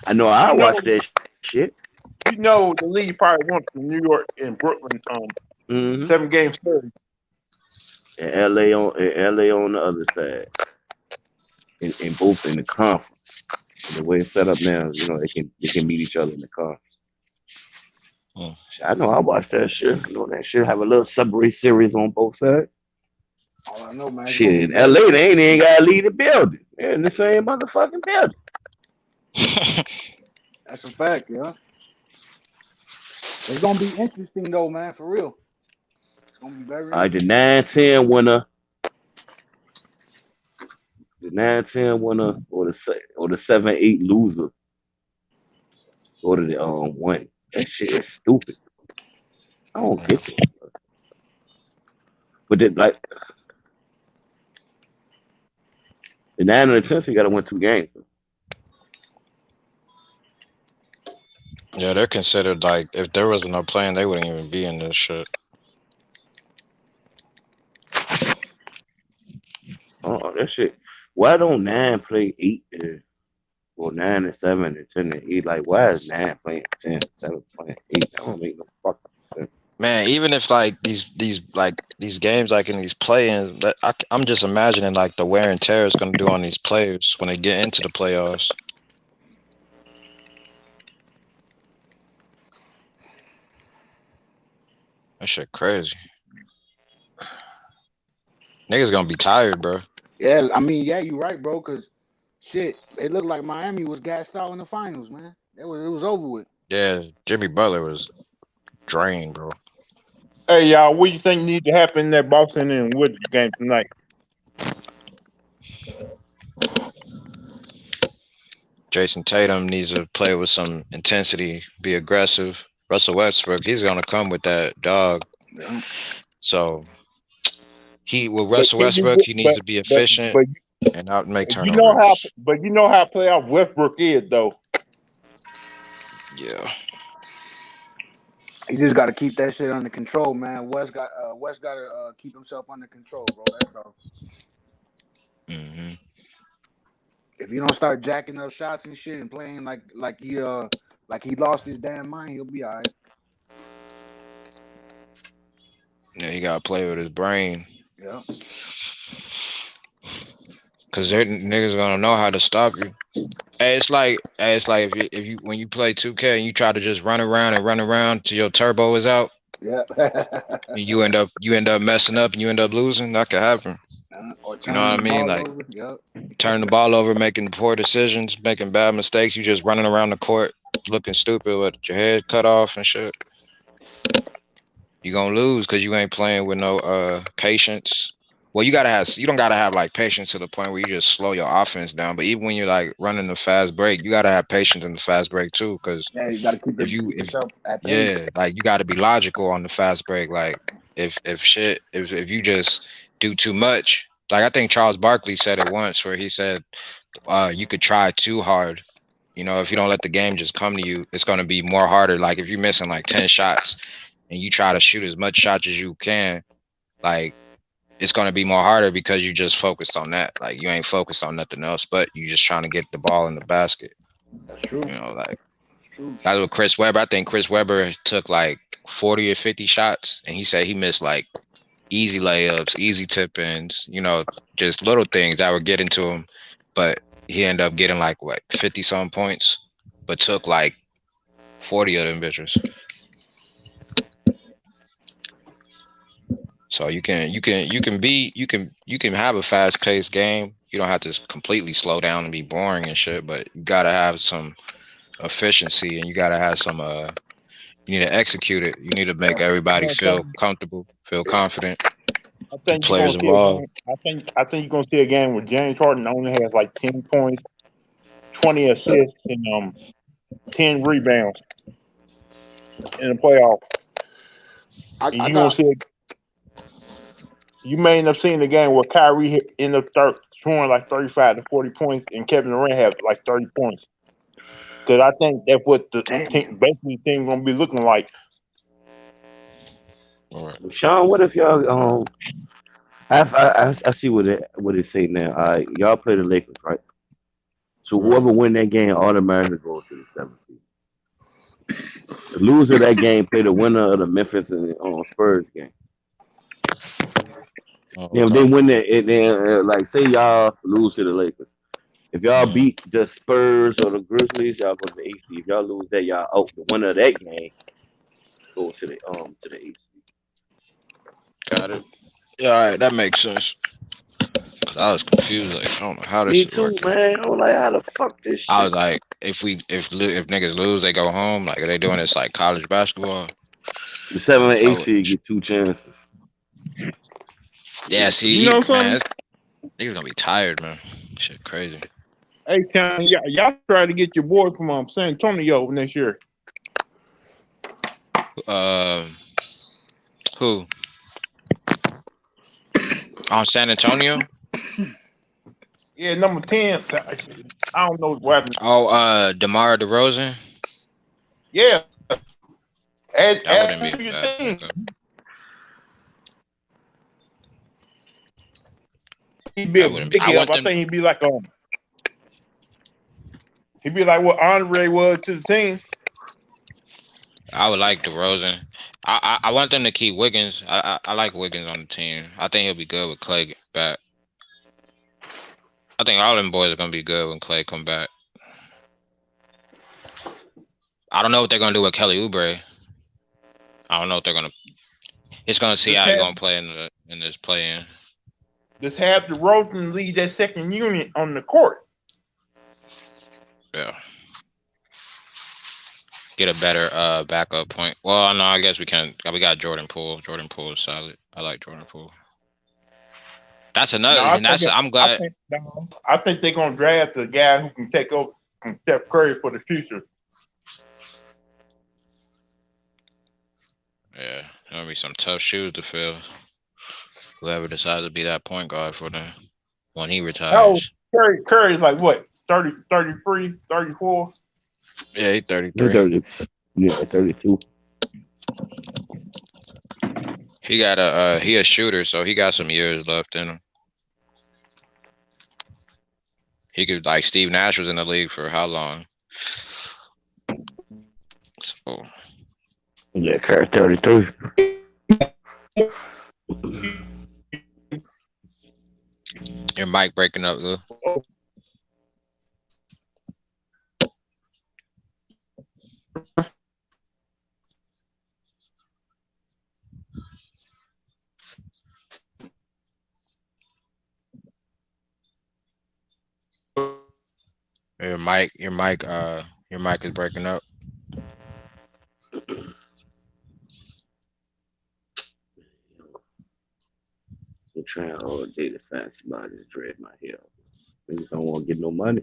I know I watched that shit. You know, the league probably wants the New York and Brooklyn 7-game series. And LA on the other side, in both in the conference. And the way it's set up now, you know, they can meet each other in the conference. I know I watched that shit. You know that shit have a little subway series on both sides. All I know, man. Shit, in LA, they ain't even gotta leave the building. They're in the same motherfucking building. That's a fact, yeah. It's gonna be interesting though, man, for real. It's gonna be very interesting. The 9-10 winner. The 9-10 winner or the 7-8 loser go to the 1. That shit is stupid. I don't get it. But like the 9 and the 10th, you gotta win 2 games. Yeah, they're considered like, if there was no playing, they wouldn't even be in this shit. Oh, that shit. Why don't 9 play 8 or 9 and 7 and 10 and 8? Like, why is 9 playing 10 and 7 playing 8? That don't make no fucking sense. Man, even if like these games, like in these play-ins, I'm just imagining like the wear and tear it's gonna do on these players when they get into the playoffs. That shit crazy. Niggas gonna be tired, bro. Yeah, I mean, yeah, you're right, bro. Cause shit, it looked like Miami was gassed out in the finals, man. It was over with. Yeah, Jimmy Butler was drained, bro. Hey, y'all, what do you think needs to happen in that Boston and Wizards game tonight? Jason Tatum needs to play with some intensity, be aggressive. Russell Westbrook, he's gonna come with that dog. Yeah. So with Russell Westbrook, he needs to be efficient and not make turnovers. You know how playoff Westbrook is, though. Yeah. He just got to keep that shit under control, man. West got to keep himself under control, bro. That's all. Mm-hmm. If you don't start jacking up shots and shit and playing like he lost his damn mind, he'll be all right. Yeah, he gotta play with his brain. Yeah. Cause niggas gonna know how to stop you. It's like if you when you play 2K and you try to just run around till your turbo is out. Yeah. And you end up messing up and you end up losing. That could happen. You know what I mean? Like turn the ball over, making poor decisions, making bad mistakes. You just running around the court looking stupid with your head cut off and shit. You gonna lose because you ain't playing with no patience. Well, you don't gotta have like patience to the point where you just slow your offense down. But even when you're like running the fast break, you gotta have patience in the fast break too. Because you gotta keep yourself at pace. like you gotta be logical on the fast break. Like if you just do too much, like I think Charles Barkley said it once where he said, you could try too hard. You know, if you don't let the game just come to you, it's gonna be more harder. Like if you're missing like 10 shots and you try to shoot as much shots as you can, like it's going to be more harder because you just focused on that. Like you ain't focused on nothing else, but you just trying to get the ball in the basket. That's true. You know, like that's what Chris Webber. I think Chris Webber took like 40 or 50 shots, and he said he missed like easy layups, easy tip-ins. You know, just little things that were getting to him, but he ended up getting like what 50-some points, but took like 40 of them bitches. So you can have a fast-paced game. You don't have to completely slow down and be boring and shit, but you gotta have some efficiency and you gotta have some you need to execute it. You need to make everybody feel comfortable, feel confident. I think players involved. I think you're gonna see a game where James Harden only has like 10 points, 20 assists, and 10 rebounds in the playoff. You may end up seeing the game where Kyrie end up scoring like 35 to 40 points and Kevin Durant have like 30 points. Because I think that's what the team going to be looking like. Sean, what if y'all I see what it say now. All right, y'all play the Lakers, right? So whoever win that game automatically goes to the 7th seed. The loser of that game play the winner of the Memphis and Spurs game. If they win that, then like say y'all lose to the Lakers. If y'all beat the Spurs or the Grizzlies, y'all go to the 8th seed. If y'all lose that, y'all out. The winner of that game goes to the 8th seed. Got it. Yeah, all right, that makes sense. Cause I was confused, like I don't know how this Me shit too, working. man. I was like, how the fuck this shit? I was like, if niggas lose, they go home. Like, are they doing this like college basketball? The 7 and 8 seed get 2 chances. Yeah, see, You know man, something? niggas gonna be tired, man. Shit, crazy. Hey, Tom, y'all try to get your boy from San Antonio next year. Who? On San Antonio? Yeah, number 10. I don't know what happened. Oh, DeMar DeRozan. Yeah. That wouldn't be a bad pickup. He'd be a big help. I think he'd be like what Andre was to the team. I would like DeRozan. I want them to keep Wiggins. I like Wiggins on the team. I think he'll be good with Clay back. I think all them boys are gonna be good when Clay come back. I don't know what they're gonna do with Kelly Oubre. I don't know what they're gonna. It's gonna see how he's gonna play in this play-in. Just have DeRozan lead that second unit on the court. Yeah. Get a better backup point. Well, no, I guess we can. We got Jordan Poole. Jordan Poole is solid. I like Jordan Poole. That's another. I'm glad. I think they're gonna draft a guy who can take over from Steph Curry for the future. Yeah, there's gonna be some tough shoes to fill. Whoever decides to be that point guard for them when he retires. Oh, Curry's like what? 30, 33, 34? Yeah, he's 33. 32. He got he a shooter, so he got some years left in him. He could, like, Steve Nash was in the league for how long? So Yeah, Curry 33. your mic breaking up, Lou. Your mic is breaking up. I'm trying all day to find somebody to dread my hair. Niggas don't want to get no money.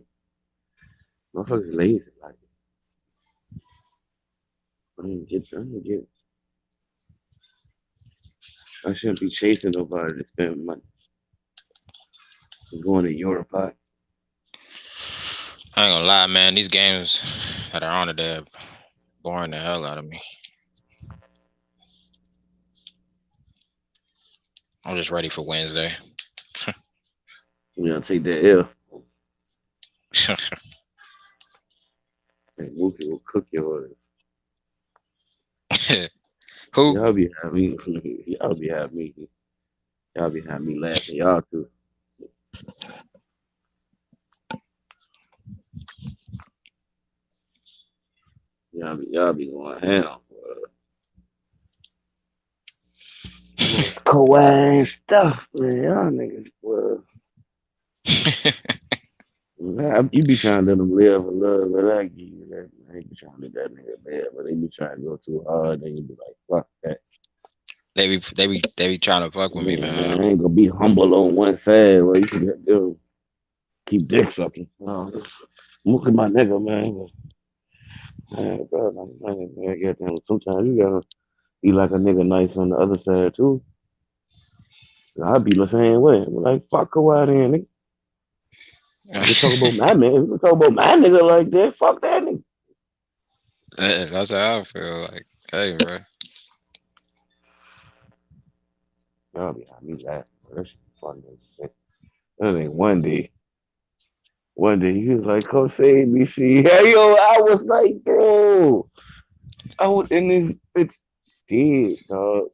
Motherfuckers lazy. Like, I shouldn't be chasing nobody to spend money. I'm going to Europe. I ain't gonna lie, man. These games that are on today are boring the hell out of me. I'm just ready for Wednesday. You gonna take that L. And Mookie will cook your ass. Who? Y'all be having me. Y'all be having me. Y'all be having me laughing. Y'all too. Y'all be going ham. It's Kawhi stuff, man. Y'all niggas, bro. You be trying to let them live and love, but I give you that. I ain't be trying to let that nigga live, but they be trying to go too hard. Then you be like, fuck that. They be trying to fuck with me, man. I ain't gonna be humble on one side where you can keep dick sucking. Look at my nigga, man. Man, bro, man, goddamn, sometimes you gotta be like a nigga nice on the other side too. I'd be the same way. I'm like, fuck Kawhi then, nigga. We talk about my man. We talk about my nigga like that. Fuck that nigga. That's how I feel. Like, hey, bro. Y'all be having me laughing. That shit funny as shit. That ain't one day he was like, "Come save me, see." Hey, yo, I was like, bro, I was in this bitch dead, dog.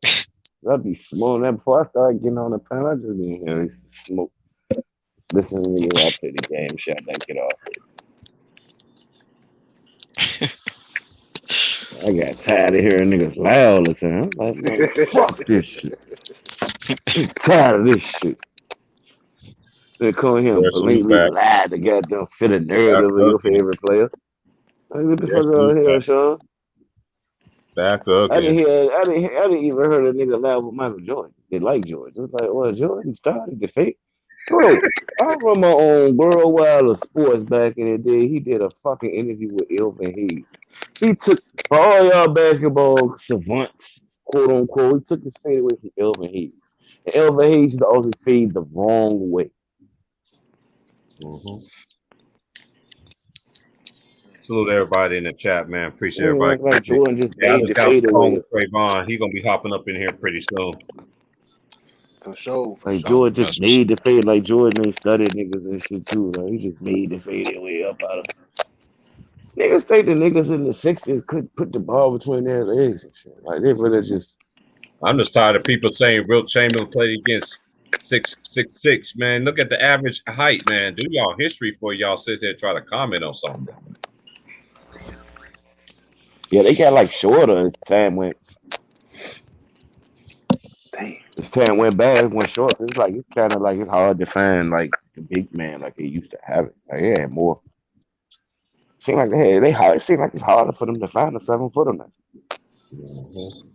I'd be smoking that before I started getting on the panel. I just be in here smoke. Listen to me while I play the game, shot that get off it. I got tired of hearing niggas loud all the time. I'm like, man, fuck this shit. I'm tired of this shit. They come here and blatantly lie to goddamn fit a narrative of your favorite player. Like, what the fuck out here, Sean? Back up. I didn't even heard a nigga lie with Michael Jordan. They like Jordan. It was like, well, Jordan started the fake. Bro, I run my own Worldwide of Sports back in the day. He did a fucking interview with Elvin Hayes. He took, for all y'all basketball savants, quote unquote, he took his fade away from Elvin Hayes. And Elvin Hayes used to always fade the wrong way. Mm-hmm. Salute everybody in the chat, man. Appreciate everybody. Like Jordan just I just got a phone with Trayvon. He's gonna be hopping up in here pretty soon. For sure. Like Jordan just made the fade. Like Jordan ain't studied niggas and shit too. Like he just made the fade way up out of. Niggas think the niggas in the 60s could put the ball between their legs and shit. Like they really just. I'm just tired of people saying Wilt Chamberlain played against 6'6", man. Look at the average height, man. Do y'all history for y'all sit there and try to comment on something. Yeah, they got like shorter as time went. As time went bad, it went short. It's like it's kind of like it's hard to find like the big man like they used to have it. Like they had more. Seem like it seemed like it's harder for them to find a 7-footer now. Mm-hmm.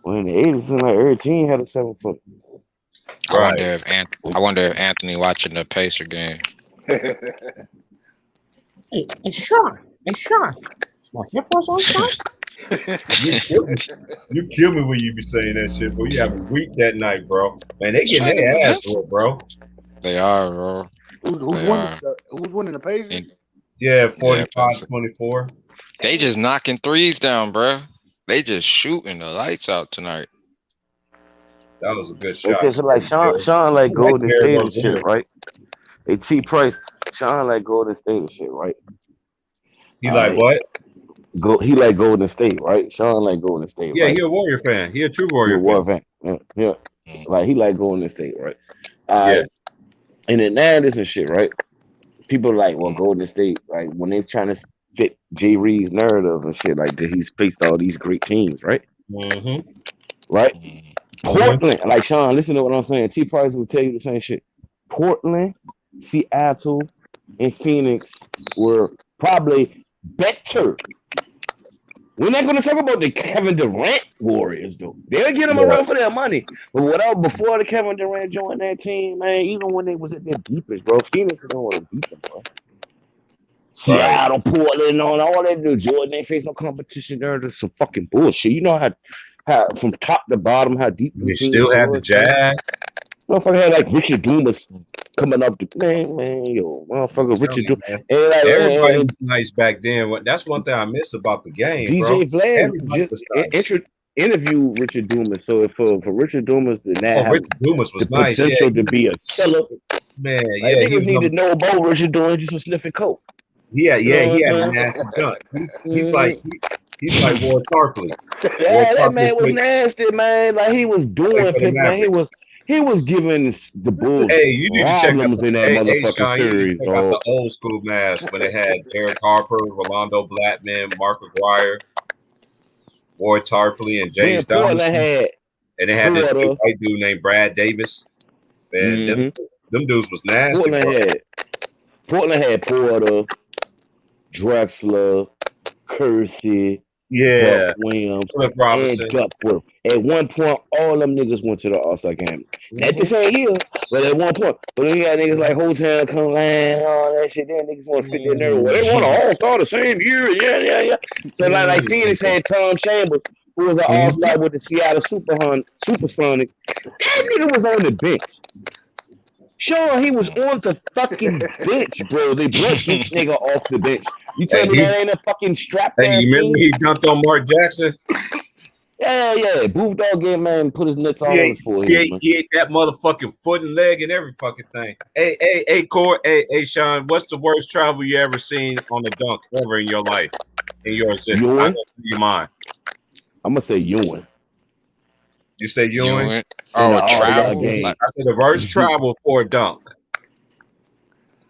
Well, in the 80s, it seemed like every team had a 7-footer. I wonder if Anthony watching the Pacer game. Hey, Sean. Is my headphones on, Sean? You kill me when you be saying that shit, bro. You have a week that night, bro. Man, they getting their ass whooped, bro. They are, bro. Who's winning the Pacers? Yeah, 45-24. They just knocking threes down, bro. They just shooting the lights out tonight. That was a good They shot. said so like Sean like Golden State and shit, right? Hey, T Price, Sean like Golden State and shit, right? He like what? He like Golden State, right? Sean like Golden State, Yeah, right? he a Warrior fan. He a true Warrior fan. Yeah. Like he like Golden State, right? Yeah. And then now this and shit, right? People like, well, Golden State, like when they trying to fit Jay Reed's narrative and shit, like that he's faced all these great teams, right? Mm-hmm. Right? Portland, like Sean, listen to what I'm saying. T Price will tell you the same shit. Portland, Seattle, and Phoenix were probably better. We're not going to talk about the Kevin Durant Warriors, though. They'll get them around for their money. But before the Kevin Durant joined that team, man, even when they was at their deepest, bro, Phoenix don't want to beat them, bro. Seattle, Portland, all that do. Jordan ain't face no competition there. There's some fucking bullshit. You know how from top to bottom, how deep you still have the Jazz. Motherfucker had like Richard Dumas coming up to motherfucker Richard Dumas. Everybody was nice back then. That's one thing I miss about the game. DJ Vlad just interviewed Richard Dumas. So for Richard Dumas to now have Richard Dumas was the nice. potential to be a killer, man. Like, niggas need to know about Richard Dumas. Just was sniffing coke. He had a nasty junk. He's like Ward Tarpley. Yeah, that man was nasty, man. Like he was doing it, man. He was giving the Bulls you need to check out in that motherfucking series. Check out the old school mask when it had Eric Harper, Rolando Blackman, Mark McGuire, Ward Tarpley, and James Donaldson. And they had this big white dude named Brad Davis. Man, them dudes was nasty. Portland had Porter, Drexler, Kersey, Buck Williams, Cliff Robinson. And Duckworth. At one point, all them niggas went to the All-Star game. Not the same year, but at one point. But then you got niggas like Hotel, Conlan, all that shit. Then niggas want to fit their nerve. Well, they want to All-Star the same year. Yeah. So like Phoenix had Tom Chambers, who was an All-Star with the Seattle Supersonic. That nigga was on the bench. Sure, he was on the fucking bench, bro. They brought this nigga off the bench. You tell me that ain't a fucking strap? Hey, you remember he dunked on Mark Jackson? Yeah. Booth Dog game, man, put his nuts all on his forehead. He ate that motherfucking foot and leg and every fucking thing. Hey, Core, hey, Sean, what's the worst travel you ever seen on the dunk ever in your life? In your existence? I'm gonna see you mine. I'm gonna say Ewing. You say Ewing? Oh, travel. I said the worst travel for a dunk.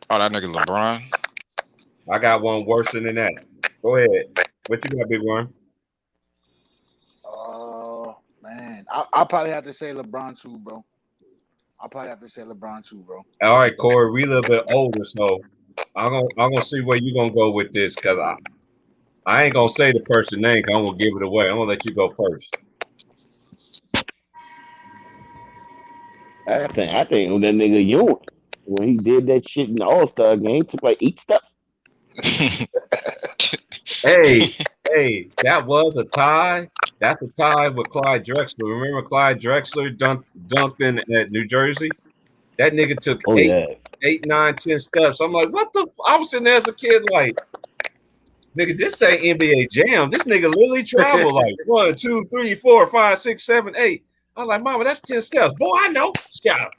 Oh, that nigga LeBron. I got one worse than that. Go ahead. What you got, big one? Oh man, I'll probably have to say LeBron too, bro. All right, Corey, we a little bit older, so I'm gonna see where you gonna go with this because I ain't gonna say the person's name because I'm gonna give it away. I'm gonna let you go first. I think that nigga Ewing, when he did that shit in the All-Star game, he took like 8 steps. Hey, that was a tie. That's a tie with Clyde Drexler. Remember Clyde Drexler dunked in at New Jersey? That nigga took 8, 9, 10 steps. I'm like, what the? I was sitting there as a kid like, nigga, this ain't NBA Jam. This nigga literally traveled like 1, 2, 3, 4, 5, 6, 7, 8. I'm like, mama, that's 10 steps. Boy, I know. Shut up.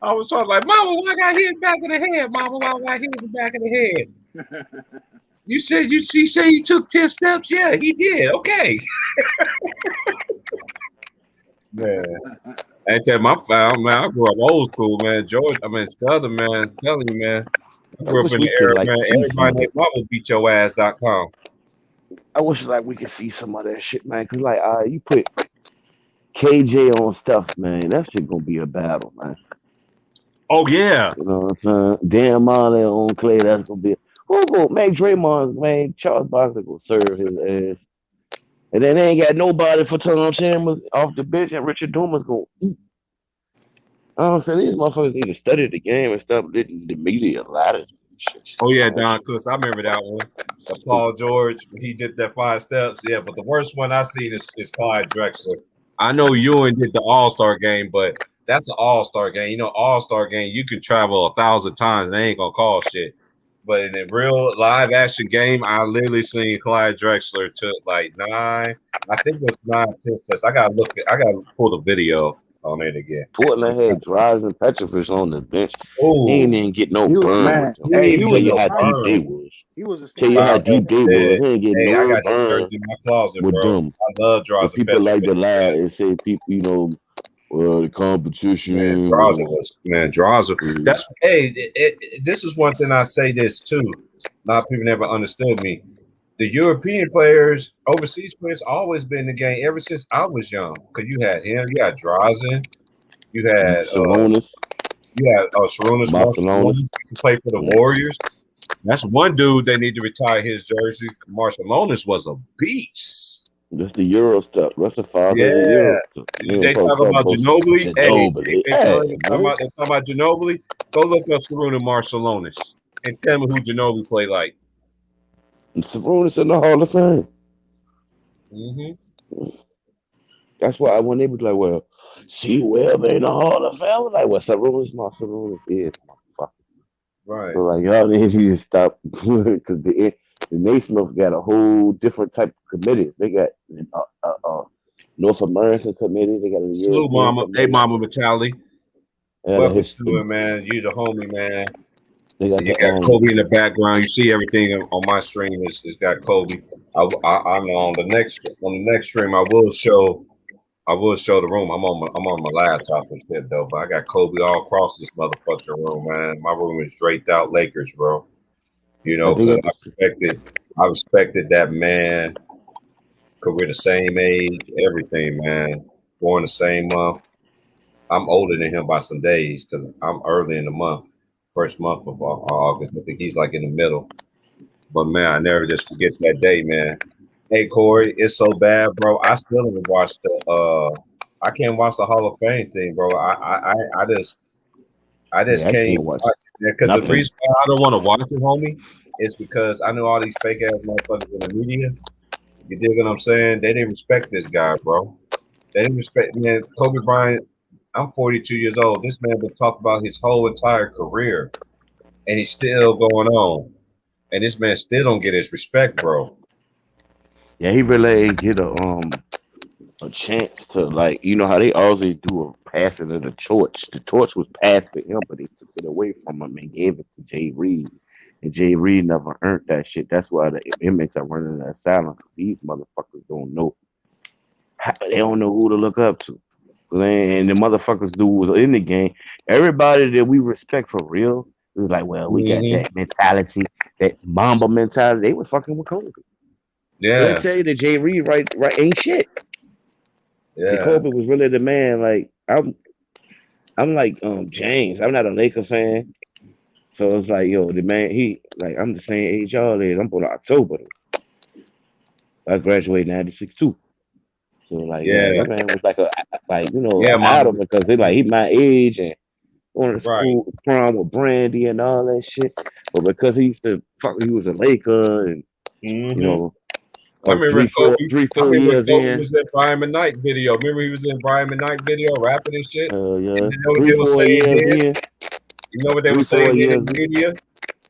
I was sort of like, mama, why I got hit in the back of the head? Mama, why I got hit in the back of the head? You said she said he took 10 steps? Yeah, he did. Okay. Man. I ain't tell my file, man. I grew up old school, man. Southern, man. I'm telling you, man. I grew up in the era, man. Everybody named Mama beat your ass.com. I wish like we could see some of that shit, man. Cause like you put KJ on stuff, man. That shit gonna be a battle, man. Oh yeah. You know what I'm saying? Dan Marley on Clay, that's gonna be who go make Draymond, man. Charles Barkley gonna serve his ass. And then they ain't got nobody for Tom Chambers off the bench, and Richard Dumas gonna eat. I don't say these motherfuckers need to study the game and stop letting the media lie to them. Oh yeah, Don Cooks. I remember that one. Paul George, he did that 5 steps. Yeah, but the worst one I seen is Clyde Drexler. I know Ewing did the All-Star game, but that's an All-Star game. You know, All-Star game, you can travel 1,000 times and they ain't gonna call shit. But in a real live action game, I literally seen Clyde Drexler took like 9. I think it was 9 tests. I gotta pull the video on it again. Portland had Dries and Petrovich on the bench. Oh, He ain't even get no burn with them. Hey, Tell you how deep they was. He was a Tell you how deep they was. He ain't get Hey, I no got this burn jersey in my closet, with bro. them. I love Draws and People like to lie and say people, you know, the competition. Man, Draws was Draws. That's this is one thing I say this too. A lot of people never understood me. The European players, overseas players, always been in the game ever since I was young. Cause you had him, you had Drazen, you had Sarunas. You had Sarunas, Marcelonis, who played for the Warriors. That's one dude they need to retire his jersey. Marcelonis was a beast. That's the Euro stuff. That's the father of the Euro stuff. They talk about Ginobili. They talk about Ginobili. Go look up Sarunas Marcelonis and tell me who Ginobili played like. And Sarunas in the Hall of Fame. That's why when they was like, well, see Webb in the Hall of Fame, I was like, well, Sarunas is motherfucker. Right. So like y'all need to stop because the Naismith got a whole different type of committees. They got North American committee. They got a Salute, Mama. Committee. Hey, Mama Vitali. Welcome to it, man. You the homie, man. They got you got Kobe in the background. You see everything on my stream is got Kobe. I know on the next stream I will show the room. I'm on my laptop and shit though, but I got Kobe all across this motherfucking room, man. My room is draped out Lakers, bro. You know, I respected that man. Cause we're the same age, everything, man. Born the same month. I'm older than him by some days because I'm early in the month, first month of August. I think he's like in the middle. But man, I never just forget that day, man. Hey Corey, it's so bad, bro. I still haven't watched I can't watch the Hall of Fame thing, bro. I just can't watch it. Because the reason why I don't want to watch it, homie, is because I know all these fake ass motherfuckers in the media. You dig what I'm saying? They didn't respect this guy, bro. They didn't respect man. Kobe Bryant. I'm 42 years old. This man been talking about his whole entire career, and he's still going on. And this man still don't get his respect, bro. Yeah, he really ain't get a chance to, like, you know how they always do a passing of the torch. The torch was passed to him, but they took it away from him and gave it to Jay Reed. And Jay Reed never earned that shit. That's why the inmates are running the asylum. These motherfuckers don't know. They don't know who to look up to. And the motherfuckers do was in the game. Everybody that we respect for real, it was like, well, we got that mentality, that Mamba mentality. They was fucking with Kobe. Yeah. They'll tell you that Jay Reed right ain't shit. Yeah. Kobe was really the man. Like I'm like James. I'm not a Laker fan. So it's like, yo, the man, I'm the same age y'all is. I'm born in October. I graduated in 96 too. So like, that man was like an idol because they like he my age and going to school prom with Brandy and all that shit. But because he used to he was a Laker and you know. I remember 4 years Kobe was in Brian McKnight video. Remember he was in Brian McKnight video rapping and shit? Yeah. And you know what they were saying then? You know what they were saying in the media?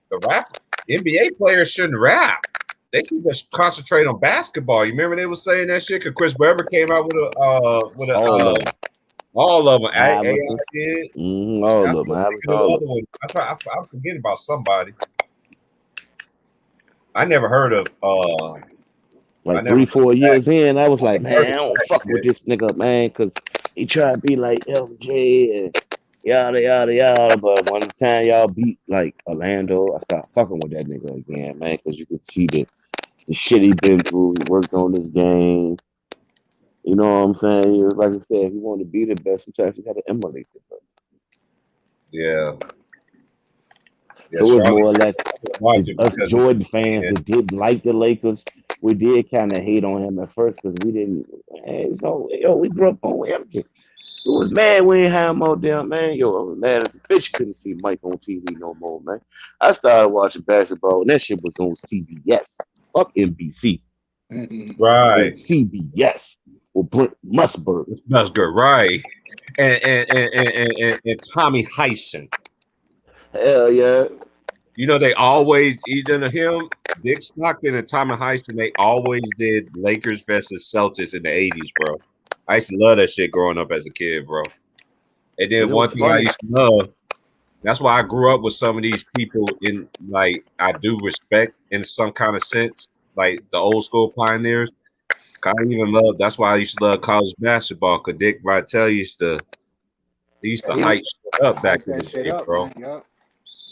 The rap NBA players shouldn't rap. They should just concentrate on basketball. You remember they were saying that shit? Because Chris Webber came out with all of them. I did. All of them. I forget about somebody. I never heard of like 3-4 years in, I was like, man, I don't fuck with this nigga, man, because he tried to be like LJ and yada yada yada. But one time y'all beat like Orlando, I started fucking with that nigga again, man, because you could see the shit he been through. He worked on this game. You know what I'm saying? Like I said, if you want to be the best, sometimes you got to emulate the best. Yeah. So it was more like us Jordan fans that didn't like the Lakers. We did kind of hate on him at first because we didn't. Man, we grew up on him. We was mad we ain't have him out there, man. I was mad as a bitch couldn't see Mike on TV no more, man. I started watching basketball and that shit was on CBS. Fuck NBC. Right. CBS with Brent Musburger. Right. And Tommy Heisen. Hell yeah. You know, they always either him, Dick Stockton, and Tommy Heiston. They always did Lakers versus Celtics in the '80s, bro. I used to love that shit growing up as a kid, bro. And then It one was thing I funny. used to love. That's why I grew up with some of these people in like I do respect in some kind of sense, like the old school pioneers. I even love. That's why I used to love college basketball. Cause Dick Vitale used to hype shit up back Hype in the that shit day, up, bro. man. Yup.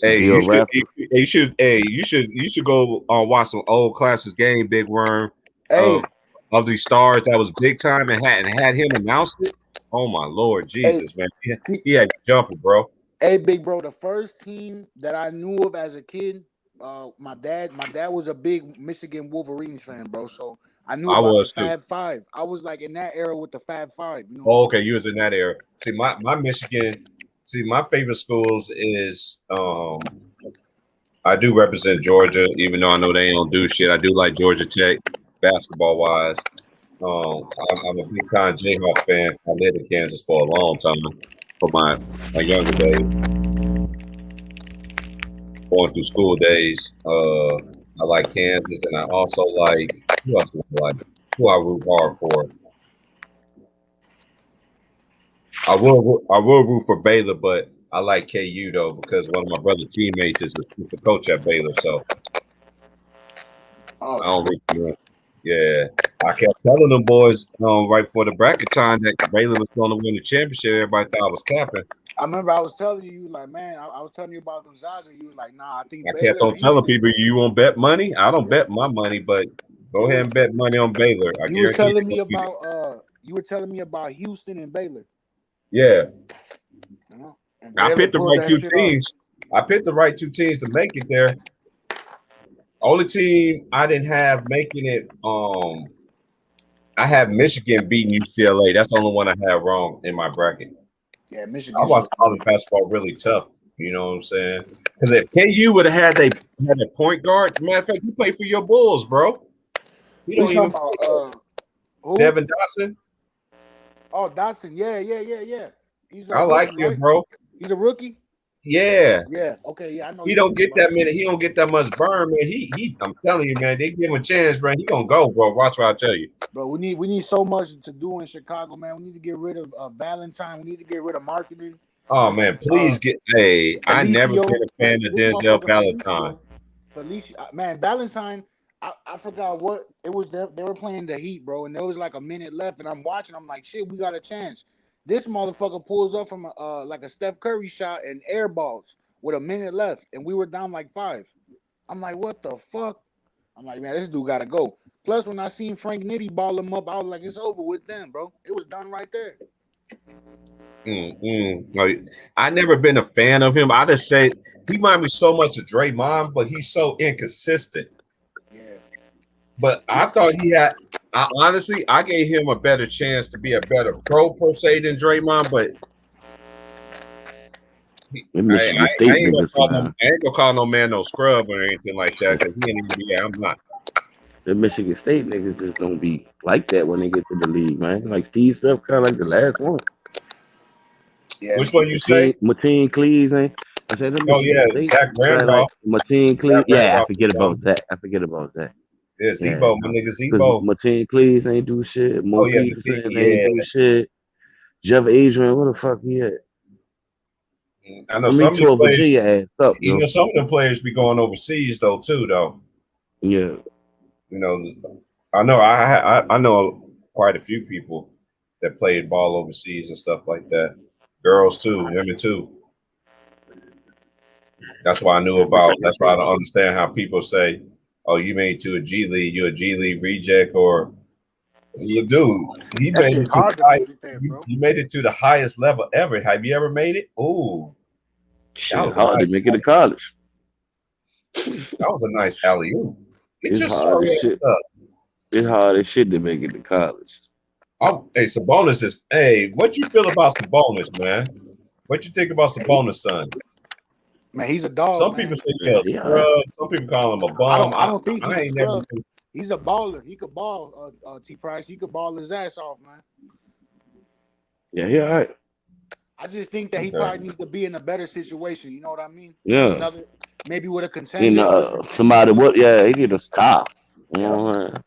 Hey, Bill Rapper. you should go watch some old classics game, Big Worm, Hey, of these stars that was big time and had him announce it. Oh my Lord, Jesus, man, he had jumping, bro. hey, big bro. The first team that I knew of as a kid, my dad was a big Michigan Wolverines fan, bro. So I knew I about the was too. Fab Five. I was like in that era with the Fab Five. You know. Oh, okay, you was in that era. See, my Michigan. See, my favorite schools is I do represent Georgia, even though I know they don't do shit. I do like Georgia Tech basketball wise. I'm a big time Jayhawk fan. I lived in Kansas for a long time, for my younger days, going through school days. I like Kansas, and I also like who else do I like? Who I root hard for? I will root for Baylor, but I like KU though because one of my brother's teammates is the coach at Baylor, so I don't root for them. Yeah, I kept telling them boys right before the bracket time that Baylor was going to win the championship. Everybody thought I was capping. I remember I was telling you, like, man, I was telling you about Gonzaga. You was like, nah, I think I Baylor. kept on telling people, you won't bet money. I don't bet my money, but go ahead and bet money on Baylor. I You were guarantee telling me you. about you were telling me about Houston and Baylor. Yeah, And I Baylor picked the pulled right that two shit teams. I picked the right two teams to make it there. Only team I didn't have making it. I have Michigan beating UCLA. That's the only one I had wrong in my bracket. Yeah, Michigan. I watch college basketball really tough. You know what I'm saying? Because if KU would have had a point guard, matter of fact, you play for your Bulls, bro. He don't even play. Who? Devin Dotson. Oh, Dotson. Yeah. He's I like him, right? bro. He's a rookie. Yeah. Yeah. Okay. Yeah, I know. He don't get that many. He don't get that much burn, man. He. I'm telling you, man. They give him a chance, man. He gonna go, bro. Watch what I tell you. But we need so much to do in Chicago, man. We need to get rid of Valentine. We need to get rid of marketing. Oh man, please get. Hey, I never been a fan of Denzel Valentine. Felicio, man, Valentine. I forgot what it was. They were playing the Heat, bro, and there was like a minute left, and I'm watching. I'm like, shit, we got a chance. This motherfucker pulls up from like a Steph Curry shot and air balls with a minute left, and we were down like 5. I'm like, what the fuck? I'm like, man, this dude gotta go. Plus, when I seen Frank Nitti ball him up, I was like, it's over with them, bro. It was done right there. I never been a fan of him. I just say he reminds me so much of Draymond, but he's so inconsistent. Yeah. But I thought he had. Honestly, I gave him a better chance to be a better pro per se than Draymond, but I ain't gonna call no man no scrub or anything like that because he ain't even. Yeah, I'm not. The Michigan State niggas just don't be like that when they get to the league, man. Like T. Smith, kind of like the last one. Yeah. Which one you say? Mateen Cleaves, ain't? I said the Michigan State. Zach Randolph. Like Mateen Cleaves. Yeah, I forget about that. Yeah, Zebo, my nigga Zebo. Mateen Cleaves ain't do shit. Mo Peterson ain't do shit. Jeff Adrian, where the fuck he at? I know some of the players. Ass up, you know, some of the players be going overseas though, too, though. Yeah. You know, I know I know quite a few people that played ball overseas and stuff like that. Girls too, women too. That's why I knew about. That's why I don't understand how people say, "Oh, you made it to a G League. You're a G League reject," or you do. He made it to. You made it to the highest level ever. Have you ever made it? Ooh, that was hard to make it to college. That was a nice alley-oop. It's hard as shit to make it to college. Oh, hey, Sabonis is. Hey, what you feel about Sabonis, man? What you think about Sabonis, son? Man, he's a dog. Some people say he's a scrub. Some people call him a bum. I don't think he's a scrub. He's a baller. He could ball. T. Price. He could ball his ass off, man. Yeah, all right. I just think that he probably needs to be in a better situation. You know what I mean? Yeah. maybe with a contender. Somebody what? Yeah, he need to stop. You know what I'm saying?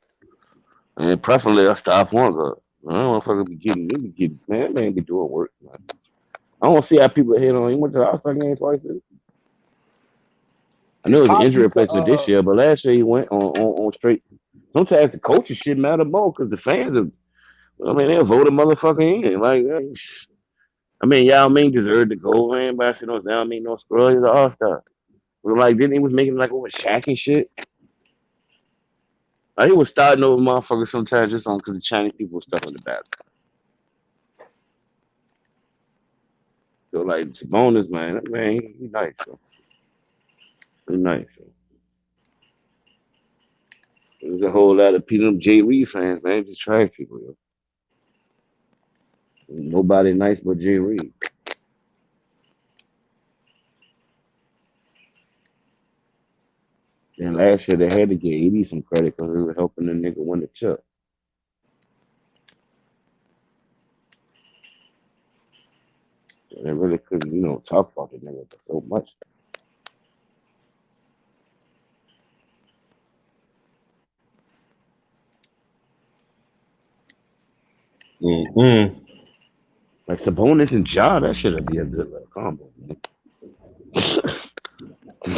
And preferably a stop point guard. I don't want to be getting, man. Man, be doing work, man. I don't see how people hit on him. Went to the All-Star game twice. I know it was an injury replacement this year, but last year he went on straight. Sometimes the coaches shit matter more because the fans are. I mean, they'll vote a motherfucker in. Like, I mean, Yao Ming deserved to go, man, but I said, no, Yao Ming, no screw, he's an all-star. But like, didn't he was making like over Shaq and shit? Like, he was starting over motherfuckers sometimes just on because the Chinese people were stuff in the back. So like, Sabonis, man, he nice, bro. He nice, bro. There's a whole lot of people, Jay Reed fans, man, just trash people, yo. Nobody nice but Jay Reed. And last year they had to give Edie some credit because they were helping the nigga win the chip. So they really couldn't, talk about the nigga so much. Mm-hmm. Like Sabonis and Ja, that should be a good combo, man.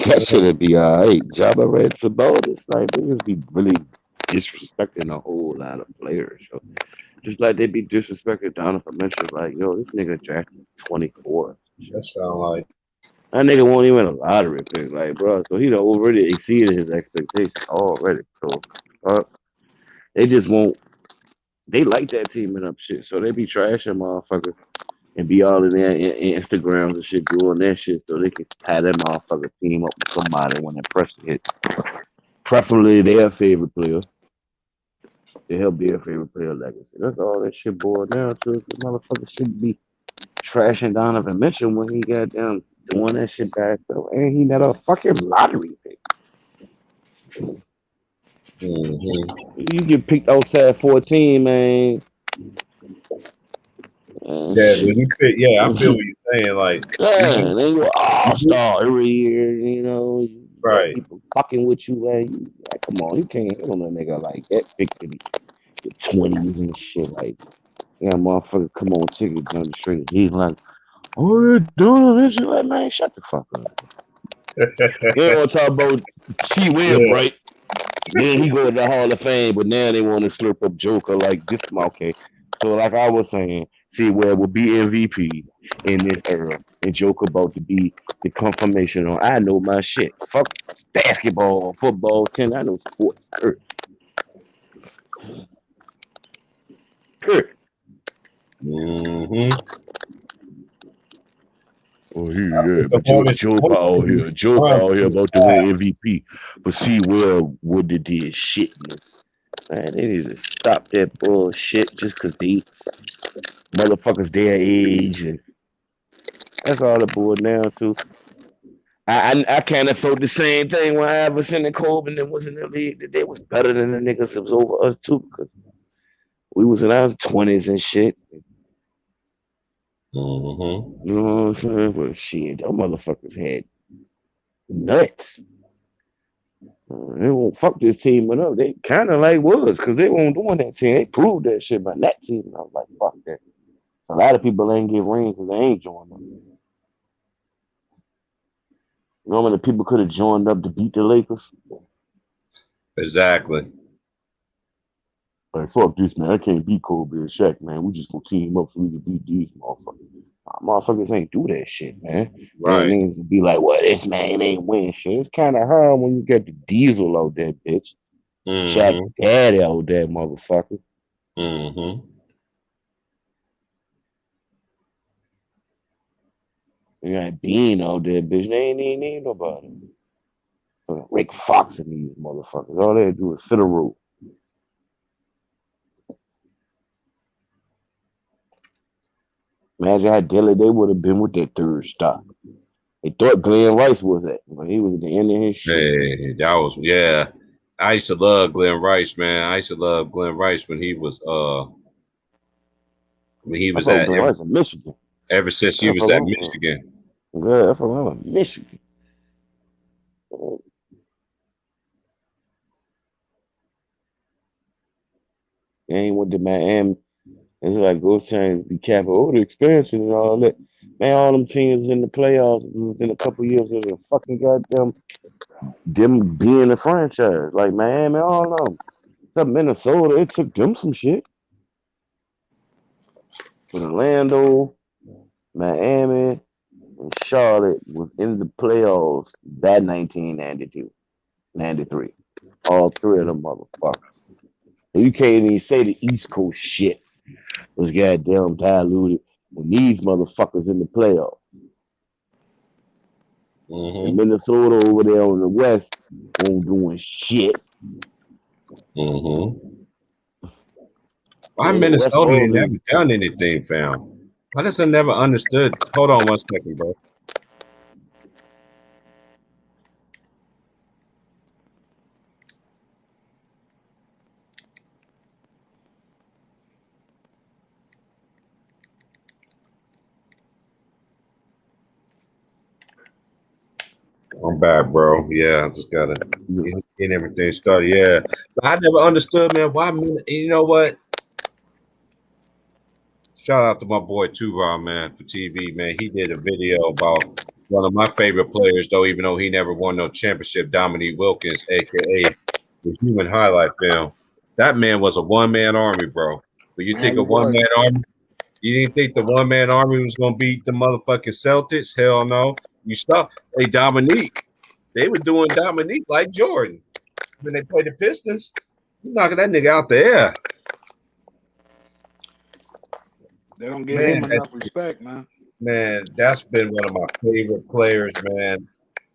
That should be alright. Ja Morant, Sabonis, like they just be really disrespecting a whole lot of players. So. Just like they be disrespecting Donovan Mitchell, like, yo, this nigga drafted 24. That sound like that nigga won't even a lottery pick, like, bro. So he already exceeded his expectations already. So they just won't. They like that teaming up shit, so they be trashing motherfuckers and be all in their Instagrams and shit doing that shit, so they can tie that motherfucker team up with somebody when that pressure hits. Preferably their favorite player. To help their favorite player legacy. That's all that shit boiled down to. The motherfucker shouldn't be trashing Donovan Mitchell when he got down doing that shit back though. And he not a fucking lottery pick. Mm-hmm. You get picked outside 14, man. Yeah, when you pick, I feel what you're saying. Like, then you're all-star every year, right? People fucking with you, like, come on, you can't hit on a nigga like that. Picked in the 20s and shit, like, motherfucker, come on, take it down the street. He's like, oh, you're doing this, you like, man, shut the fuck up. You don't want to talk about T. Webb, right? Then he go to the Hall of Fame, but now they want to slurp up Joker like this. Okay, so like I was saying, T. Webb will be MVP in this era, and Joker about to be the confirmation on. I know my shit. Fuck basketball, football, tennis. I know sports. Kurt. Mm-hmm. Oh, but Joker out here. Joker out here about to win MVP. But see, what they did shit. Man, they need to stop that bullshit just because they motherfuckers their age. And that's all it boiled down to. I kind of felt the same thing when Iverson and Kobe was in the league. That they was better than the niggas that was over us, too. Because we was in our 20s and shit. Mm-hmm. You know what I'm saying? But shit, them motherfuckers had nuts. They won't fuck this team up. They kind of like was because they won't doing that team. They proved that shit by that team. I was like, fuck that. A lot of people ain't get rings because they ain't joined them. You know how many people could have joined up to beat the Lakers? Exactly. Like, fuck this, man. I can't beat Kobe and Shaq, man. We just gonna team up so we can beat these motherfuckers. Motherfuckers ain't do that shit, man. Right. And be like, well, this man ain't win shit. It's kind of hard when you get the Diesel out there, bitch. Mm-hmm. Shaq daddy out there, motherfucker. Mm-hmm. You got Bean out there, bitch. They ain't need nobody. Rick Fox and these motherfuckers. All they do is sit a rope. Imagine how deadly they would have been with that third stop. They thought Glenn Rice was it, but he was at the end of his shit. Hey, that was I used to love Glenn Rice, man. I used to love Glenn Rice when he was at Glenn Rice in Michigan. Ever since he was at Michigan. Yeah, that's from Michigan. Game with the Miami. It's like those teams be capping over the expansion and all that. Man, all them teams in the playoffs within a couple years of the fucking goddamn them being a franchise. Like Miami, all of them. Except Minnesota, it took them some shit. But Orlando, Miami, and Charlotte was in the playoffs that 1992, 93. All three of them motherfuckers. You can't even say the East Coast shit was goddamn diluted when these motherfuckers in the playoffs. And Minnesota over there on the West won't doing shit. Why Minnesota ain't never done anything, fam? I just have never understood. Hold on 1 second, bro. I'm back, bro. Yeah, I just gotta get everything started. Yeah, but I never understood, man. Why? You know what? Shout out to my boy Turon, man, for TV, man. He did a video about one of my favorite players, though, even though he never won no championship, Dominique Wilkins, aka the Human Highlight Film. That man was a one-man army, bro. But you think a one-man army? You didn't think the one-man army was gonna beat the motherfucking Celtics? Hell no. You stop. Hey, Dominique. They were doing Dominique like Jordan when they played the Pistons. He's knocking that nigga out the air. They don't give him enough respect, man. Man, that's been one of my favorite players, man.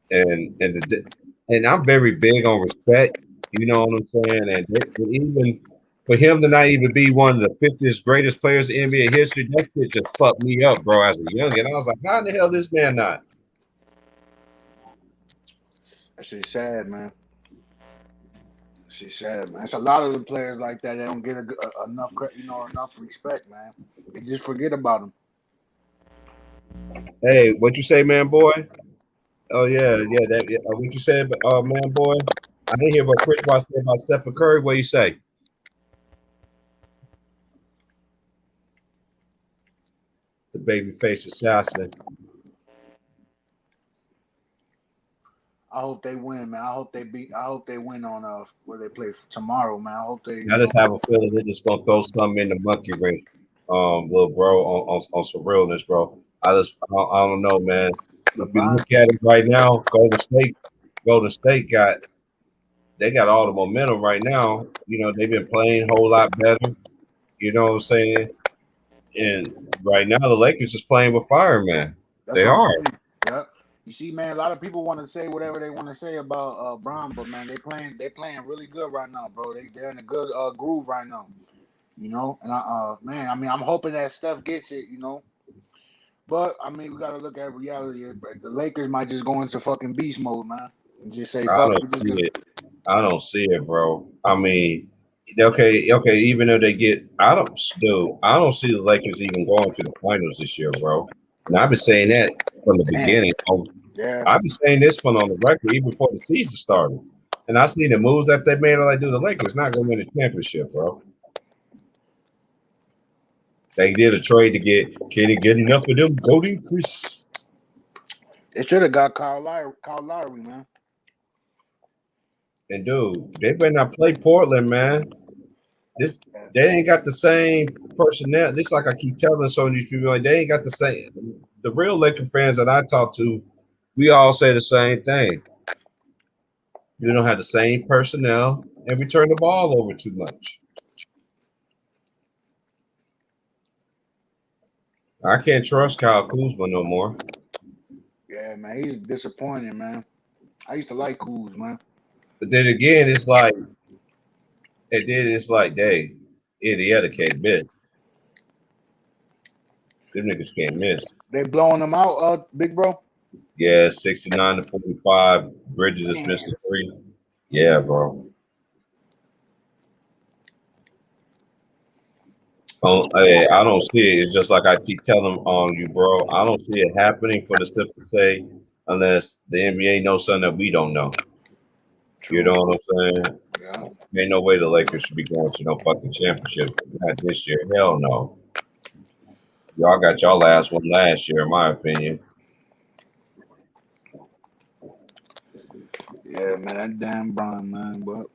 And I'm very big on respect. You know what I'm saying? And even for him to not even be one of the 50th greatest players in NBA history, that shit just fucked me up, bro, as a youngin'. I was like, how in the hell this man not? That shit's sad, man. Shit's sad, man. It's a lot of the players like that. They don't get enough respect, man. They just forget about them. Hey, what you say, man, boy? Oh yeah. What you say, man, boy? I didn't hear what Chris Bosh said about Stephen Curry. What you say? The babyface assassin. I hope they win, man. I hope they win on where they play tomorrow, man. I hope they. I just have a feeling they're just gonna throw something in the monkey wrench, little bro, on some realness, bro. I don't know, man. If you look at it right now, Golden State got all the momentum right now. You know, they've been playing a whole lot better. You know what I'm saying? And right now the Lakers is playing with fire, man. They are. Yeah. You see, man, a lot of people want to say whatever they want to say about Bron, but man, they playing really good right now, bro. They're in a good groove right now. You know, and man, I mean, I'm hoping that Steph gets it, you know. But I mean, we gotta look at reality. The Lakers might just go into fucking beast mode, man, and just say, "Fuck it." I don't see it, bro. I mean, okay. Even though they get, I don't see the Lakers even going to the finals this year, bro. And I've been saying that from the beginning. Yeah. I've been saying this on the record even before the season started. And I see the moves that they made. Like, the Lakers not going to win a championship, bro. They did a trade to get. Can he get enough of them Golden Chris? They should have got Kyle Lowry, man. And dude, they better not play Portland, man. They ain't got the same personnel. Just like I keep telling some of these people, like, they ain't got the same. The real Laker fans that I talk to, we all say the same thing. You don't have the same personnel, and we turn the ball over too much. I can't trust Kyle Kuzma no more. Yeah, man, he's disappointing, man. I used to like Kuz, man. But then again, it's like, they Indiana can't miss. Them niggas can't miss. They blowing them out, big bro? Yeah, 69-45. Bridges is missing 3. Yeah, bro. I don't see it. It's just like I keep telling on you, bro. I don't see it happening for the simple say. unless the NBA knows something that we don't know. You know what I'm saying? Yeah. Ain't no way the Lakers should be going to no fucking championship. Not this year. Hell no. Y'all got y'all last one last year, in my opinion. Yeah, man, that damn Bron, man. But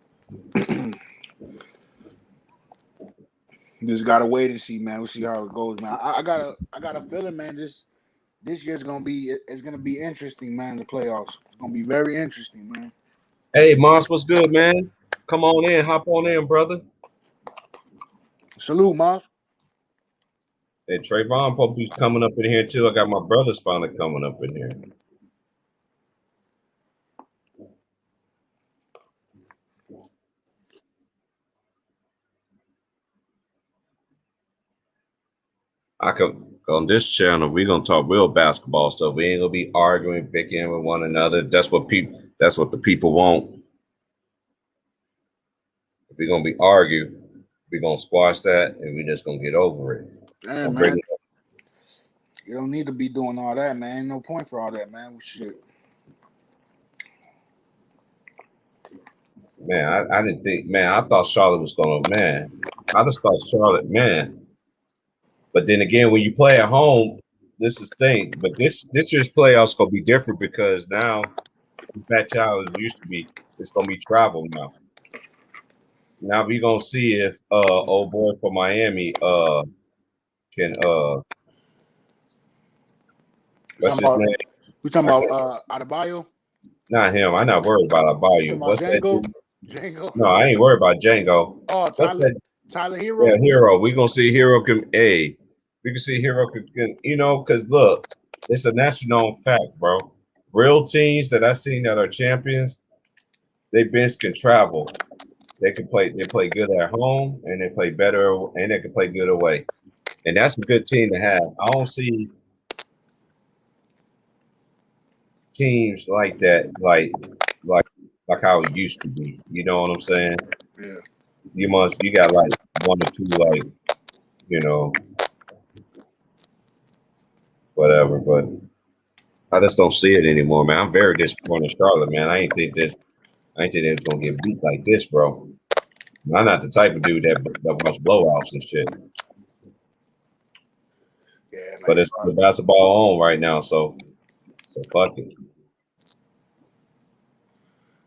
just gotta wait and see, man. We'll see how it goes, man. I got a feeling, man. This year's gonna be interesting, man. The playoffs. It's gonna be very interesting, man. Hey, Moss, what's good, man? Come on in, hop on in, brother. Salute, Moss. Hey, Trayvon probably coming up in here too. I got my brothers finally coming up in here. I could on this channel. We're gonna talk real basketball stuff. We ain't gonna be arguing, bickering with one another. That's what the people want. If we're gonna be argue, we're gonna squash that, and we're just gonna get over it. Yeah, man. You don't need to be doing all that, man. Ain't no point for all that, man. Shit. Man, I didn't think, man, I thought Charlotte was gonna, man. I just thought Charlotte, man. But then again, when you play at home, this is the thing. But this year's playoffs gonna be different because now that child used to be, it's gonna be travel now. Now we're gonna see if old boy from Miami can what's his name? We talking about Adebayo? Not him. I'm not worried about Adebayo. What's Django? that? Django? No, I ain't worried about Django. Oh, Tyler Hero? Yeah, Hero. We're gonna see Hero can we can see Hero can because look, it's a national fact, bro. Real teams that I've seen that are champions, they bench can travel. They play good at home and they play better and they can play good away. And that's a good team to have. I don't see teams like that, like how it used to be. You know what I'm saying? Yeah. You got like one or two, like, whatever, but I just don't see it anymore, man. I'm very disappointed in Charlotte, man. I ain't think they was gonna get beat like this, bro. I'm not the type of dude that wants blowouts and shit. Yeah, but it's the basketball on right now, so fuck it.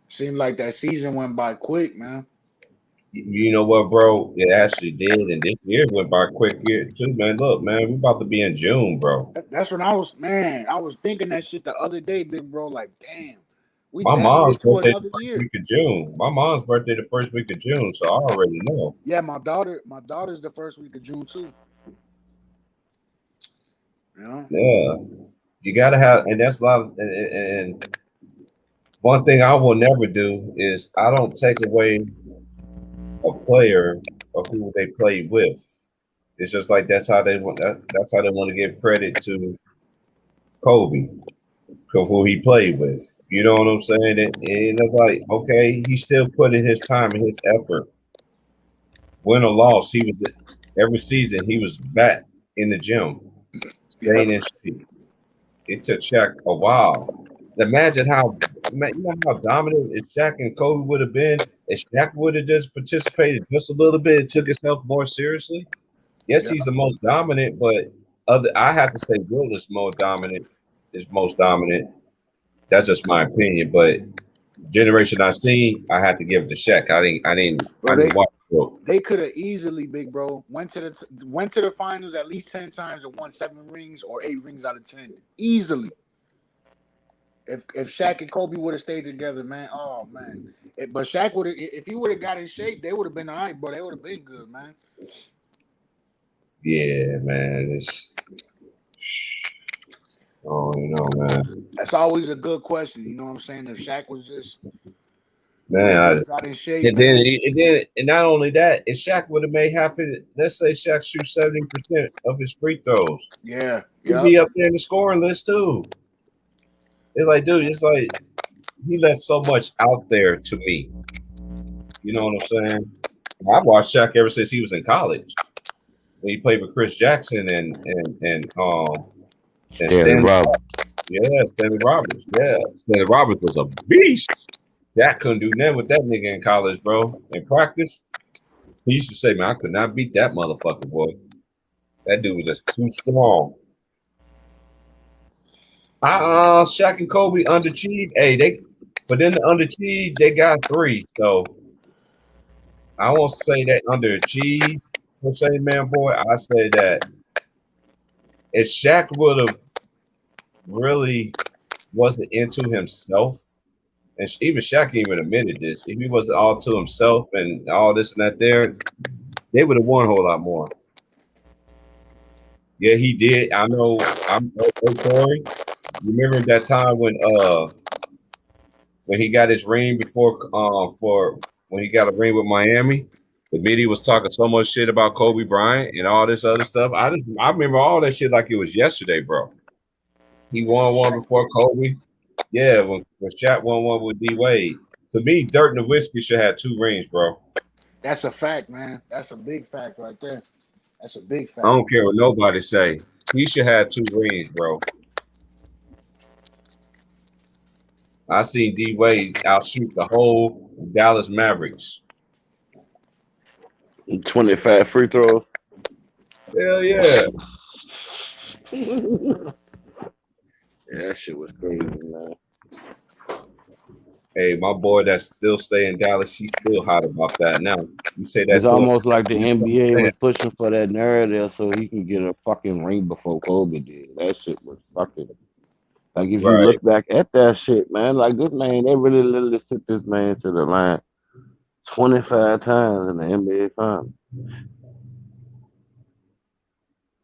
Seemed like that season went by quick, man. You know what, bro? It actually did, and this year went by quick here too, man. Look, man, we about to be in June, bro. That's when I was thinking that shit the other day, big bro. Like, damn, we My mom's birthday another the year. first week of June. My mom's birthday the first week of June, so I already know. Yeah, my daughter's the first week of June too. Yeah, you gotta have, and that's a lot. And one thing I will never do is I don't take away a player or who they play with. It's just like that's how they want. That's how they want to give credit to Kobe, because who he played with. You know what I'm saying? And it's like, okay, he still put in his time and his effort. Win or loss, he was every season he was back in the gym, staying in shape. It took Shaq a while. Imagine how dominant if Shaq and Kobe would have been if Shaq would have just participated just a little bit and took himself more seriously. Yes, he's the most dominant, but I have to say Will is most dominant. That's just my opinion. But generation I seen, I had to give it to Shaq. I didn't watch Will. They could have easily, big bro, went to the finals at least 10 times and won 7 rings or 8 rings out of 10. Easily. If Shaq and Kobe would have stayed together, man, oh man. But Shaq would have, if he would have got in shape, they would have been all right, bro. They would have been good, man. Yeah, man. Man. That's always a good question. You know what I'm saying? If Shaq was just got in shape, and not only that, if Shaq would have made half of it, let's say Shaq shoots 70% of his free throws. Yeah. He'd be up there in the scoring list too. It's like, dude, it's like he left so much out there to me. You know what I'm saying? I've watched Shaq ever since he was in college. When he played with Chris Jackson and Stanley Robinson. Yeah, Stanley Roberts. Yeah, Stanley Roberts was a beast. That couldn't do nothing with that nigga in college, bro. In practice, he used to say, "Man, I could not beat that motherfucker, boy. That dude was just too strong." Shaq and Kobe underachieved. Hey, but then the underachieved, they got 3. So I won't say that underachieved. Per se, man, boy. I say that if Shaq would have really wasn't into himself, and even Shaq even admitted this, if he wasn't all to himself and all this and that there, they would have won a whole lot more. Yeah, he did. I know. I'm Corey. Remember that time when he got his ring before for when he got a ring with Miami? The media was talking so much shit about Kobe Bryant and all this other stuff. I remember all that shit like it was yesterday, bro. He won one before Kobe. Yeah, when Shaq won one with D Wade. To me, Dirk Nowitzki should have 2 rings, bro. That's a fact, man. That's a big fact right there. That's a big fact. I don't care what nobody say. He should have 2 rings, bro. I seen D Wade outshoot the whole Dallas Mavericks. 25 free throws. Hell yeah. Yeah, that shit was crazy, man. Hey, my boy that still stay in Dallas, she's still hot about that now. You say that It's almost like the NBA was pushing for that narrative so he can get a fucking ring before Kobe did. That shit was fucking. Like, if you look back at that shit, man, like this man, they really literally sent this man to the line 25 times in the NBA Finals.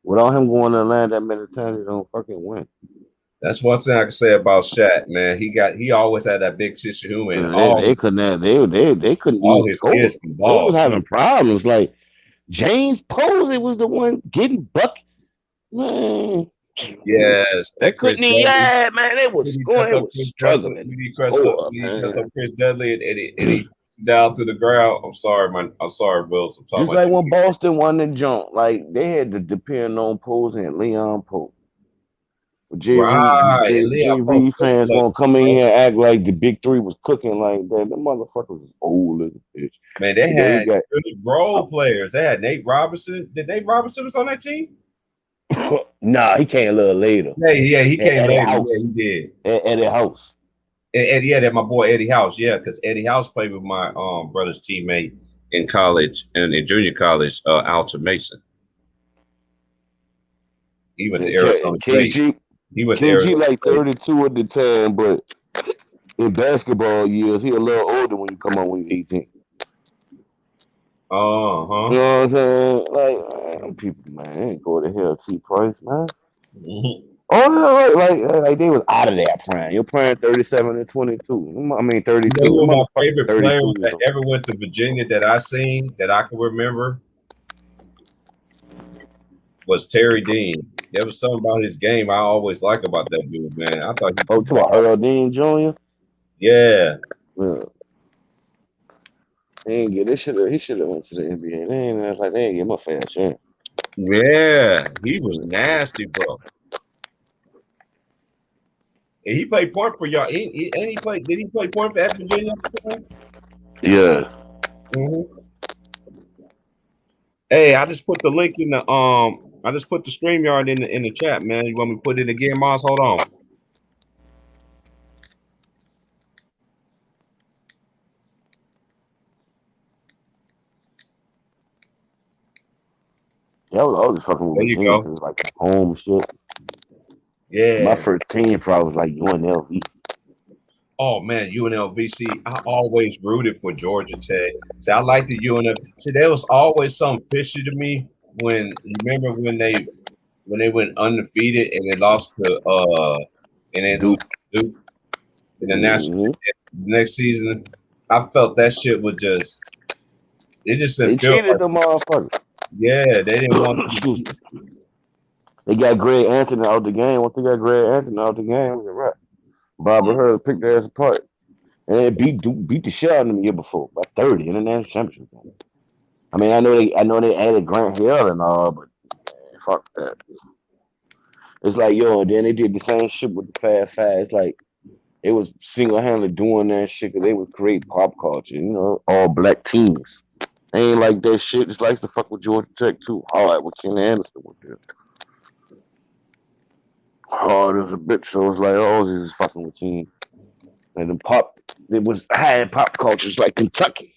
Without him going to the line that many times, he don't fucking win. That's one thing I can say about Shaq, man. He always had that big sister human. They couldn't all even his score. kids They ball was having too. problems. Like James Posey was the one getting bucket. Man. Yes, They that Chris couldn't even, Dudley. man. They was scoring. They was struggling. Chris Dudley and he down to the ground. I'm sorry, man. I'm sorry, Wills. I'm talking Just about like when Boston won the jump, like they had to depend on Posey and Leon Pope. Jay Reed fans gonna come in here and act like the big 3 was cooking like that. The motherfucker was old as a bitch. Man, they had good role players. They had Nate Robinson. Did Nate Robinson was on that team? Nah, he came a little later. Yeah, he came later. House. Yeah, he did. Eddie House. And yeah, that my boy Eddie House. Yeah, because Eddie House played with my brother's teammate in college and in junior college, Alton Mason. He went to Arizona State. He went to KG like 32 at the time, but in basketball years, he a little older when you come on when you're 18. You know what I'm saying? Like, people, man, ain't go to hell, T. Price, man. Mm-hmm. Oh, like they was out of that prime. You're prime 37 and 22. I mean 32. You know who my favorite player that ever went to Virginia that I seen that I can remember was Terry Dean. There was something about his game I always like about that dude, man. I thought to Earl Dean Jr. Yeah. He should have went to the NBA. They ain't give him a fair chance. Yeah, he was nasty, bro. And he played point for y'all. Did he play point for Virginia? Yeah. Mm-hmm. Hey, I just put the link in the I just put the StreamYard in the chat, man. You want me to put it again, Moss? Hold on. Yeah, I was fucking with Virginia. It was like home shit. Yeah. My first team probably was like UNLV. Oh man, UNLV. See, I always rooted for Georgia Tech. See, I like the UNLV. See, there was always something fishy to me when they went undefeated and they lost to and then Duke in the national next season. I felt that shit was just it just didn't feel cheated the motherfucker. Yeah, they didn't want to. They got Greg Anthony out the game. Once they got Greg Anthony out the game, it was a wrap. Barbara Hurd picked their ass apart. And they beat the shit out of them the year before by 30 in the national championship game. I mean, I know they added Grant Hill and all, but man, fuck that. It's like, yo, and then they did the same shit with the Fast Five. It's like they was single handedly doing that shit because they would create pop culture, you know, all black teams. They ain't like that shit. Just likes to fuck with Georgia Tech too. Hard with Ken Anderson with this. Hard as a bitch. So it's like, oh, this is fucking with team. And the pop, it was high pop cultures like Kentucky.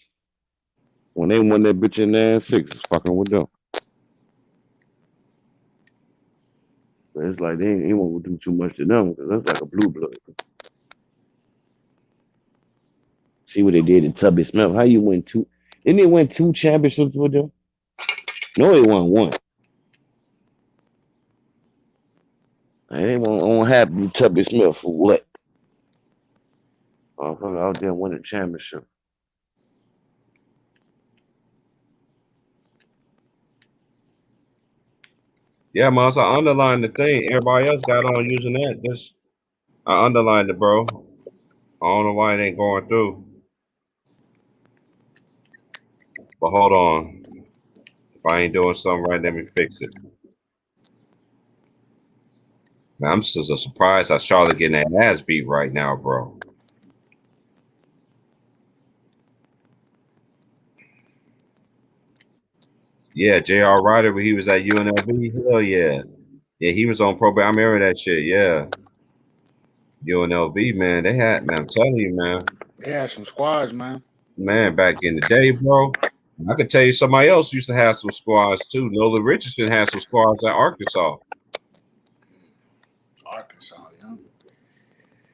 When they won that bitch in 96, it's fucking with them. But it's like they won't do too much to them because that's like a blue blood. See what they did to Tubby Smith. How you win two? Didn't they win 2 championships with them? No, they won 1. They won't happen to Tubby Smith for what? Out there winning championship. Yeah, man. So I underlined the thing. Everybody else got on using that. Just I underlined it, bro. I don't know why it ain't going through. But hold on. If I ain't doing something right, let me fix it. Man, I'm just surprised how Charlotte getting that ass beat right now, bro. Yeah, J.R. Ryder when he was at UNLV. Hell yeah. Yeah, he was on probation. I remember that shit. Yeah. UNLV, man. They had, man, I'm telling you, man. They had some squads, man. Man, back in the day, bro. I could tell you somebody else used to have some squads too. Nolan Richardson had some squads at Arkansas. Arkansas, yeah.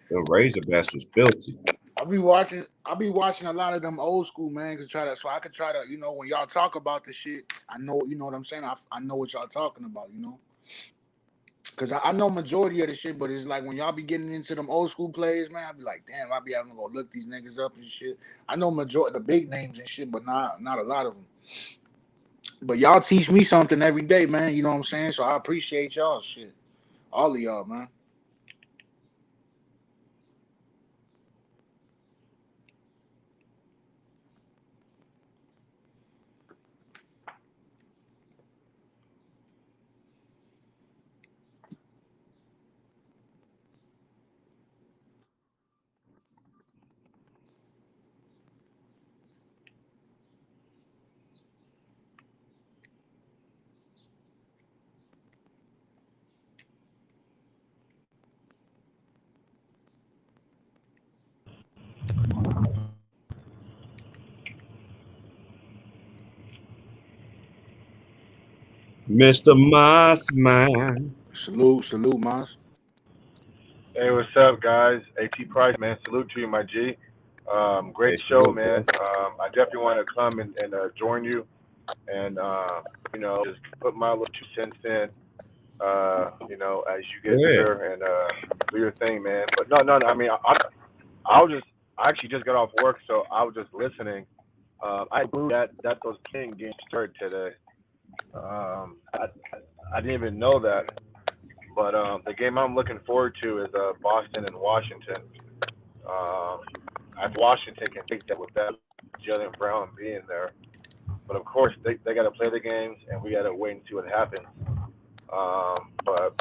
The Razorbacks was filthy. I'll be watching a lot of them old school, man, so I could try to, you know, when y'all talk about the shit, I know, you know what I'm saying? I know what y'all talking about, you know? Because I know majority of the shit, but it's like when y'all be getting into them old school plays, man, I be like, damn, I be having to go look these niggas up and shit. I know majority the big names and shit, but not a lot of them. But y'all teach me something every day, man. You know what I'm saying? So I appreciate y'all shit. All of y'all, man. Mr. Moss, man. Salute, Moss. Hey, what's up, guys? AT Price, man. Salute to you, my G. Great show, man. I definitely want to come and join you and, you know, just put my little 2 cents in, you know, as you get bigger and do your thing, man. But no. I mean, I actually just got off work, so I was just listening. I knew that those King games started today. I didn't even know that. But the game I'm looking forward to is Boston and Washington. As Washington can take that with that Jaylen Brown being there. But of course, they got to play the games, and we got to wait and see what happens. But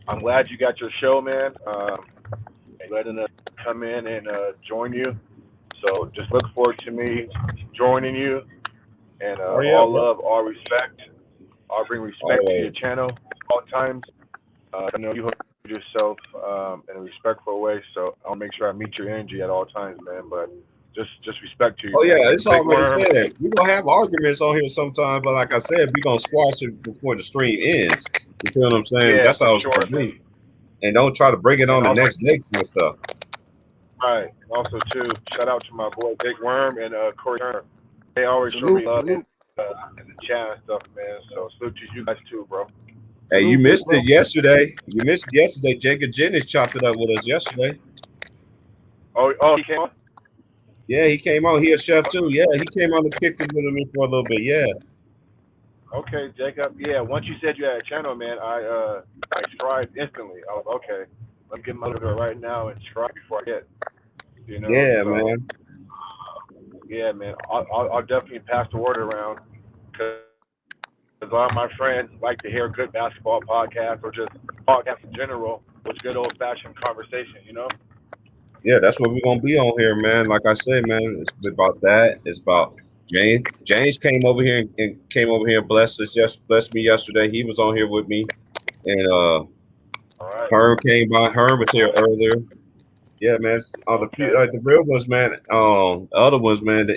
I'm glad you got your show, man. And letting us come in and join you. So just look forward to me joining you. And all love, all respect. I'll bring respect to your channel all times. I know you hold yourself in a respectful way, so I'll make sure I meet your energy at all times, man. But just respect to you. Oh man. yeah, it's Big already Worm. said. We're gonna have arguments on here sometimes, but like I said, we're gonna squash it before the stream ends. You feel what I'm saying? Yeah, That's how for it's sure, gonna be. And don't try to bring it on And the also, next day and stuff. right. And also, too, shout out to my boy Big Worm and Corey Turner. They always show me love in the chat and stuff, man. So salute to you guys too, bro. Hey, you missed it yesterday. You missed it yesterday. Jacob Jennings chopped it up with us yesterday. Oh, he came on? Yeah, he came on. He a chef too. Yeah, he came on and kicked it with me for a little bit. Yeah. Okay, Jacob. Yeah, once you said you had a channel, man, I subscribed instantly. I was okay. Let me get my little right now and subscribe before I get. You know. Yeah, so, man. Yeah, man. I'll definitely pass the word around because a lot of my friends like to hear good basketball podcasts or just podcasts in general, with good old fashioned conversation. Yeah, that's what we're gonna be on here, man. Like I said, man, it's about that. It's about James. James came over here and blessed us. Just blessed me yesterday. He was on here with me, and Herm came by. Herm was here earlier. Yeah, man. The real ones, man. The other ones, man.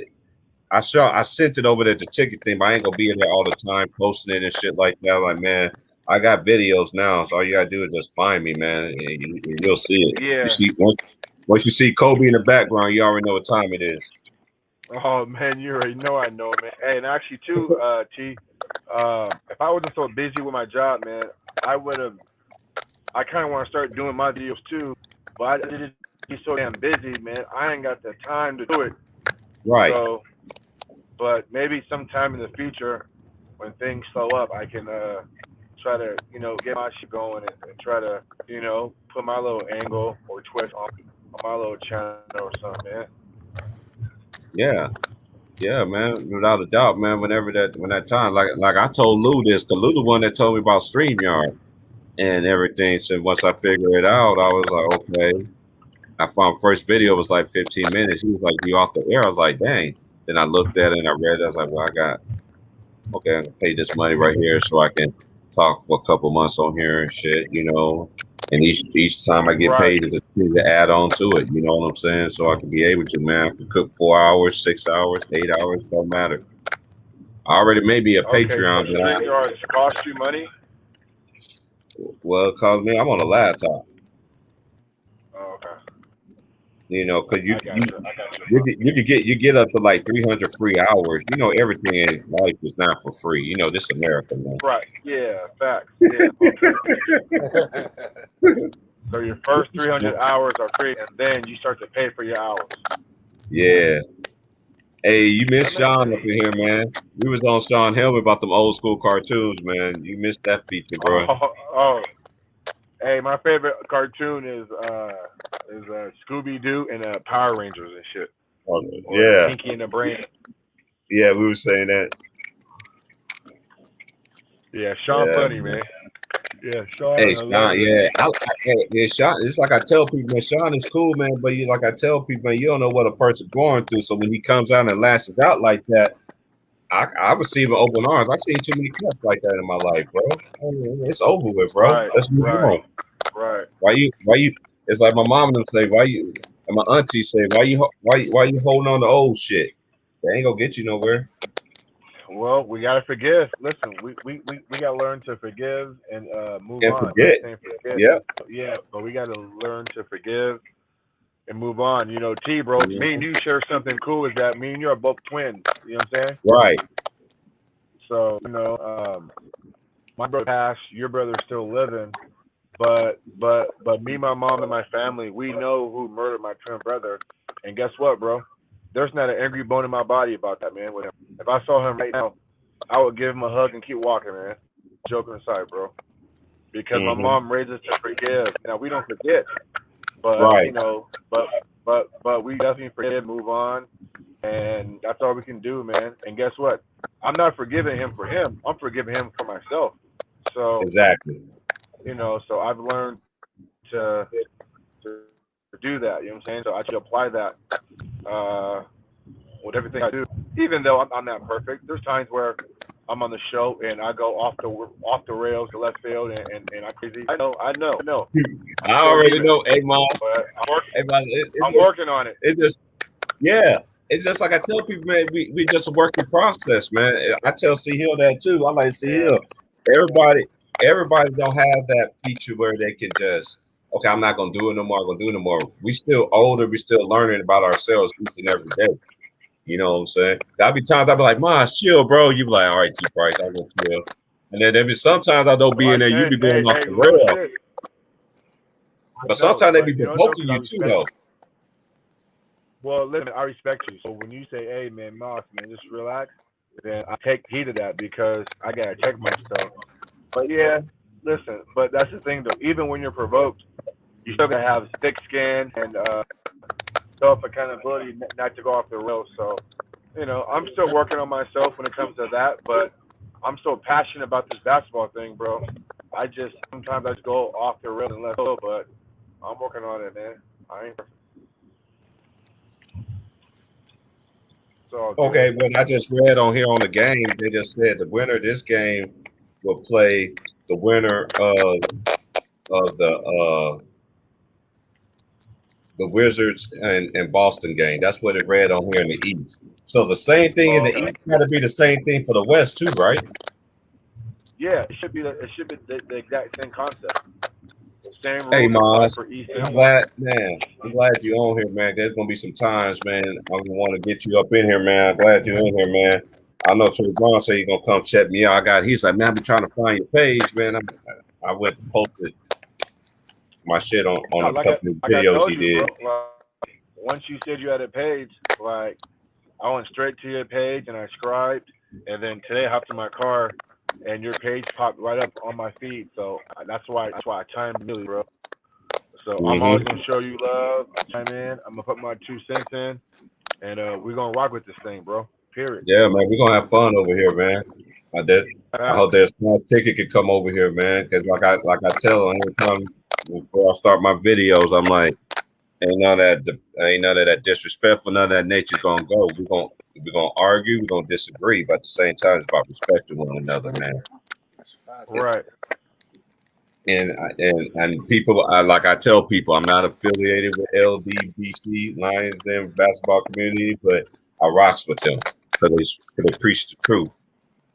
I sent it over there, the ticket thing, but I ain't gonna be in there all the time posting it and shit like that. Like, man, I got videos now, so all you gotta do is just find me, man, and you'll see it. Yeah. You see once you see Kobe in the background, you already know what time it is. Oh man, you already know I know, man. Hey, and actually too, T, if I wasn't so busy with my job, man, I kind of want to start doing my videos too, but I just be so damn busy, man. I ain't got the time to do it. Right. So, but maybe sometime in the future, when things slow up, I can try to, get my shit going and try to, put my little angle or twist on my little channel or something, man. Yeah, man, without a doubt, man. When that time, like I told Lou this, because Lou the one that told me about StreamYard and everything. So once I figured it out, I was like, okay. I found first video was like 15 minutes. He was like, "You off the air?" I was like, "Dang." Then I looked at it and I read it. I was like, "Well, I'm gonna pay this money right here so I can talk for a couple months on here and shit, And each time I get paid, it's to add on to it. You know what I'm saying? So I can be able to, man. I can cook 4 hours, 6 hours, 8 hours, don't matter. I already made me a Patreon. So StreamYard cost you money? Well, it cost me. I'm on a laptop. Oh, okay. Because you get up to like 300 free hours. Everything in life is not for free. This America, man. Right. Yeah. Facts. Yeah. Okay. So your first 300 hours are free, and then you start to pay for your hours. Yeah. Hey, you missed Sean up in here, man. We was on Sean Helmet about them old school cartoons, man. You missed that feature, bro. Oh. Hey, my favorite cartoon is Scooby Doo and Power Rangers and shit. Oh, yeah. Pinky and the Brain. Yeah, we were saying that. Yeah, Sean funny, man. Yeah, Sean. Hey, Sean, yeah. Sean, it's like I tell people, man, Sean is cool, man, but like I tell people, man, you don't know what a person's going through. So when he comes out and lashes out like that, I receive an open arms. I've seen too many cuts like that in my life, bro. I mean, it's over with, bro. Let's move on. Right. Why you? It's like my mom and them say, and my auntie say, why you holding on to old shit? They ain't gonna get you nowhere. Well, we gotta forgive. Listen, we gotta learn to forgive and move and on. Forget. Yeah. Yeah, but we gotta learn to forgive and move on. T, bro, me and you share something cool. Is that me and you are both twins? You know what I'm saying? Right. So my brother passed. Your brother's still living. But me, my mom, and my family, we know who murdered my twin brother. And guess what, bro? There's not an angry bone in my body about that, man. With him. If I saw him right now, I would give him a hug and keep walking, man. Joking aside, bro. Because my mom raised us to forgive. Now we don't forget, but but we definitely forgive, move on, and that's all we can do, man. And guess what? I'm not forgiving him for him. I'm forgiving him for myself. So exactly. So I've learned to do that. You know what I'm saying? So I should apply that with everything I do. Even though I'm not perfect, there's times where I'm on the show and I go off the rails to left field and I'm crazy. I know. I already know, hey mom. I'm working on it. It's just like I tell people, man. We just a working process, man. I tell C Hill that too. I like C Hill. Everybody don't have that feature where they can just, okay, I'm not gonna do it no more. I'm gonna do it no more. We still older. We still learning about ourselves each and every day. You know what I'm saying? There'll be times I'll be like, "Ma, chill, bro." You be like, "All right, T Price, I'm gonna chill." And then there'll be sometimes I don't be in there. You be going off the rail. But sometimes they be provoking you too, though. Well, listen, I respect you. So when you say, "Hey, man, Moss, man, just relax," then I take heed of that because I gotta check myself. But yeah, listen. But that's the thing, though. Even when you're provoked, you still gotta have thick skin and self-accountability not to go off the rails. So, I'm still working on myself when it comes to that, but I'm so passionate about this basketball thing, bro. Sometimes I just go off the rails and let go, but I'm working on it, man. I ain't. So Okay, well, I just read on here on the game, they just said the winner of this game will play the winner of the Wizards and Boston game. That's what it read on here in the East. So the same thing in the East got to be the same thing for the West too, right? Yeah, it should be the exact same concept. The same rules Hey, apply Maz, for East I'm and West. glad you're on here, man. There's gonna be some times, man, I'm gonna want to get you up in here, man. I'm glad you're in here, man. I know Trey Brown said he's gonna come check me out. He's like, man, I've been trying to find your page, man. I went and posted my shit on No, a couple of I videos told he you, did. bro. Once you said you had a page, like I went straight to your page and I subscribed, and then today I hopped in my car and your page popped right up on my feed. So that's why I chimed in, bro. So I'm always gonna show you love. Chime in. I'm gonna put my 2 cents in, and we're gonna rock with this thing, bro. Period. Yeah, man, we're gonna have fun over here, man. I hope there's small ticket could come over here, man. Because like I tell every time before I start my videos, I'm like, ain't none of that disrespectful, none of that nature's gonna go. We're gonna argue, we're gonna disagree, but at the same time, it's about respecting one another, man. Right. And people, like I tell people, I'm not affiliated with LDBC Lions Den basketball community, but I rocks with them because they preach the truth.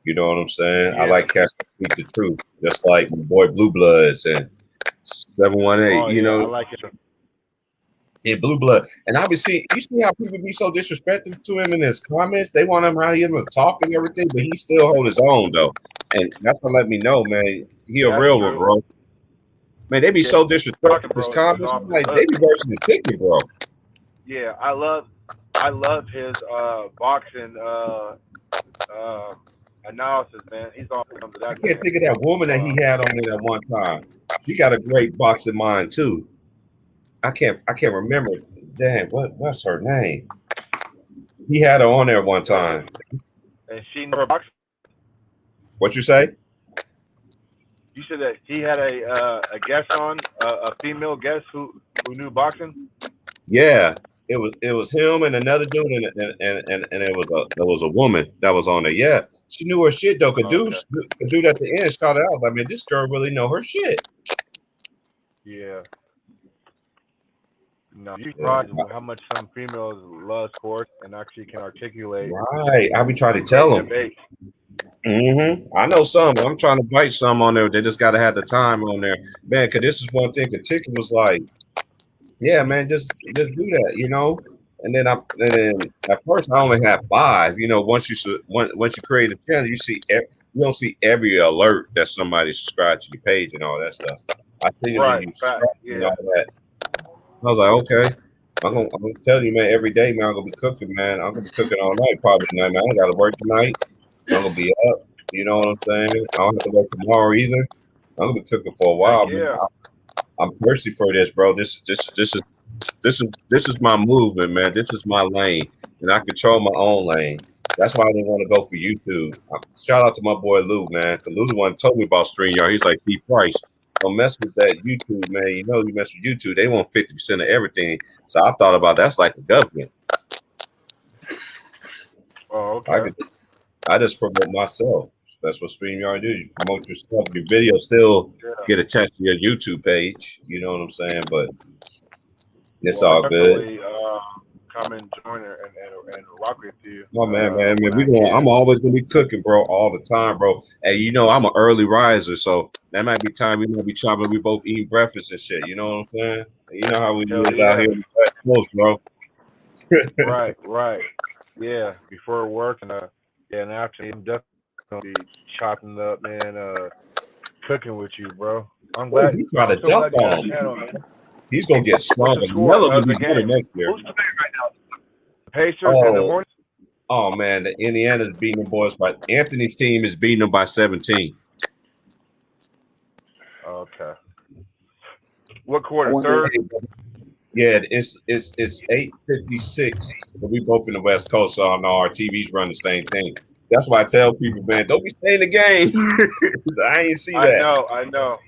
You know what I'm saying? Yeah. I like cats that speak the truth, just like my boy Blue Bloods and 718. You know, I like it. Yeah, Blue Blood. And I be seeing, you see how people be so disrespectful to him in his comments? They want him how he to talk and everything, but he still hold his own though. And that's what let me know, man. He a real one, bro. Man, they be so disrespectful in his comments. I'm like, they be worse than ticket, bro. Yeah, I love his boxing analysis, man. He's on to that. I can't think of that woman that he had on there at one time. She got a great boxing mind too. I can't remember. Damn, what's her name? He had her on there one time. And she never boxed. What you say? You said that he had a guest on, a female guest who knew boxing. Yeah, it was him and another dude, and it was a woman that was on there. Yeah, she knew her shit though. Could dude at the end shout out. I mean, this girl really know her shit. Yeah. No, you surprised how much some females love sports and actually can articulate. Right, I be trying to tell them. I know some. I'm trying to invite some on there. They just got to have the time on there, man. Because this is one thing. The ticket was like, yeah, man, just do that, you know. And then at first I only had 5. You know, once you create a channel, you don't see every alert that somebody subscribed to your page and all that stuff. I see it when you subscribe and all that. I was like, okay, I'm gonna tell you, man, every day, man, I'm gonna be cooking, man. I'm gonna be cooking all night, probably tonight, man. I ain't gotta work tonight. I'm gonna be up. You know what I'm saying? I don't have to work tomorrow either. I'm gonna be cooking for a while. Yeah. I'm thirsty for this, bro. This is my movement, man. This is my lane, and I control my own lane. That's why I didn't want to go for YouTube. Shout out to my boy Lou, man. Lou the one told me about StreamYard. He's like, P Price, don't mess with that YouTube, man. You know, you mess with YouTube, they want 50% of everything. So I thought about that's like the government. Oh, okay. I just promote myself. That's what StreamYard do. You promote yourself. Your video still get attached to your YouTube page. You know what I'm saying? But it's all good. Come and join her and rock with you. No, man. I'm always gonna be cooking, bro, all the time, bro. And you know, I'm an early riser, so that might be time we might be chopping. We both eating breakfast and shit. You know what I'm saying? You know how we do this out here in the West Coast, bro. Right. Yeah, before work and after, I'm definitely gonna be chopping up, man. Cooking with you, bro. I'm glad. He's trying to jump on him. He's gonna get stronger. Melo will be better next year. Who's playing right now? The Pacers and the Hornets. Oh man, the Indiana's beating the boys, but Anthony's team is beating them by 17. Okay. What quarter? Third? Yeah, it's 8:56. But we both in the West Coast, so I know our TVs run the same thing. That's why I tell people, man, don't be staying the game. I ain't see that. I know.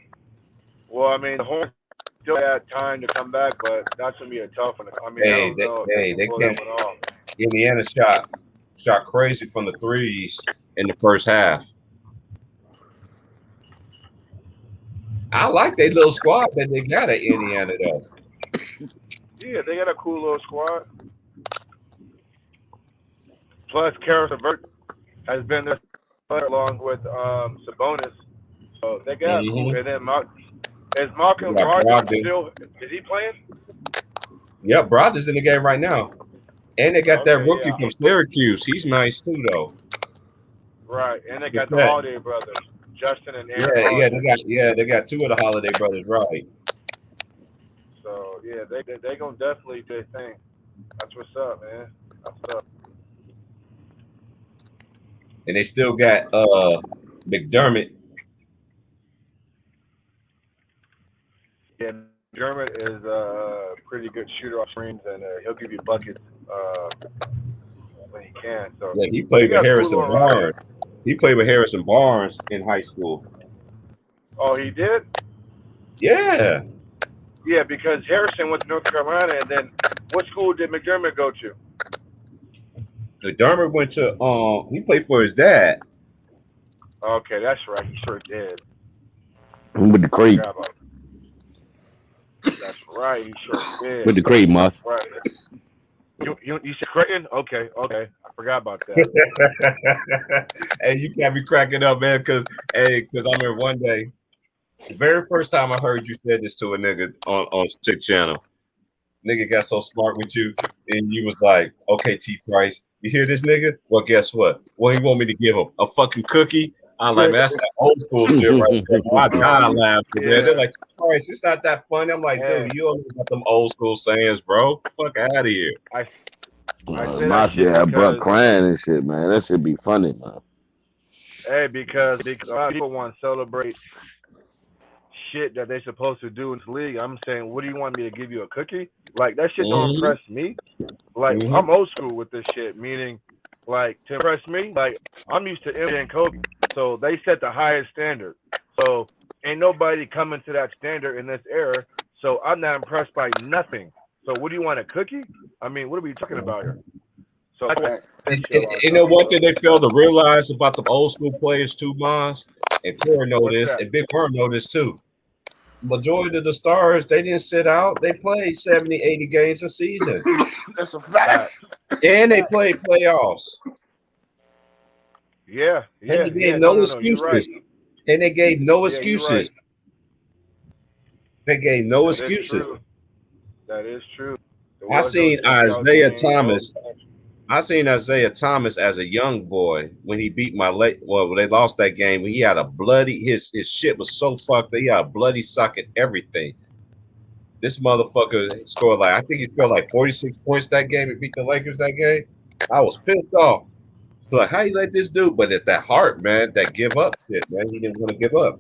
Well, I mean, the Hornets still had time to come back, but that's gonna be a tough one. I mean, I don't know if they can pull that one off. Indiana shot crazy from the threes in the first half. I like their little squad that they got at Indiana, though. Yeah, they got a cool little squad. Plus, Karis LeVert has been there along with Sabonis. So they got cool. And then is Malcolm Brogdon still? Is he playing? Yeah, Brogdon's in the game right now. And they got that rookie from Syracuse. He's nice too, though. Right, and they got the Holiday brothers, Justin and Aaron. They got two of the Holiday brothers, right? So yeah, they gonna definitely do their thing. That's what's up, man. That's what's up. And they still got McDermott. Yeah, McDermott is a pretty good shooter off screens, and he'll give you buckets when he can. So yeah, he played with Harrison Barnes. He played with Harrison Barnes in high school. Oh, he did? Yeah. Yeah, because Harrison went to North Carolina, and then what school did McDermott go to? McDermott went to he played for his dad. Okay, that's right. He sure did. With the crate. That's right. He sure did. With the crate, Moss. Right. You said Creighton? Okay. I forgot about that. Hey, you can't be cracking up, man, because I remember one day, the very first time I heard you said this to a nigga on Chick Channel, nigga got so smart with you, and you was like, okay, T Price, you hear this nigga? Well, guess what? What he want me to give him? A fucking cookie? I'm like, man, that's that old school shit right there. I died laughing, man. They're like, Price, it's not that funny. I'm like, dude, you don't know about them old school sayings, bro. Fuck out of here. Moss had bro crying and shit, man. That should be funny, man. Hey, because a lot of people want to celebrate shit that they're supposed to do in this league. I'm saying, what do you want me to give you, a cookie? Like, that shit don't impress me. Like, I'm old school with this shit, meaning, like, to impress me, like, I'm used to MJ and Kobe, so they set the highest standard. So ain't nobody coming to that standard in this era, so I'm not impressed by nothing. So what do you want, a cookie? I mean, what are we talking about here? So you know one thing they fail to realize about the old school players too, Mons, and Corey know this, and Big Worm know this too. Majority of the stars, they didn't sit out. They played 70, 80 games a season. That's a fact. And they played playoffs. Yeah. And they gave no excuses. Right. And they gave no excuses. Right. They gave no excuses. That is true. I seen Isaiah Thomas. I seen Isaiah Thomas as a young boy when he beat when they lost that game. He had a bloody, his shit was so fucked that he had a bloody sock and everything. This motherfucker scored I think he scored 46 points that game and beat the Lakers that game. I was pissed off. Like, how you let this dude? But at that heart, man, that give up shit, man. He didn't want to give up.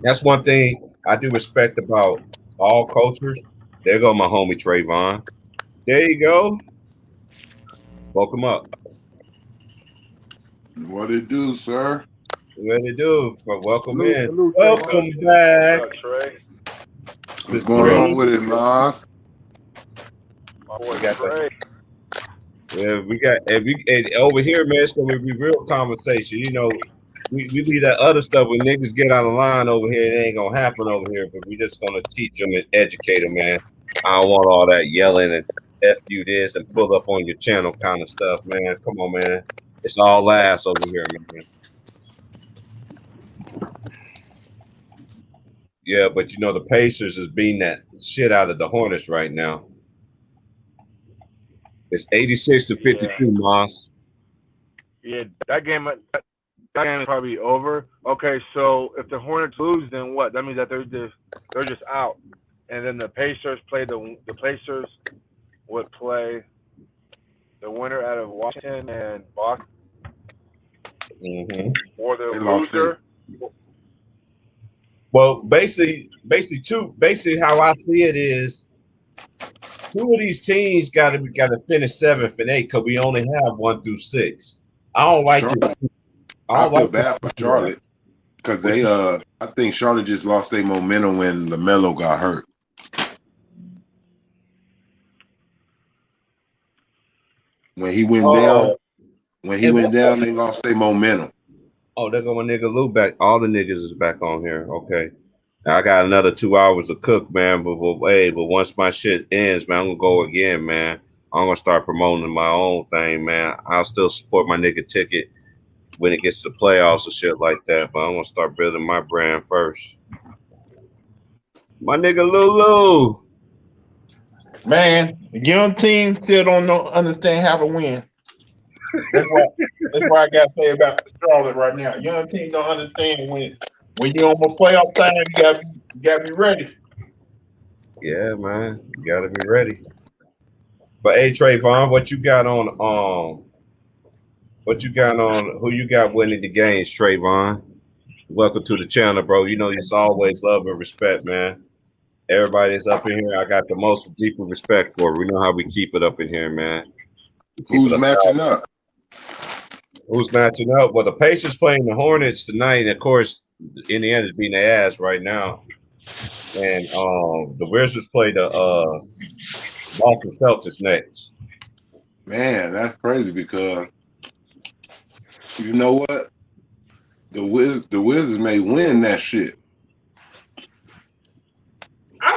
That's one thing I do respect about all cultures. There go my homie Trayvon. There you go. Woke him up. What it do, sir? What it do? Welcome in. Salute, welcome back. What's going on with it, Nas? We got over here, man. It's gonna be real conversation. You know, we leave that other stuff when niggas get out of line over here. It ain't gonna happen over here. But we just gonna teach them and educate them, man. I don't want all that yelling and F you this and pull up on your channel kind of stuff, man. Come on, man. It's all laughs over here, man. Yeah, but you know the Pacers is beating that shit out of the Hornets right now. It's 86-52, Moss. Yeah, that game is probably over. Okay, so if the Hornets lose, then what? That means that they're just out. And then the Pacers play the Pacers would play the winner out of Washington and Boston, or the loser. Well, basically how I see it is, two of these teams got to finish 7th and 8th because we only have 1 through 6. I don't like Charlotte, this. I feel like bad for Charlotte because they I think Charlotte just lost their momentum when LaMelo got hurt. When he went down, they lost their momentum. Oh, there go my nigga Lou back. All the niggas is back on here. Okay. Now I got another 2 hours to cook, man. But once my shit ends, man, I'm gonna go again, man. I'm gonna start promoting my own thing, man. I'll still support my nigga Ticket when it gets to playoffs and shit like that. But I'm gonna start building my brand first. My nigga Lulu. Man, the young team still don't understand how to win. That's why I got to say about Charlotte right now. Young team don't understand when you're on the playoff time, you gotta be ready. Yeah, man, you gotta be ready. But hey, Trayvon, what you got on? Who you got winning the games, Trayvon? Welcome to the channel, bro. You know it's always love and respect, man. Everybody that's up in here, I got the most deeper respect for. We know how we keep it up in here, man. Who's matching up? Who's matching up? Well, the Pacers playing the Hornets tonight, and of course, in the end, it's beating their ass right now. And the Wizards play the Boston Celtics next. Man, that's crazy because you know what? The Wizards may win that shit.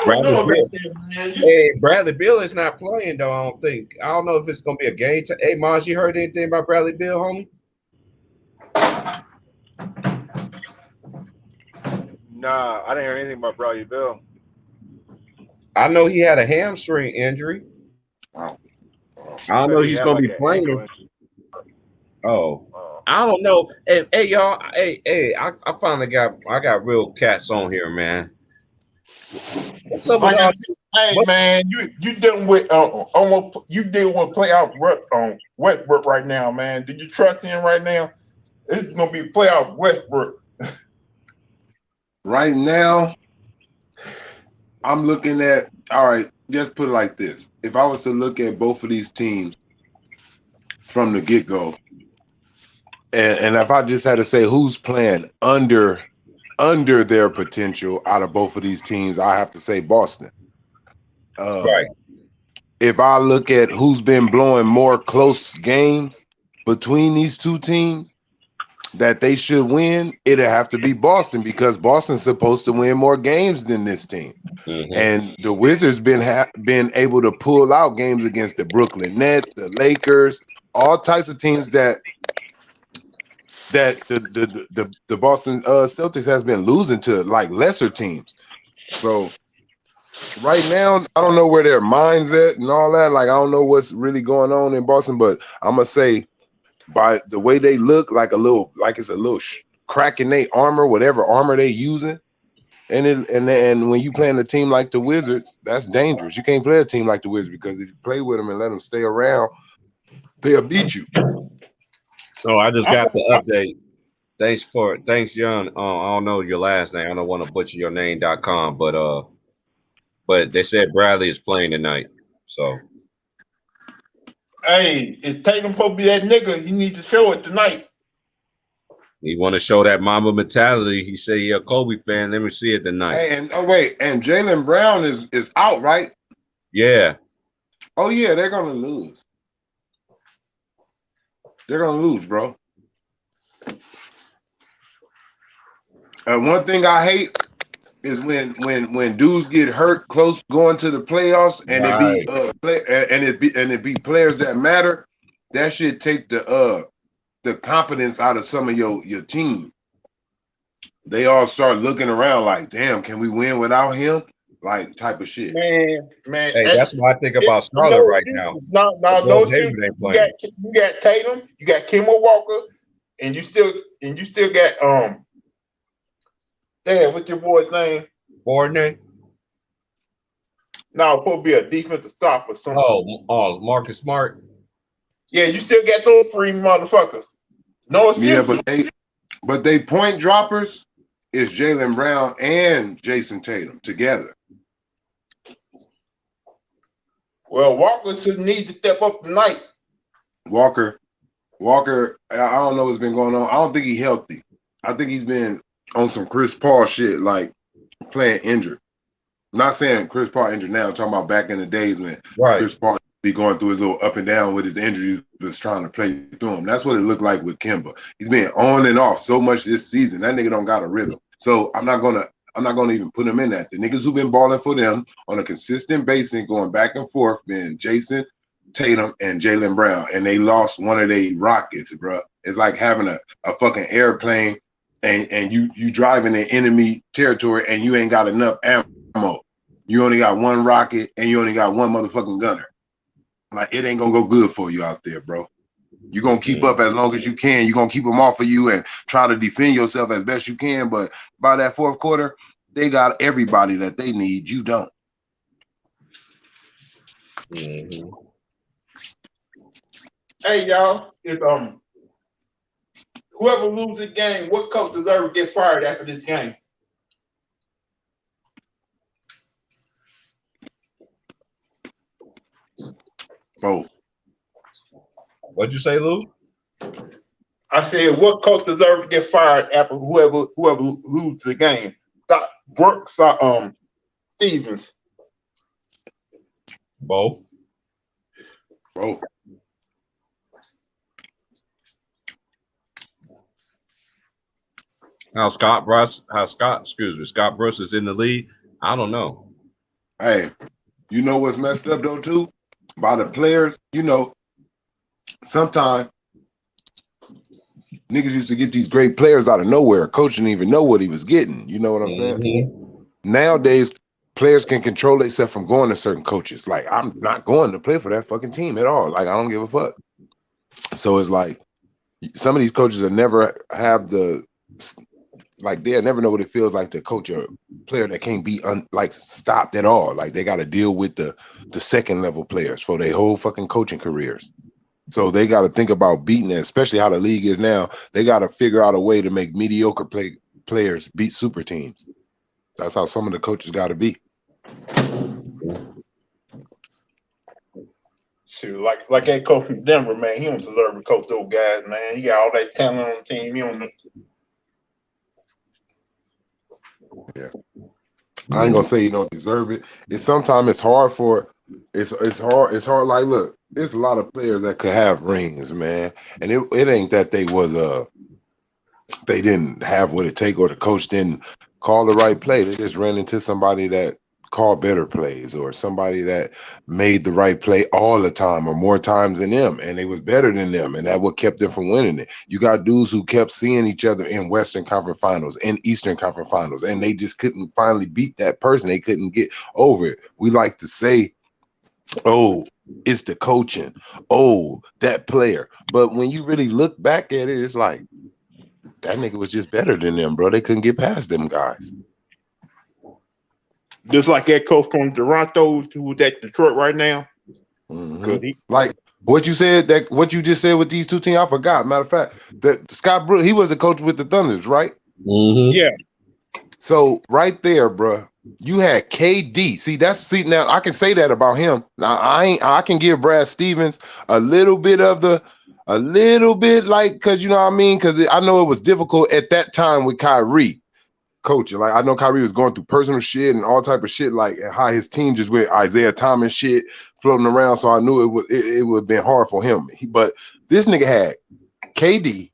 Hey, Bradley Beal is not playing though. I don't think. I don't know if it's gonna be a game. Hey, Maj, you heard anything about Bradley Beal, homie? Nah, I didn't hear anything about Bradley Beal. I know he had a hamstring injury. I don't know if he's gonna be playing. Oh, I don't know. Hey, y'all. Hey, I finally got real cats on here, man. What's up with man, you dealing with you deal with playoff Westbrook right now, man. Do you trust him right now? This is gonna be playoff Westbrook. Right now, I'm looking at all right. Just put it like this: if I was to look at both of these teams from the get-go, and if I just had to say who's playing under their potential out of both of these teams, I have to say Boston. Right. If I look at who's been blowing more close games between these two teams that they should win, it'd have to be Boston because Boston's supposed to win more games than this team. Mm-hmm. And the Wizards been able to pull out games against the Brooklyn Nets, the Lakers, all types of teams that the Boston Celtics has been losing to like lesser teams. So right now, I don't know where their mind's at and all that. Like I don't know what's really going on in Boston, but I'm gonna say by the way they look, like it's a little crack in their armor, whatever armor they using. And when you playing a team like the Wizards, that's dangerous. You can't play a team like the Wizards because if you play with them and let them stay around, they'll beat you. So I just got the update. Thanks, John. I don't know your last name. I don't want to butcher your name.com, but they said Bradley is playing tonight. So hey, if Tatum supposed to be that nigga, you need to show it tonight. He want to show that Mamba mentality. He said he a Kobe fan. Let me see it tonight. Hey, and Jaylen Brown is out, right? Yeah. Oh yeah, they're gonna lose. They're gonna lose, bro. One thing I hate is when dudes get hurt close going to the playoffs and it be players that matter. That shit take the confidence out of some of your team. They all start looking around like, damn, can we win without him? Like type of shit. Man. Hey, that's what I think about Charlotte right now. No, you got Tatum, you got Kemba Walker, and you still got damn, what's your boy's name? Gordon? No, supposed to be a defensive stop or something. Oh, Marcus Smart. Yeah, you still got those three motherfuckers. No excuse. Yeah, but they point droppers is Jaylen Brown and Jason Tatum together. Well, Walker should need to step up tonight. Walker Walker, I don't know what's been going on. I don't think he's healthy. I think he's been on some Chris Paul shit, like playing injured. Not saying Chris Paul injured now. I'm talking about back in the days when Chris Paul be going through his little up and down with his injuries, was trying to play through him. That's what it looked like with Kemba. He's been on and off so much this season. That nigga don't got a rhythm. So I'm not gonna even put him in that. The niggas who've been balling for them on a consistent basis, going back and forth, been Jason Tatum and Jaylen Brown, and they lost one of their rockets, bro. It's like having a fucking airplane and you driving in enemy territory and you ain't got enough ammo. You only got one rocket and you only got one motherfucking gunner. Like, it ain't gonna go good for you out there, bro. You're gonna keep up as long as you can. You're gonna keep them off of you and try to defend yourself as best you can. But by that fourth quarter, they got everybody that they need. You don't. Mm-hmm. Hey, y'all, if whoever loses the game, what coach deserves to get fired after this game? Both. What'd you say, Lou? I said, what coach deserves to get fired after whoever loses the game? Brooks, Stevens. Both. Scott Brooks is in the league. I don't know. Hey, you know what's messed up though too? By the players, you know, sometimes niggas used to get these great players out of nowhere. Coach didn't even know what he was getting. You know what I'm saying? Nowadays, players can control themselves from going to certain coaches. Like, I'm not going to play for that fucking team at all. Like, I don't give a fuck. So it's like some of these coaches will never have they'll never know what it feels like to coach a player that can't be stopped at all. Like, they got to deal with the second level players for their whole fucking coaching careers. So they got to think about beating it, especially how the league is now. They got to figure out a way to make mediocre players beat super teams. That's how some of the coaches got to be. Shoot, like that coach from Denver, man, he don't deserve to coach those guys, man. He got all that talent on the team. He don't. Yeah, I ain't gonna say you don't deserve it. Sometimes it's hard for it's hard. Like, look, there's a lot of players that could have rings, man, and it ain't that they didn't have what it take or the coach didn't call the right play. They just ran into somebody that called better plays or somebody that made the right play all the time or more times than them, and they was better than them, and that what kept them from winning it. You got dudes who kept seeing each other in Western Conference Finals and Eastern Conference Finals, and they just couldn't finally beat that person. They couldn't get over it. We like to say, oh, it's the coaching, oh, that player. But when you really look back at it, it's like, that nigga was just better than them, bro. They couldn't get past them guys. Just like that coach from Toronto who's at Detroit right now. Mm-hmm. Like what you just said with these two teams, I forgot. Matter of fact, that Scott Brooks, he was a coach with the Thunders, right? Mm-hmm. Yeah. So right there, bro, you had KD. Now I can say that about him. Now I can give Brad Stevens a little bit, like, because you know what I mean? Because I know it was difficult at that time with Kyrie coaching. Like, I know Kyrie was going through personal shit and all type of shit, like how his team just with Isaiah Thomas shit floating around. So I knew it would have been hard for him. But this nigga had KD,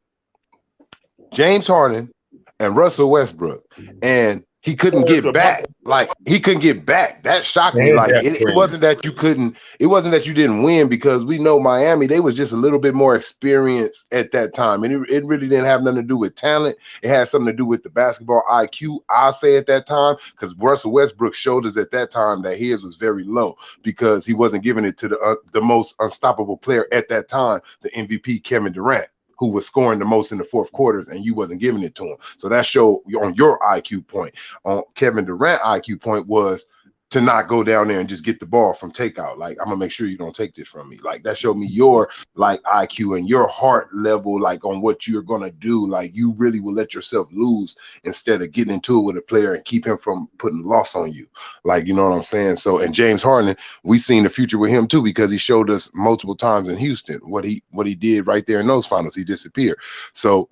James Harden, and Russell Westbrook, and he couldn't get back. Like, he couldn't get back. That shocked me. Like, it wasn't that you couldn't. It wasn't that you didn't win, because we know Miami, they was just a little bit more experienced at that time, and it really didn't have nothing to do with talent. It had something to do with the basketball IQ, I'll say, at that time, because Russell Westbrook showed us at that time that his was very low, because he wasn't giving it to the most unstoppable player at that time, the MVP Kevin Durant, who was scoring the most in the fourth quarters, and you wasn't giving it to him. So that showed on your IQ point. On Kevin Durant IQ point was to not go down there and just get the ball from takeout. Like, I'm gonna make sure you don't take this from me. Like, that showed me your like IQ and your heart level, like on what you're gonna do. Like, you really will let yourself lose instead of getting into it with a player and keep him from putting loss on you. Like, you know what I'm saying? So, and James Harden, we seen the future with him too, because he showed us multiple times in Houston what he did right there in those finals. He disappeared. So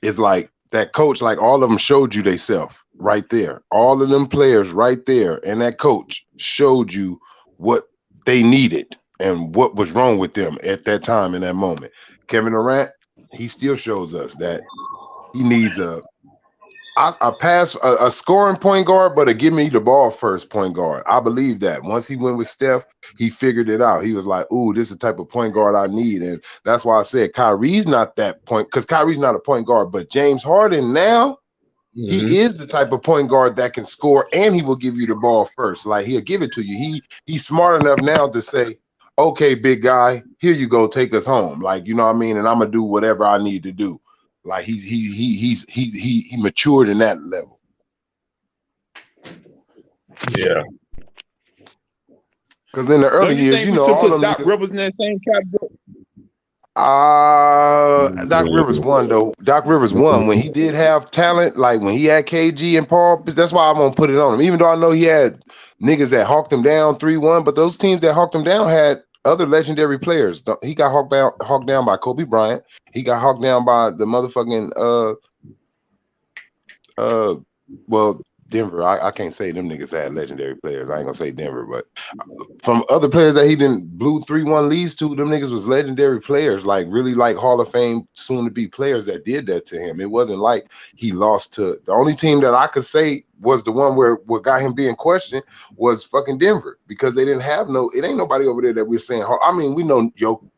it's like that coach, like all of them showed you theyself right there. All of them players right there, and that coach showed you what they needed and what was wrong with them at that time in that moment. Kevin Durant, he still shows us that he needs a scoring point guard, but a give me the ball first point guard. I believe that once he went with Steph, he figured it out. He was like, ooh, this is the type of point guard I need. And that's why I said Kyrie's not that point, because Kyrie's not a point guard, but James Harden now, he is the type of point guard that can score and he will give you the ball first. Like, he'll give it to you. He's smart enough now to say, okay, big guy, here you go, take us home. Like, you know what I mean? And I'm gonna do whatever I need to do. Like, he matured in that level. Yeah. Because in the early Don't you years, think you we know, should all put them Doc niggas. Rivers in that same category? Doc Rivers won though. Doc Rivers won when he did have talent, like when he had KG and Paul. That's why I'm gonna put it on him. Even though I know he had niggas that hawked him down 3-1, but those teams that hawked him down had other legendary players. He got hawked down by Kobe Bryant. He got hawked down by the motherfucking well, Denver. I can't say them niggas had legendary players. I ain't gonna say Denver, but from other players that he didn't blew 3-1 leads to, them niggas was legendary players, like really like Hall of Fame soon to be players that did that to him. It wasn't like he lost to the only team that I could say was the one where what got him being questioned was fucking Denver, because they didn't have it ain't nobody over there that we're saying. I mean, we know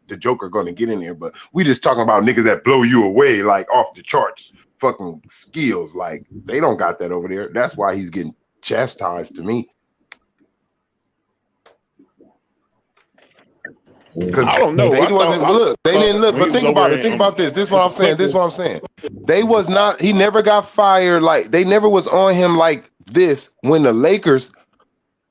the Joker gonna get in there, but we just talking about niggas that blow you away like off the charts. Fucking skills, like they don't got that over there. That's why he's getting chastised to me. Because I don't know. they didn't look. But think about it. Think about this. This is what I'm saying. This is what I'm saying. They was not. He never got fired. Like, they never was on him like this when the Lakers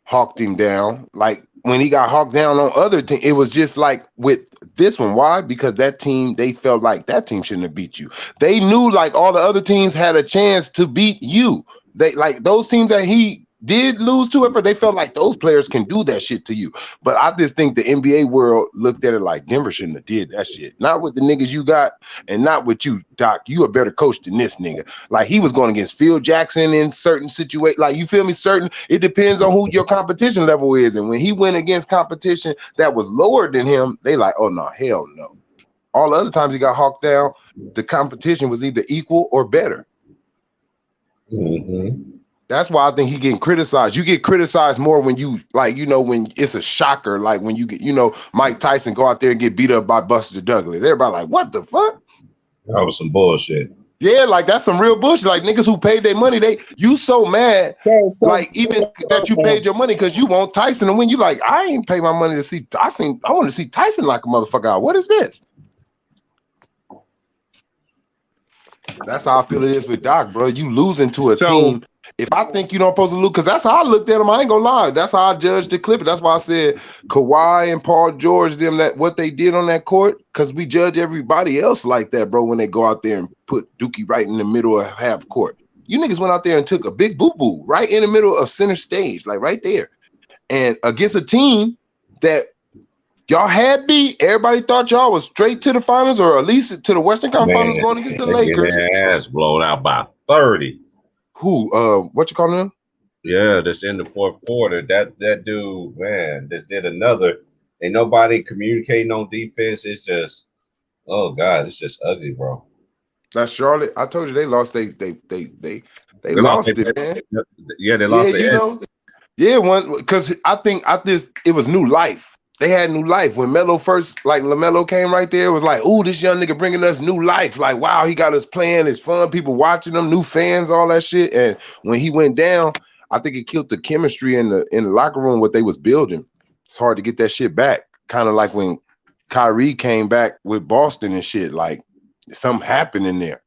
hawked him down. Like, when he got hawked down on other teams, it was just like with this one. Why? Because that team, they felt like that team shouldn't have beat you. They knew like all the other teams had a chance to beat you. They like those teams that he did lose to, they felt like those players can do that shit to you. But I just think the NBA world looked at it like Denver shouldn't have did that shit. Not with the niggas you got, and not with you, Doc. You a better coach than this nigga. Like, he was going against Phil Jackson in certain situations. Like, you feel me? It depends on who your competition level is. And when he went against competition that was lower than him, they like, oh no, hell no. All the other times he got hawked down, the competition was either equal or better. That's why I think he getting criticized. You get criticized more when you, like, you know, when it's a shocker, like when you get, you know, Mike Tyson go out there and get beat up by Buster Douglas. Everybody like, what the fuck? That was some bullshit. Yeah, like, that's some real bullshit. Like, niggas who paid their money, you so mad, like, even that you paid your money because you want Tyson to win. You like, I ain't pay my money to see Tyson. I want to see Tyson like a motherfucker out. What is this? That's how I feel it is with Doc, bro. You losing to a team. If I think you don't supposed to lose, because that's how I looked at him. I ain't gonna lie. That's how I judged the Clippers. That's why I said Kawhi and Paul George, them, that what they did on that court, because we judge everybody else like that, bro, when they go out there and put Dookie right in the middle of half court. You niggas went out there and took a big boo-boo right in the middle of center stage, like right there. And against a team that y'all had beat, everybody thought y'all was straight to the finals, or at least to the Western Conference Finals, going against the Lakers. Their ass blown out by 30. Who? What you calling them? Yeah, that's in the fourth quarter. That dude, man, that did another. Ain't nobody communicating on defense. It's just, oh God, it's just ugly, bro. That's Charlotte. I told you they lost. They lost it, man. Yeah, they lost it. You know, one, because I think it was new life. They had new life when Melo first, like LaMelo came right there. It was like, ooh, this young nigga bringing us new life. Like, wow, he got us playing. It's fun. People watching him, new fans, all that shit. And when he went down, I think it killed the chemistry in the locker room, what they was building. It's hard to get that shit back. Kind of like when Kyrie came back with Boston and shit. Like, something happened in there.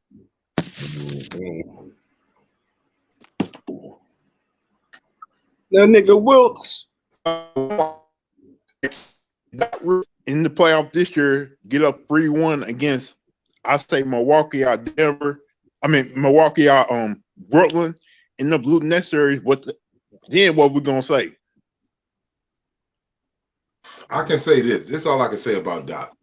That nigga Wilts. In the playoff this year, get up 3-1 against, I say Milwaukee out Denver. I mean Milwaukee out Brooklyn in the blue next series. Then what we gonna say? I can say this. This is all I can say about Doc.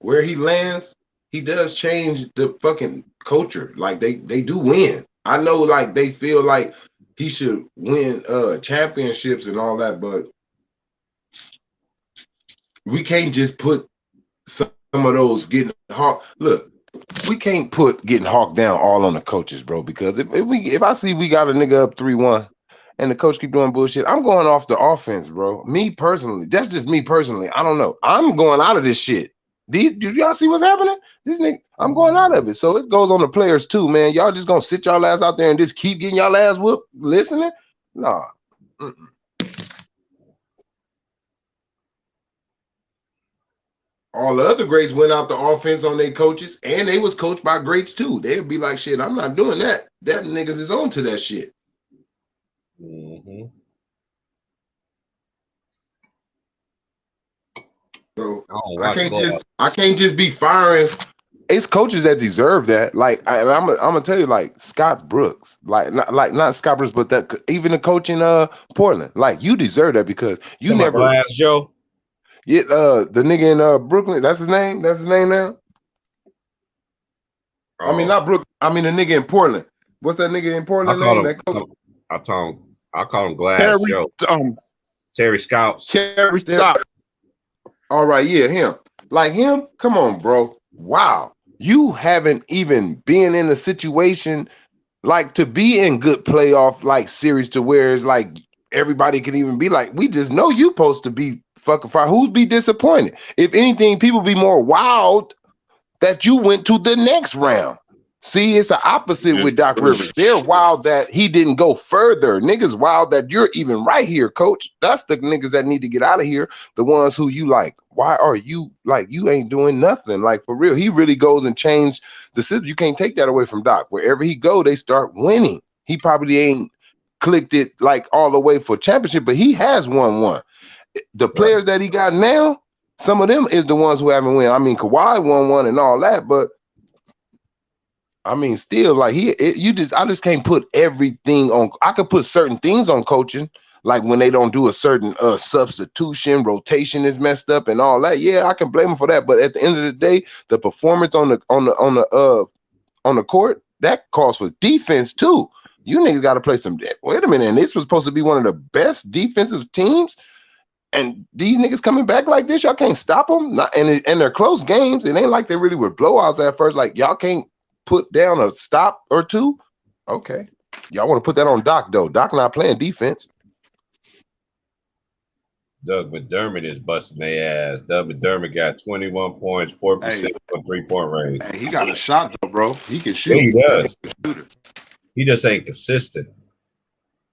Where he lands, he does change the fucking culture. Like they do win. I know like they feel like he should win championships and all that, but we can't just put some of those getting hawked. Look, we can't put getting hawked down all on the coaches, bro. Because if I see we got a nigga up 3-1 and the coach keep doing bullshit, I'm going off the offense, bro. Me personally, that's just me personally. I don't know. I'm going out of this shit. Did y'all see what's happening? This nigga, I'm going out of it. So it goes on the players too, man. Y'all just gonna sit y'all ass out there and just keep getting y'all ass whooped listening? Nah. All the other greats went out the offense on their coaches, and they was coached by greats too. They'd be like, shit, I'm not doing that. That niggas is on to that shit. Mm-hmm. So I can't just be firing. It's coaches that deserve that. Like I'm gonna tell you, like Scott Brooks, like not Scott Brooks, but that even the coach in Portland, like you deserve that because you never. Glass Joe. Yeah, the nigga in Brooklyn, that's his name. That's his name now. I mean, not Brooklyn. I mean the nigga in Portland. What's that nigga in Portland name? I call him Glass Joe. Terry Scouts. Terry Scouts. All right, yeah, him. Like him, come on, bro. Wow. You haven't even been in a situation like to be in good playoff like series to where it's like everybody can even be like, we just know you supposed to be fucking fire. Who'd be disappointed? If anything, people be more wild that you went to the next round. See, it's the opposite with Doc Rivers. They're wild that he didn't go further. Niggas wild that you're even right here, coach. That's the niggas that need to get out of here. The ones who you like, why are you like, you ain't doing nothing? Like for real, he really goes and changed the system. You can't take that away from Doc. Wherever he go, they start winning. He probably ain't clicked it like all the way for championship, but he has won one. The players that he got now, some of them is the ones who haven't won. I mean, Kawhi won one and all that, but I mean, still, like I just can't put everything on. I could put certain things on coaching, like when they don't do a certain substitution, rotation is messed up and all that. Yeah, I can blame them for that. But at the end of the day, the performance on the court that calls for defense too. You niggas got to play some. Wait a minute, and this was supposed to be one of the best defensive teams, and these niggas coming back like this, y'all can't stop them. And they're close games. It ain't like they really were blowouts at first. Like y'all can't put down a stop or two. Okay. Y'all want to put that on Doc though. Doc not playing defense. Doug McDermott is busting their ass. Doug McDermott got 21 points, 4% from 3-point range. Hey, he got a shot though, bro. He can shoot. Yeah, he does. He just ain't consistent.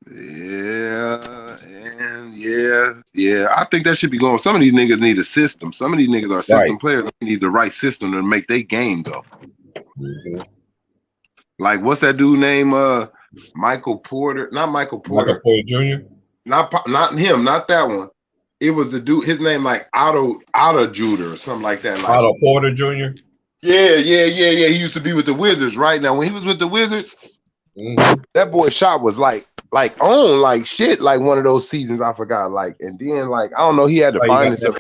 Yeah, and yeah. I think that should be going. Some of these niggas need a system. Some of these niggas are system players. They need the right system to make their game go. Mm-hmm. Like what's that dude name? Michael Porter. Not Michael Porter. Michael Porter Jr. Not him. Not that one. It was the dude. His name like Otto Judah or something like that. Like, Otto Porter Jr. Yeah. He used to be with the Wizards, right? Now when he was with the Wizards, that boy's shot was like on like shit. Like one of those seasons I forgot. Like and then like I don't know. He had to find himself.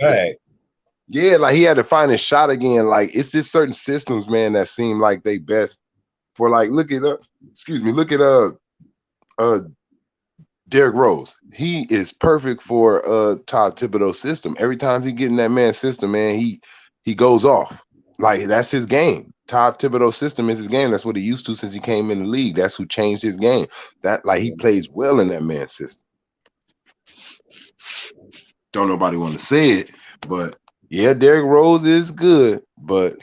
Yeah, like he had to find his shot again. Like it's just certain systems, man, that seem like they best for like look at Derrick Rose. He is perfect for Todd Thibodeau's system. Every time he get in that man's system, man, he goes off. Like that's his game. Todd Thibodeau's system is his game. That's what he used to since he came in the league. That's who changed his game. That like he plays well in that man's system. Don't nobody want to say it, but yeah, Derrick Rose is good, but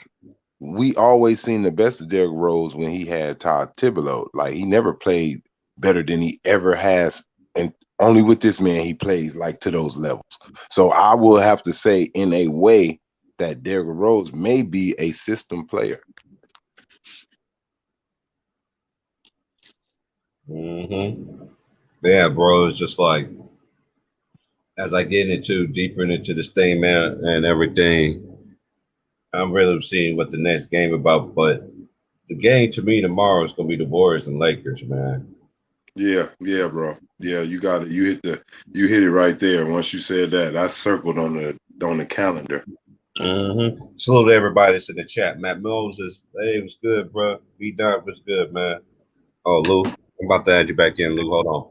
we always seen the best of Derrick Rose when he had Todd Thibodeau. Like he never played better than he ever has, and only with this man he plays like to those levels. So I will have to say, in a way, that Derrick Rose may be a system player. Mm-hmm. Yeah, bro. It's just like as I get deeper into the statement and everything, I'm really seeing what the next game about. But the game to me tomorrow is gonna be the Warriors and Lakers, man. Yeah, bro. Yeah, you got it. You hit it right there. Once you said that, I circled on the calendar. Mm-hmm. Salute to everybody that's in the chat. Matt Moses, hey, it was good, bro. B Dot was good, man. Oh, Lou, I'm about to add you back in, Lou. Hold on.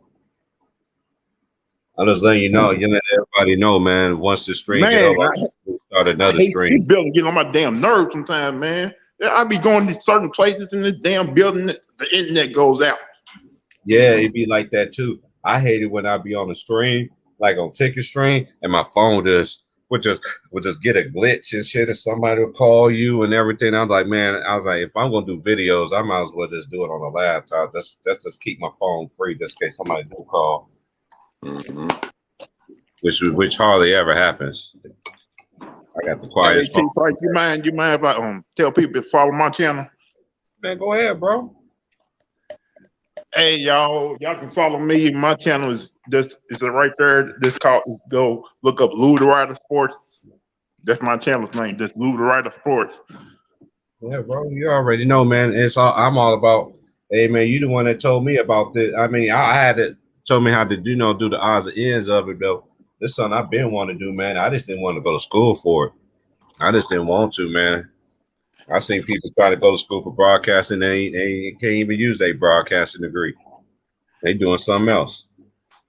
I'm just letting you know, you let everybody know, man. Once the stream get over, we'll start another stream. This building get on my damn nerves sometimes, man. I be going to certain places in this damn building, the internet goes out. Yeah, it'd be like that too. I hate it when I be on the stream, like on ticket stream, and my phone would just get a glitch and shit, and somebody would call you and everything. I was like, if I'm gonna do videos, I might as well just do it on a laptop. Just keep my phone free, just in case somebody do call. Mm-hmm. Which hardly ever happens. I got the quietest phone. Price, you mind if I tell people to follow my channel? Man, go ahead, bro. Hey, y'all can follow me. My channel is right there. Go look up Lou the Rider Sports. That's my channel's name. Just Lou the Rider Sports. Yeah, bro, you already know, man. I'm all about. Hey, man, you the one that told me about this. I mean, I had it. Told me how to do the odds and ends of it, though. This is something I've been wanting to do, man. I just didn't want to go to school for it. I just didn't want to, man. I seen people try to go to school for broadcasting. They can't even use their broadcasting degree. They doing something else.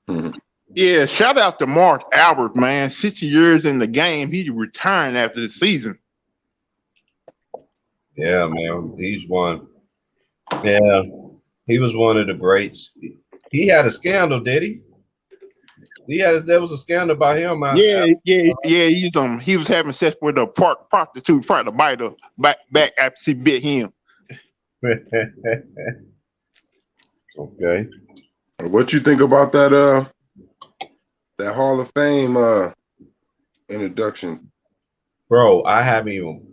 Mm-hmm. Yeah, shout out to Mark Albert, man. 60 years in the game. He retiring after the season. Yeah, man. He's one. Yeah, he was one of the greats. He had a scandal, did he? There was a scandal about him. Yeah. He was having sex with a prostitute, trying to bite her back after she bit him. Okay. What you think about that Hall of Fame introduction? Bro, I haven't even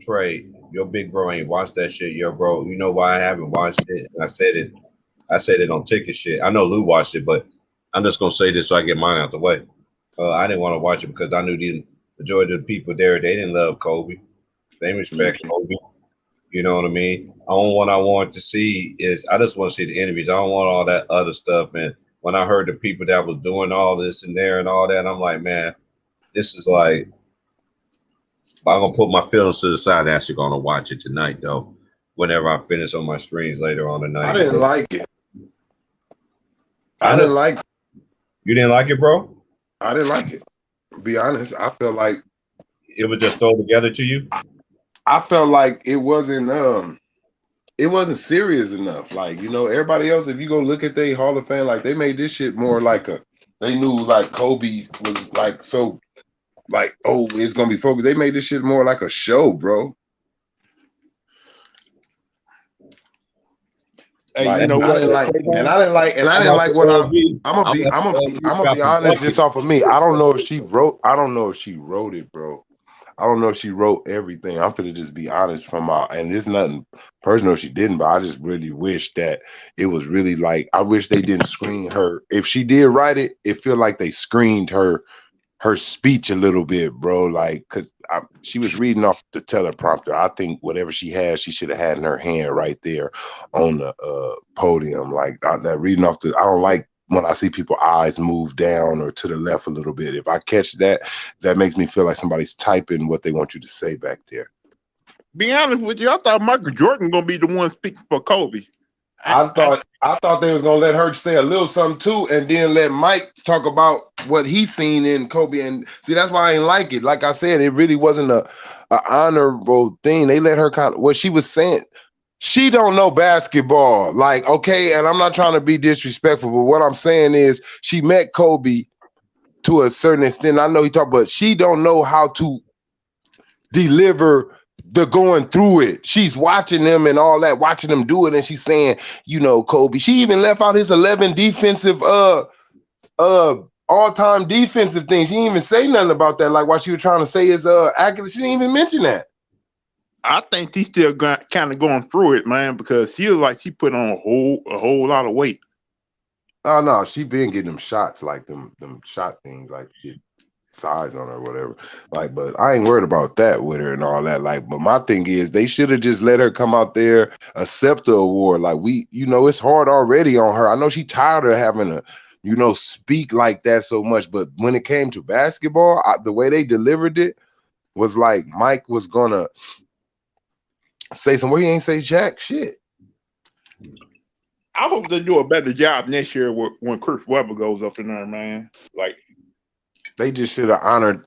your big bro ain't watched that shit, yo, bro. You know why I haven't watched it? I said it on ticket shit. I know Lou watched it, but I'm just gonna say this so I get mine out the way. I didn't want to watch it because I knew the majority of the people there, they didn't love Kobe. They respect Kobe. You know what I mean? I want to see is I just want to see the interviews. I don't want all that other stuff. And when I heard the people that was doing all this and there and all that, I'm like, man, this is like, I'm gonna put my feelings to the side. Actually, gonna watch it tonight though. Whenever I finish on my streams later on tonight. I didn't like it. I didn't like it. You didn't like it, bro? I didn't like it. To be honest, I felt like it was just thrown together to you. I felt like it wasn't serious enough. Like, everybody else, if you go look at their Hall of Fame, like they made this shit more like they knew like Kobe was like so like, oh, it's gonna be focused. They made this shit more like a show, bro. Hey, like, you know what? I didn't like what I'm gonna be honest just off of me. I don't know if she wrote it, bro. I don't know if she wrote everything. I'm finna just be honest and there's nothing personal if she didn't, but I just really wish that it was really like, I wish they didn't screen her. If she did write it, it feel like they screened her speech a little bit, bro. Like, cause she was reading off the teleprompter. I think whatever she had, she should have had in her hand right there on the podium. Like that reading off I don't like when I see people eyes move down or to the left a little bit. If I catch that, that makes me feel like somebody's typing what they want you to say back there. Be honest with you, I thought Michael Jordan gonna be the one speaking for Kobe. I thought they was gonna let her say a little something too, and then let Mike talk about what he seen in Kobe. And see, that's why I ain't like it. Like I said, it really wasn't a honorable thing. They let her kind of what she was saying. She don't know basketball. Like, okay, and I'm not trying to be disrespectful, but what I'm saying is she met Kobe to a certain extent. I know he talked, but she don't know how to deliver the going through it. She's watching them and all that, watching them do it, and she's saying, Kobe. She even left out his 11 defensive all-time defensive things. She didn't even say nothing about that. Like what she was trying to say is accurate. She didn't even mention that. I think she's still kind of going through it, man, because she like she put on a whole lot of weight. Oh no, she been getting them shots like them shot things like shit. size on her or whatever. Like, but I ain't worried about that with her and all that. Like, but my thing is they should have just let her come out there, accept the award. Like it's hard already on her. I know she tired of having to, speak like that so much. But when it came to basketball, the way they delivered it was like Mike was gonna say somewhere he ain't say jack shit. I hope they do a better job next year when Chris Webber goes up in there, man. Like they just should have honored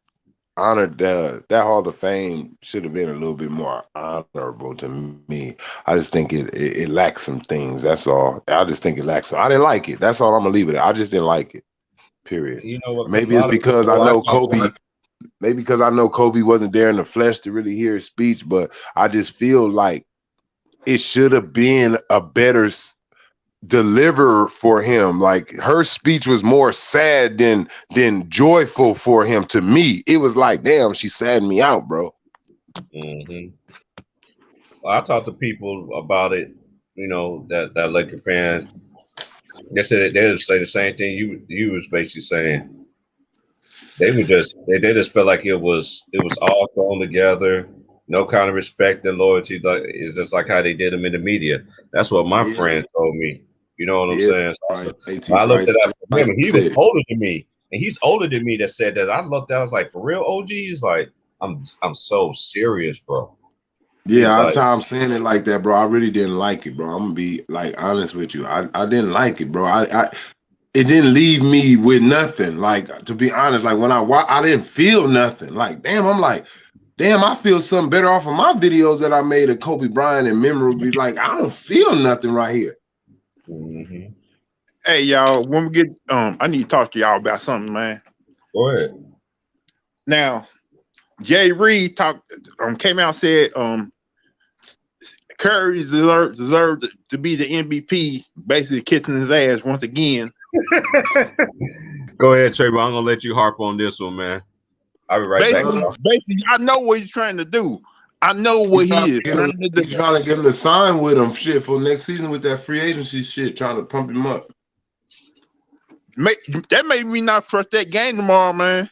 that Hall of Fame should have been a little bit more honorable to me. I just think it lacks some things. That's all. I just think it lacks. I didn't like it. That's all I'm gonna leave it at. I just didn't like it. Period. You know what? Maybe it's because I know Kobe. Maybe because I know Kobe wasn't there in the flesh to really hear his speech, but I just feel like it should have been a better deliver for him. Like her speech was more sad than joyful for him. To me, it was like, damn, she saddened me out, bro. Mm-hmm. Well, I talked to people about it, that Laker fans. They said they say the same thing you was basically saying. They just felt like it was all thrown together. No kind of respect and loyalty. It's just like how they did them in the media. That's what my friend told me. You know what I'm saying? So I looked it up for him, and he was older than me, and he's older than me. That said that. I looked at, I was like, for real, OG. He's like, I'm so serious, bro. Yeah, that's how I'm saying it like that, bro. I really didn't like it, bro. I'm gonna be like honest with you. I didn't like it, bro. It didn't leave me with nothing. Like, to be honest, like when I didn't feel nothing. Like, damn, I'm like, damn, I feel something better off of my videos that I made of Kobe Bryant and memorably. Like, I don't feel nothing right here. Mm-hmm. Hey, y'all, when we get I need to talk to y'all about something, man. Go ahead. Now, Jay Reed came out and said Curry deserved to be the MVP, basically kissing his ass once again. Go ahead, Trey, but I'm gonna let you harp on this one, man. I'll be right back. Basically, I know what he's trying to do. I know what he is. He's trying to get him to sign with him shit for next season with that free agency shit, trying to pump him up. That made me not trust that game tomorrow, man.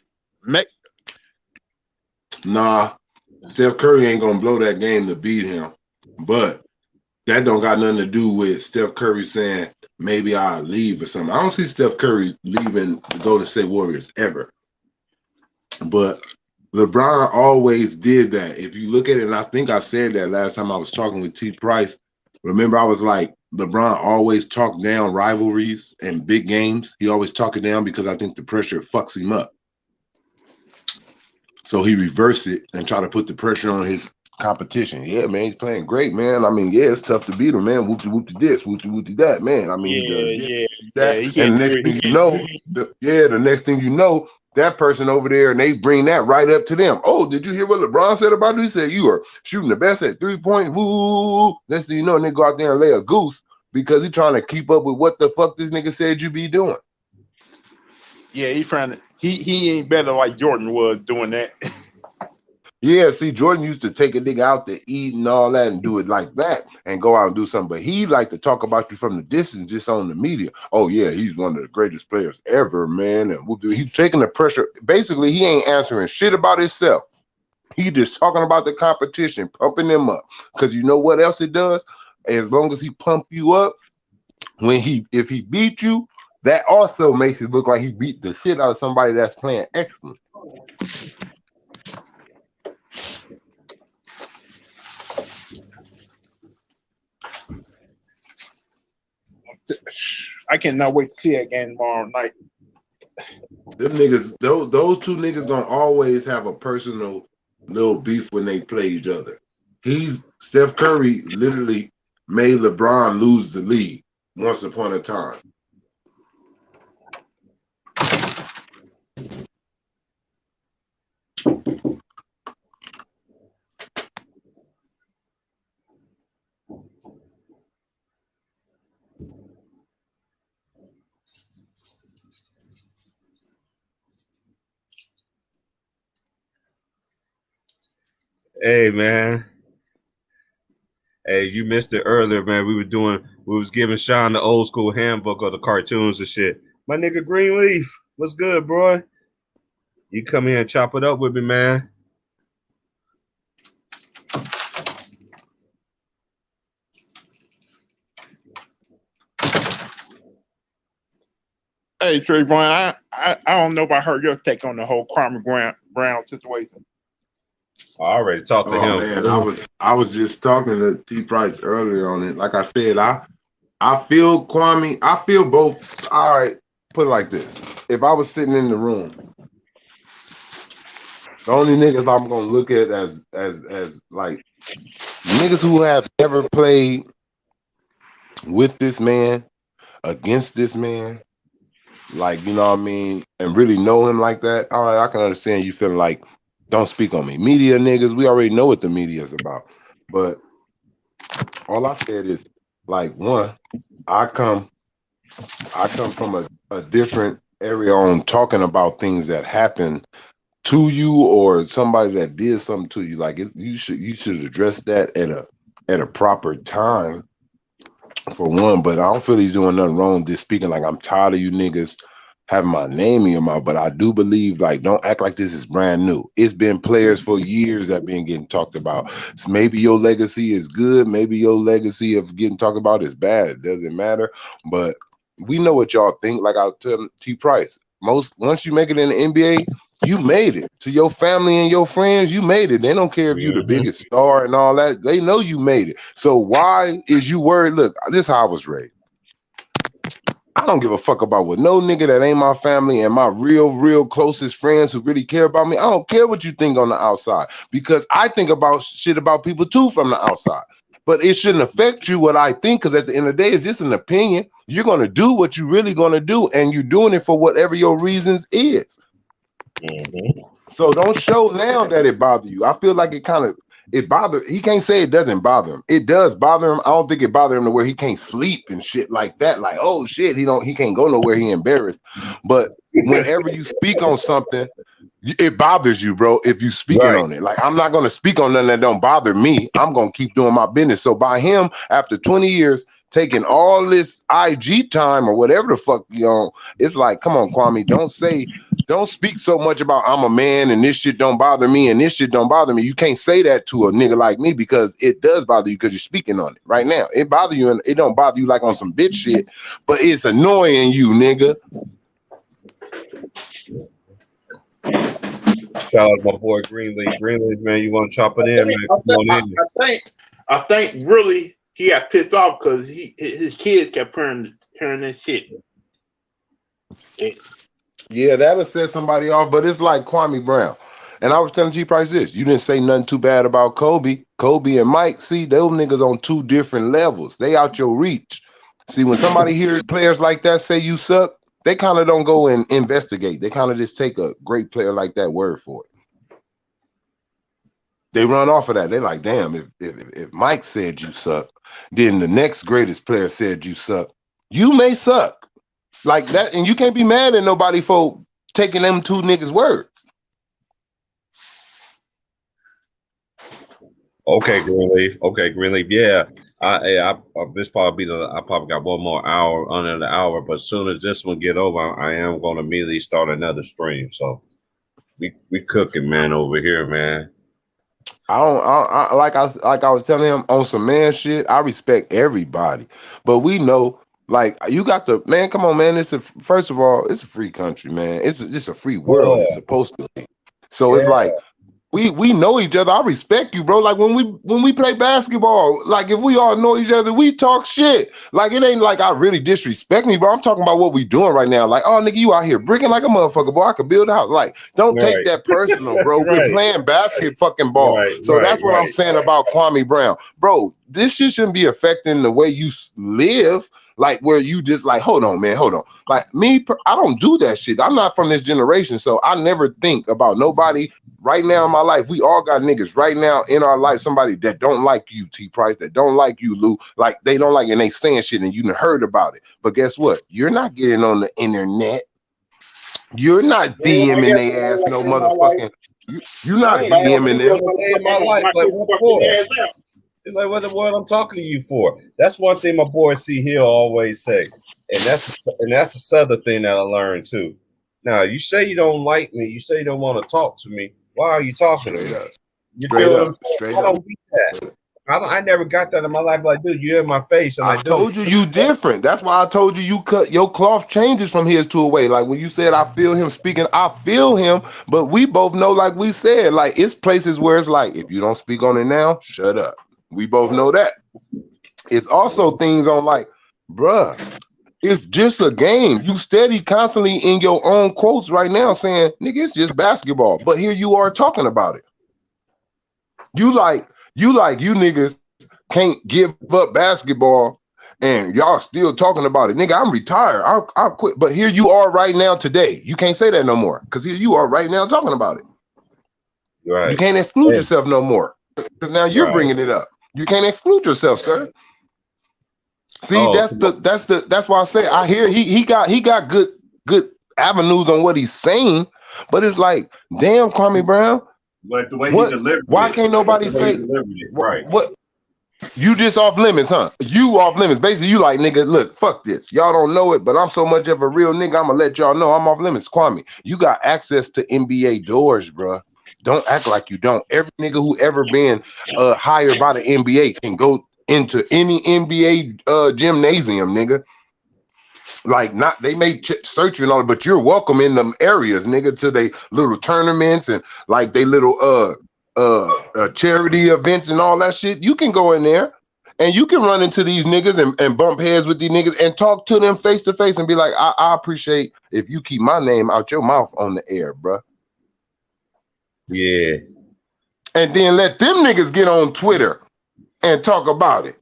Nah, Steph Curry ain't gonna blow that game to beat him. But that don't got nothing to do with Steph Curry saying maybe I'll leave or something. I don't see Steph Curry leaving the Golden State Warriors ever. But LeBron always did that. If you look at it, and I think I said that last time I was talking with T. Price. Remember, I was like, LeBron always talked down rivalries and big games. He always talk it down because I think the pressure fucks him up. So he reversed it and try to put the pressure on his competition. Yeah, man, he's playing great, man. I mean, yeah, it's tough to beat him, man. Whoopty whoopty this, whoopty whoopty that, man. I mean, and the next thing you know, the next thing you know, that person over there, and they bring that right up to them. Oh, did you hear what LeBron said about you? He said you are shooting the best at 3-point. Woo! Next thing you know, and they go out there and lay a goose because he's trying to keep up with what the fuck this nigga said you be doing. Yeah, he's trying to. He ain't better like Jordan was doing that. Yeah, see, Jordan used to take a nigga out to eat and all that and do it like that and go out and do something. But he like to talk about you from the distance, just on the media. Oh, yeah, he's one of the greatest players ever, man. And he's taking the pressure. Basically, he ain't answering shit about himself. He just talking about the competition, pumping them up. Because you know what else it does? As long as he pump you up, if he beat you, that also makes it look like he beat the shit out of somebody that's playing excellent. I cannot wait to see that game tomorrow night. Them niggas, those two niggas gonna always have a personal little beef when they play each other. Steph Curry literally made LeBron lose the league once upon a time. Hey, man. Hey, you missed it earlier, man. We was giving Sean the old school handbook of the cartoons and shit. My nigga Greenleaf, what's good, bro? You come here and chop it up with me, man. Hey, Trayvon, I don't know if I heard your take on the whole Kwame Brown situation. I already talked to him. Man, I was just talking to T Price earlier on it. Like I said, I feel Kwame. I feel both. All right, put it like this: if I was sitting in the room, the only niggas I'm gonna look at as like niggas who have never played with this man, against this man, like, you know what I mean, and really know him like that. All right, I can understand you feeling like, don't speak on me. Media niggas, we already know what the media is about. But all I said is, like, one, I come from a different area on talking about things that happen to you or somebody that did something to you. Like, you should address that at a proper time, for one. But I don't feel he's doing nothing wrong just speaking like, I'm tired of you niggas having my name in your mouth. But I do believe, like, don't act like this is brand new. It's been players for years that been getting talked about. So maybe your legacy is good, maybe your legacy of getting talked about is bad. It doesn't matter. But we know what y'all think. Like I was telling T Price, once you make it in the NBA, you made it. To your family and your friends, you made it. They don't care if you the biggest star and all that. They know you made it. So why is you worried? Look, this is how I was raised. I don't give a fuck about what no nigga that ain't my family and my real closest friends who really care about me. I don't care what you think on the outside, because I think about shit about people too from the outside. But it shouldn't affect you what I think, because at the end of the day, it's just an opinion. You're going to do what you're really going to do, and you're doing it for whatever your reasons is. So don't show now that it bothers you. I feel like it bothered. He can't say it doesn't bother him. It does bother him. I don't think it bothered him to where he can't sleep and shit like that. Like, oh shit, he can't go nowhere. He embarrassed. But whenever you speak on something, it bothers you, bro. If you speaking on it, like, I'm not gonna speak on nothing that don't bother me. I'm gonna keep doing my business. So by him, after 20 years, taking all this IG time or whatever the fuck, it's like, come on, Kwame, don't speak so much about I'm a man and this shit don't bother me and this shit don't bother me. You can't say that to a nigga like me, because it does bother you, because you're speaking on it right now. It bother you, and it don't bother you like on some bitch shit, but it's annoying you, nigga. Shout out to my boy Greenleaf. Greenleaf, man, you want to chop it in, man? Come on in. I think really he got pissed off because his kids kept hearing that shit. Yeah, that'll set somebody off, but it's like Kwame Brown. And I was telling G Price this: you didn't say nothing too bad about Kobe. Kobe and Mike, see, those niggas on two different levels. They out your reach. See, when somebody hears players like that say you suck, they kind of don't go and investigate. They kind of just take a great player like that word for it. They run off of that. They like, damn, if Mike said you suck, then the next greatest player said you suck. You may suck. Like that, and you can't be mad at nobody for taking them two niggas' words. Okay, Greenleaf. Yeah, I this probably I probably got one more hour under the hour, but as soon as this one get over, I am going to immediately start another stream. So we cooking, man, over here, man. I like I was telling him on some man shit. I respect everybody, but we know. Like, you got the man, come on, man. First of all, it's a free country, man. It's a free world. It's supposed to be. So it's like we know each other. I respect you, bro. Like when we play basketball, like if we all know each other, we talk shit. Like it ain't like I really disrespect me, bro. I'm talking about what we doing right now. Like, oh nigga, you out here bricking like a motherfucker, boy. I could build a house. Like, don't take that personal, bro. We're playing basketball. So that's what I'm saying about Kwame Brown, bro. This shit shouldn't be affecting the way you live. Like where you just like, hold on, man, hold on. Like me, I don't do that shit. I'm not from this generation, so I never think about nobody right now in my life. We all got niggas right now in our life, somebody that don't like you, T Price, that don't like you, Lou. Like they don't like it and they saying shit and you done heard about it. But guess what? You're not getting on the internet. You're not DMing their ass no motherfucking. You're not DMing them. My life, like, what for? It's like, what the world I'm talking to you for? That's one thing my boy C Hill always say, and that's a Southern thing that I learned too. Now you say you don't like me. You say you don't want to talk to me. Why are you talking to me? You Straight feel what up. I'm saying? Straight I don't up. get that. I never got that in my life. Like, dude, you in my face. I'm I like, told dude, you different. That's why I told you cut your cloth changes from his to away. Like when you said I feel him speaking, I feel him, but we both know, like we said, like it's places where it's like, if you don't speak on it now, shut up. We both know that. It's also things on like, bruh, it's just a game. You steady constantly in your own quotes right now saying, nigga, it's just basketball. But here you are talking about it. You niggas can't give up basketball and y'all still talking about it. Nigga, I'm retired. I'll quit. But here you are right now today. You can't say that no more because here you are right now talking about it. Right. You can't exclude yourself no more because now you're bringing it up. You can't exclude yourself, sir. See, that's why I say I hear he got good avenues on what he's saying, but it's like, damn, Kwame Brown. But the way he delivered why it, can't nobody say right? What you just off limits, huh? You off limits. Basically, you like, nigga, look, fuck this. Y'all don't know it, but I'm so much of a real nigga, I'm gonna let y'all know I'm off limits. Kwame, you got access to NBA doors, bruh. Don't act like you don't. Every nigga who ever been hired by the NBA can go into any NBA gymnasium, nigga. Like, not they may search you and all, but you're welcome in them areas, nigga, to they little tournaments and like they little charity events and all that shit. You can go in there and you can run into these niggas and bump heads with these niggas and talk to them face to face and be like, I appreciate if you keep my name out your mouth on the air, bruh. Yeah. And then let them niggas get on Twitter and talk about it.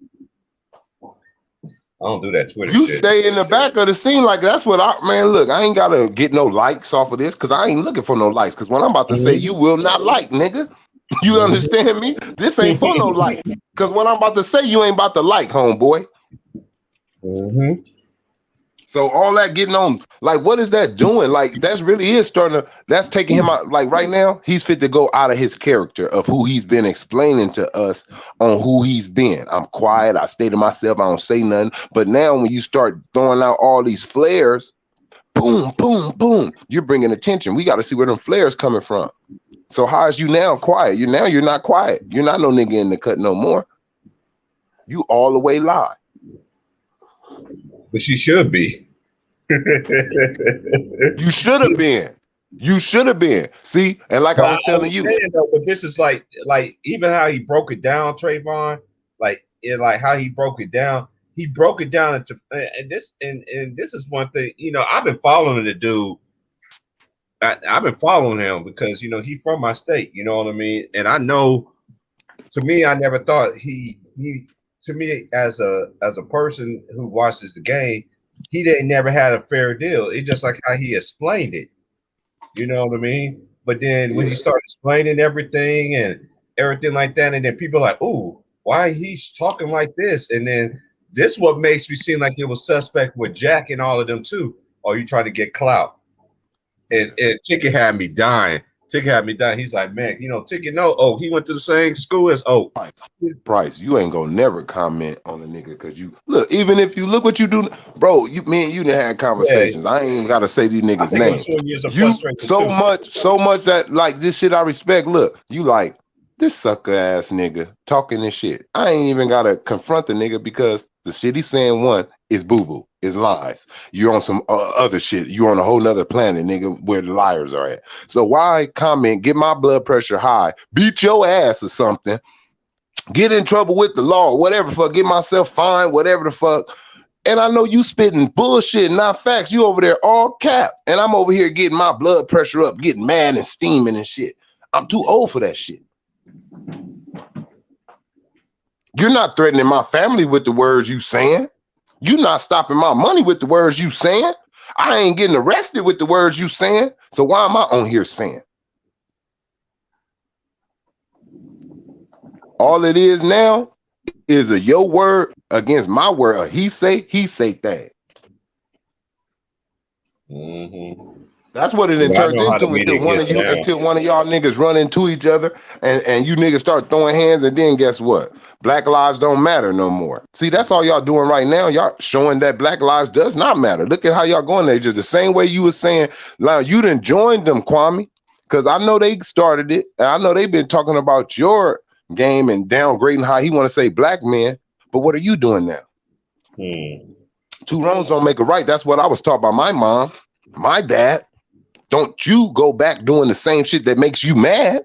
I don't do that Twitter you shit. Stay in the back of the scene. Like, that's what look, I ain't gotta get no likes off of this because I ain't looking for no likes. Because what I'm about to say, you will not like, nigga. You understand me? This ain't for no likes. Because what I'm about to say, you ain't about to like, homeboy. Mm-hmm. So all that getting on, like, what is that doing? Like, that's really is that's taking him out. Like, right now, he's fit to go out of his character of who he's been explaining to us on who he's been. I'm quiet. I stay to myself. I don't say nothing. But now when you start throwing out all these flares, boom, boom, boom, you're bringing attention. We got to see where them flares coming from. So how is you now quiet? You're not quiet. You're not no nigga in the cut no more. You all the way live. But she should be. You should have been. You should have been. See, and like I was telling you, but this is like even how he broke it down, Trayvon. Like how he broke it down. He broke it down into and this is one thing. You know, I've been following the dude. I've been following him because he from my state. You know what I mean? And I know. To me, I never thought he. To me, as a person who watches the game, he didn't never had a fair deal. It's just like how he explained it. You know what I mean? But then when he started explaining everything and everything like that, and then people are like, "Ooh, why he's talking like this?" And then this what makes me seem like it was suspect with Jack and all of them too. Or you trying to get clout? And Ticket had me dying. Ticket had me dying. He's like, man, Ticket, no. Oh, he went to the same school as Price, you ain't gonna never comment on a nigga because you look, even if you look what you do, bro, me and you done had conversations. I ain't even gotta say these niggas' names. You so much that like this shit I respect. Look, you like this sucker ass nigga talking this shit. I ain't even gotta confront the nigga because the shit he's saying, one, is boo-boo, is lies. You're on some other shit. You're on a whole nother planet, nigga, where the liars are at. So why comment, get my blood pressure high, beat your ass or something, get in trouble with the law, whatever the fuck, get myself fined, whatever the fuck. And I know you spitting bullshit, not facts. You over there all cap. And I'm over here getting my blood pressure up, getting mad and steaming and shit. I'm too old for that shit. You're not threatening my family with the words you saying. You're not stopping my money with the words you saying. I ain't getting arrested with the words you saying. So why am I on here saying? All it is now is a your word against my word. A he say thing. Mm-hmm. That's what it turns into until one of y'all niggas run into each other and you niggas start throwing hands, and then guess what? Black lives don't matter no more. See, that's all y'all doing right now. Y'all showing that black lives does not matter. Look at how y'all going there. Just the same way you were saying, now you done joined them, Kwame, because I know they started it. And I know they've been talking about your game and downgrading how he want to say black men. But what are you doing now? Two wrongs don't make a right. That's what I was taught by my mom, my dad. Don't you go back doing the same shit that makes you mad.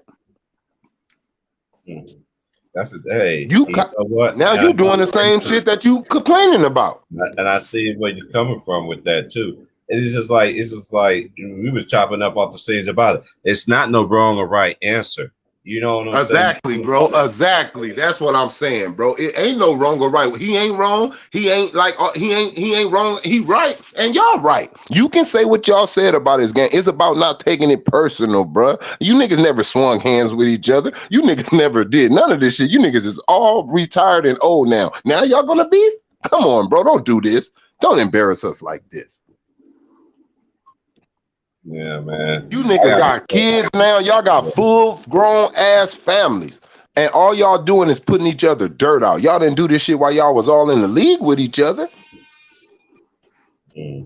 That's a hey. You know what? Now you're doing the same shit that you complaining about. And I see where you're coming from with that too. It's just like we was chopping up off the scenes about it. It's not no wrong or right answer. You know what I'm saying? Exactly, bro. Exactly. That's what I'm saying, bro. It ain't no wrong or right. He ain't wrong. He ain't wrong. He right. And y'all right. You can say what y'all said about his game. It's about not taking it personal, bro. You niggas never swung hands with each other. You niggas never did none of this shit. You niggas is all retired and old now. Now y'all gonna beef? Come on, bro. Don't do this. Don't embarrass us like this. Yeah, man. You niggas got kids now. Y'all got full grown ass families. And all y'all doing is putting each other dirt out. Y'all didn't do this shit while y'all was all in the league with each other. Now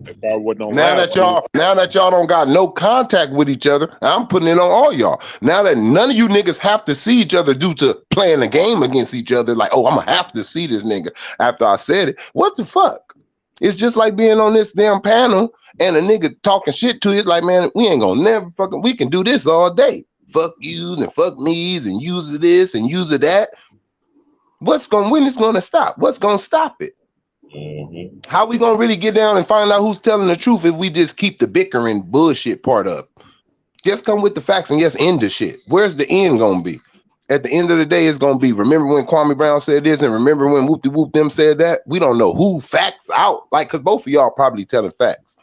that y'all don't got no contact with each other, I'm putting it on all y'all. Now that none of you niggas have to see each other due to playing a game against each other, like, oh, I'm gonna have to see this nigga after I said it. What the fuck? It's just like being on this damn panel and a nigga talking shit to you. It's like, man, we ain't gonna never fucking, we can do this all day. Fuck yous and fuck me's and use of this and use of that. When it's gonna stop? What's gonna stop it? How we gonna really get down and find out who's telling the truth if we just keep the bickering bullshit part up? Just come with the facts and just end the shit. Where's the end gonna be? At the end of the day, it's gonna be, remember when Kwame Brown said this and remember when Whoop De Whoop them said that? We don't know who facts out. Like, because both of y'all probably telling facts.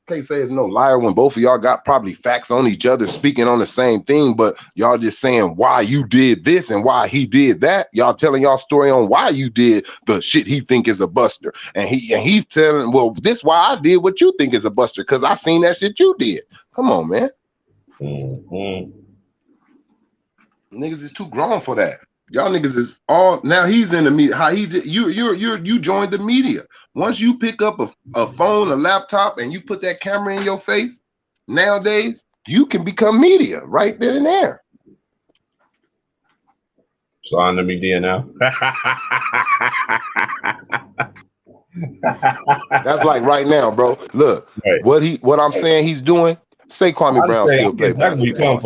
Can't say it's no liar when both of y'all got probably facts on each other, speaking on the same thing, but y'all just saying why you did this and why he did that. Y'all telling y'all story on why you did the shit he think is a buster. And he's telling, well, this why I did what you think is a buster, because I seen that shit you did. Come on, man. Niggas is too grown for that. Y'all niggas is all now. He's in the media. How he did? You joined the media. Once you pick up a phone, a laptop, and you put that camera in your face, nowadays you can become media right then and there. So on the media now. That's like right now, bro. Look, what I'm saying he's doing. Say Kwame Brown still play basketball.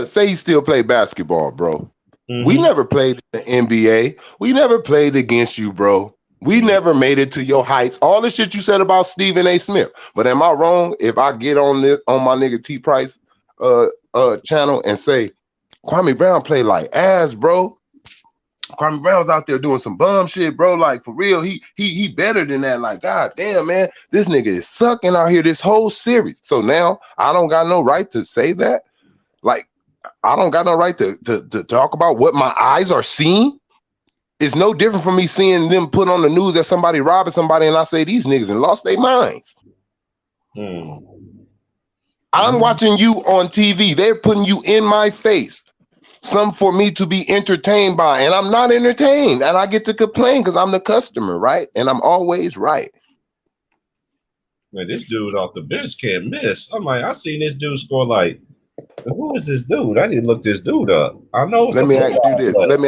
Say he still play basketball, bro. We never played in the NBA. We never played against you, bro. We never made it to your heights. All the shit you said about Stephen A. Smith. But am I wrong if I get on my nigga T Price channel and say Kwame Brown played like ass, bro? Kwame Brown's out there doing some bum shit, bro. Like, for real, he better than that. Like, god damn, man, this nigga is sucking out here this whole series. So now I don't got no right to say that. Like, I don't got no right to talk about what my eyes are seeing. It's no different from me seeing them put on the news that somebody robbing somebody and I say these niggas and lost their minds. I'm watching you on TV. They're putting you in my face. Some for me to be entertained by, and I'm not entertained, and I get to complain because I'm the customer, right? And I'm always right. Man, this dude off the bench can't miss. I'm like, I seen this dude score like, who is this dude? I need to look this dude up. I know. Let me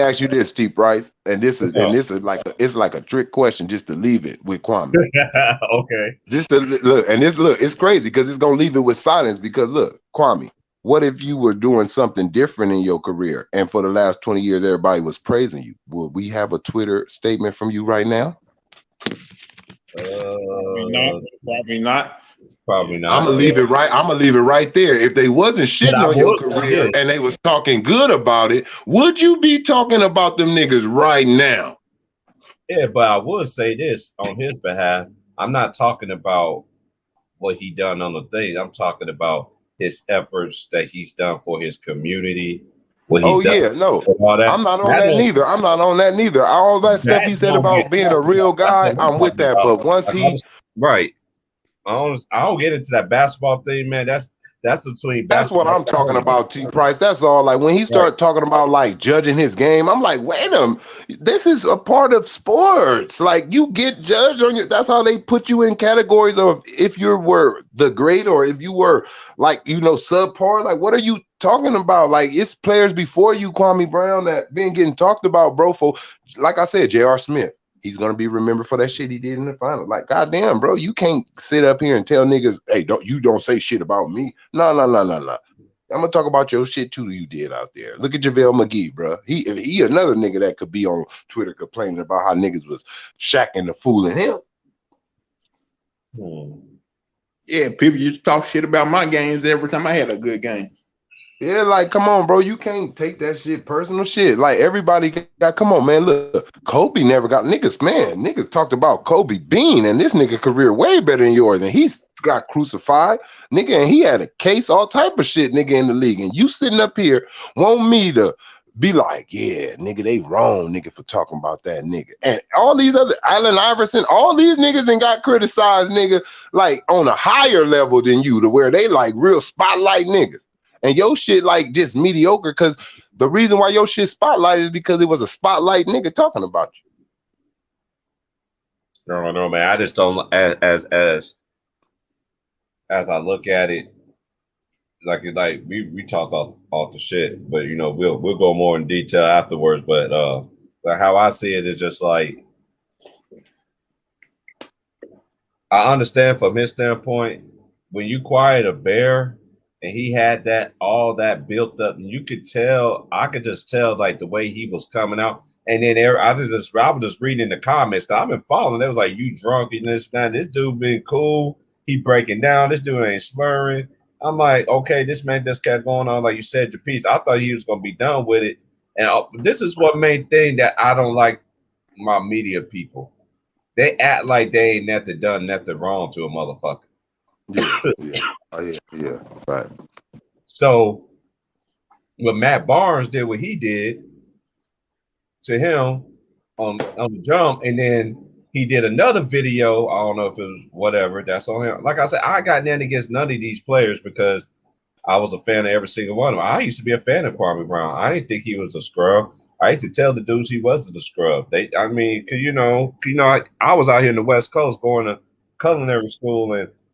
ask you this, T Price, and this is like it's like a trick question just to leave it with Kwame. Okay. Just to look, and it's crazy because it's gonna leave it with silence because look, Kwame. What if you were doing something different in your career and for the last 20 years, everybody was praising you? Would we have a Twitter statement from you right now? Probably not. Probably not. I'm gonna leave it right. I'm gonna leave it right there. If they wasn't shitting on your career and they was talking good about it, would you be talking about them niggas right now? Yeah, but I would say this on his behalf. I'm not talking about what he done on the thing. I'm talking about his efforts that he's done for his community. I'm not on that neither. I'm not on that neither. All that stuff he said about being a real guy, I'm with that. But once he I don't get into that basketball thing, man. That's between. That's what I'm talking about, T. Price. That's all. Like when he started talking about like judging his game, I'm like, wait a minute, this is a part of sports. Like you get judged on your. That's how they put you in categories of if you were the great or if you were like subpar. Like what are you talking about? Like it's players before you, Kwame Brown, that been getting talked about, bro. For like I said, J.R. Smith. He's gonna be remembered for that shit he did in the final. Like, goddamn, bro, you can't sit up here and tell niggas, hey, don't say shit about me. No. I'm gonna talk about your shit too. You did out there. Look at JaVale McGee, bro. He another nigga that could be on Twitter complaining about how niggas was shacking the fooling him. Yeah, people used to talk shit about my games every time I had a good game. Yeah, like, come on, bro. You can't take that shit personal shit. Like, everybody got, come on, man. Look, Kobe never got niggas, man. Niggas talked about Kobe Bean and this nigga career way better than yours. And he's got crucified, nigga, and he had a case, all type of shit, nigga, in the league. And you sitting up here want me to be like, yeah, nigga, they wrong, nigga, for talking about that nigga. And all these other, Allen Iverson, all these niggas done got criticized, nigga, like on a higher level than you, to where they like real spotlight niggas. And your shit like just mediocre, because the reason why your shit spotlighted is because it was a spotlight nigga talking about you. No, man. I just don't as I look at it, like we talked off the shit, but we'll go more in detail afterwards. But how I see it is just like I understand from his standpoint when you quiet a bear. And he had all that built up, and you could tell. I could just tell, like the way he was coming out. And then I was just reading the comments. Cause I've been following. It was like, you drunk and this, that. This dude been cool. He breaking down. This dude ain't slurring. I'm like, okay, this man just kept going on. Like you said, your piece. I thought he was gonna be done with it. And this is what main thing that I don't like my media people. They act like they ain't nothing done nothing wrong to a motherfucker. Yeah. Right. So when Matt Barnes did what he did to him on the jump, and then he did another video. I don't know if it was whatever. That's on him. Like I said, I got nothing against none of these players because I was a fan of every single one of them. I used to be a fan of Kwame Brown. I didn't think he was a scrub. I used to tell the dudes he wasn't a scrub. I was out here in the West Coast going to culinary school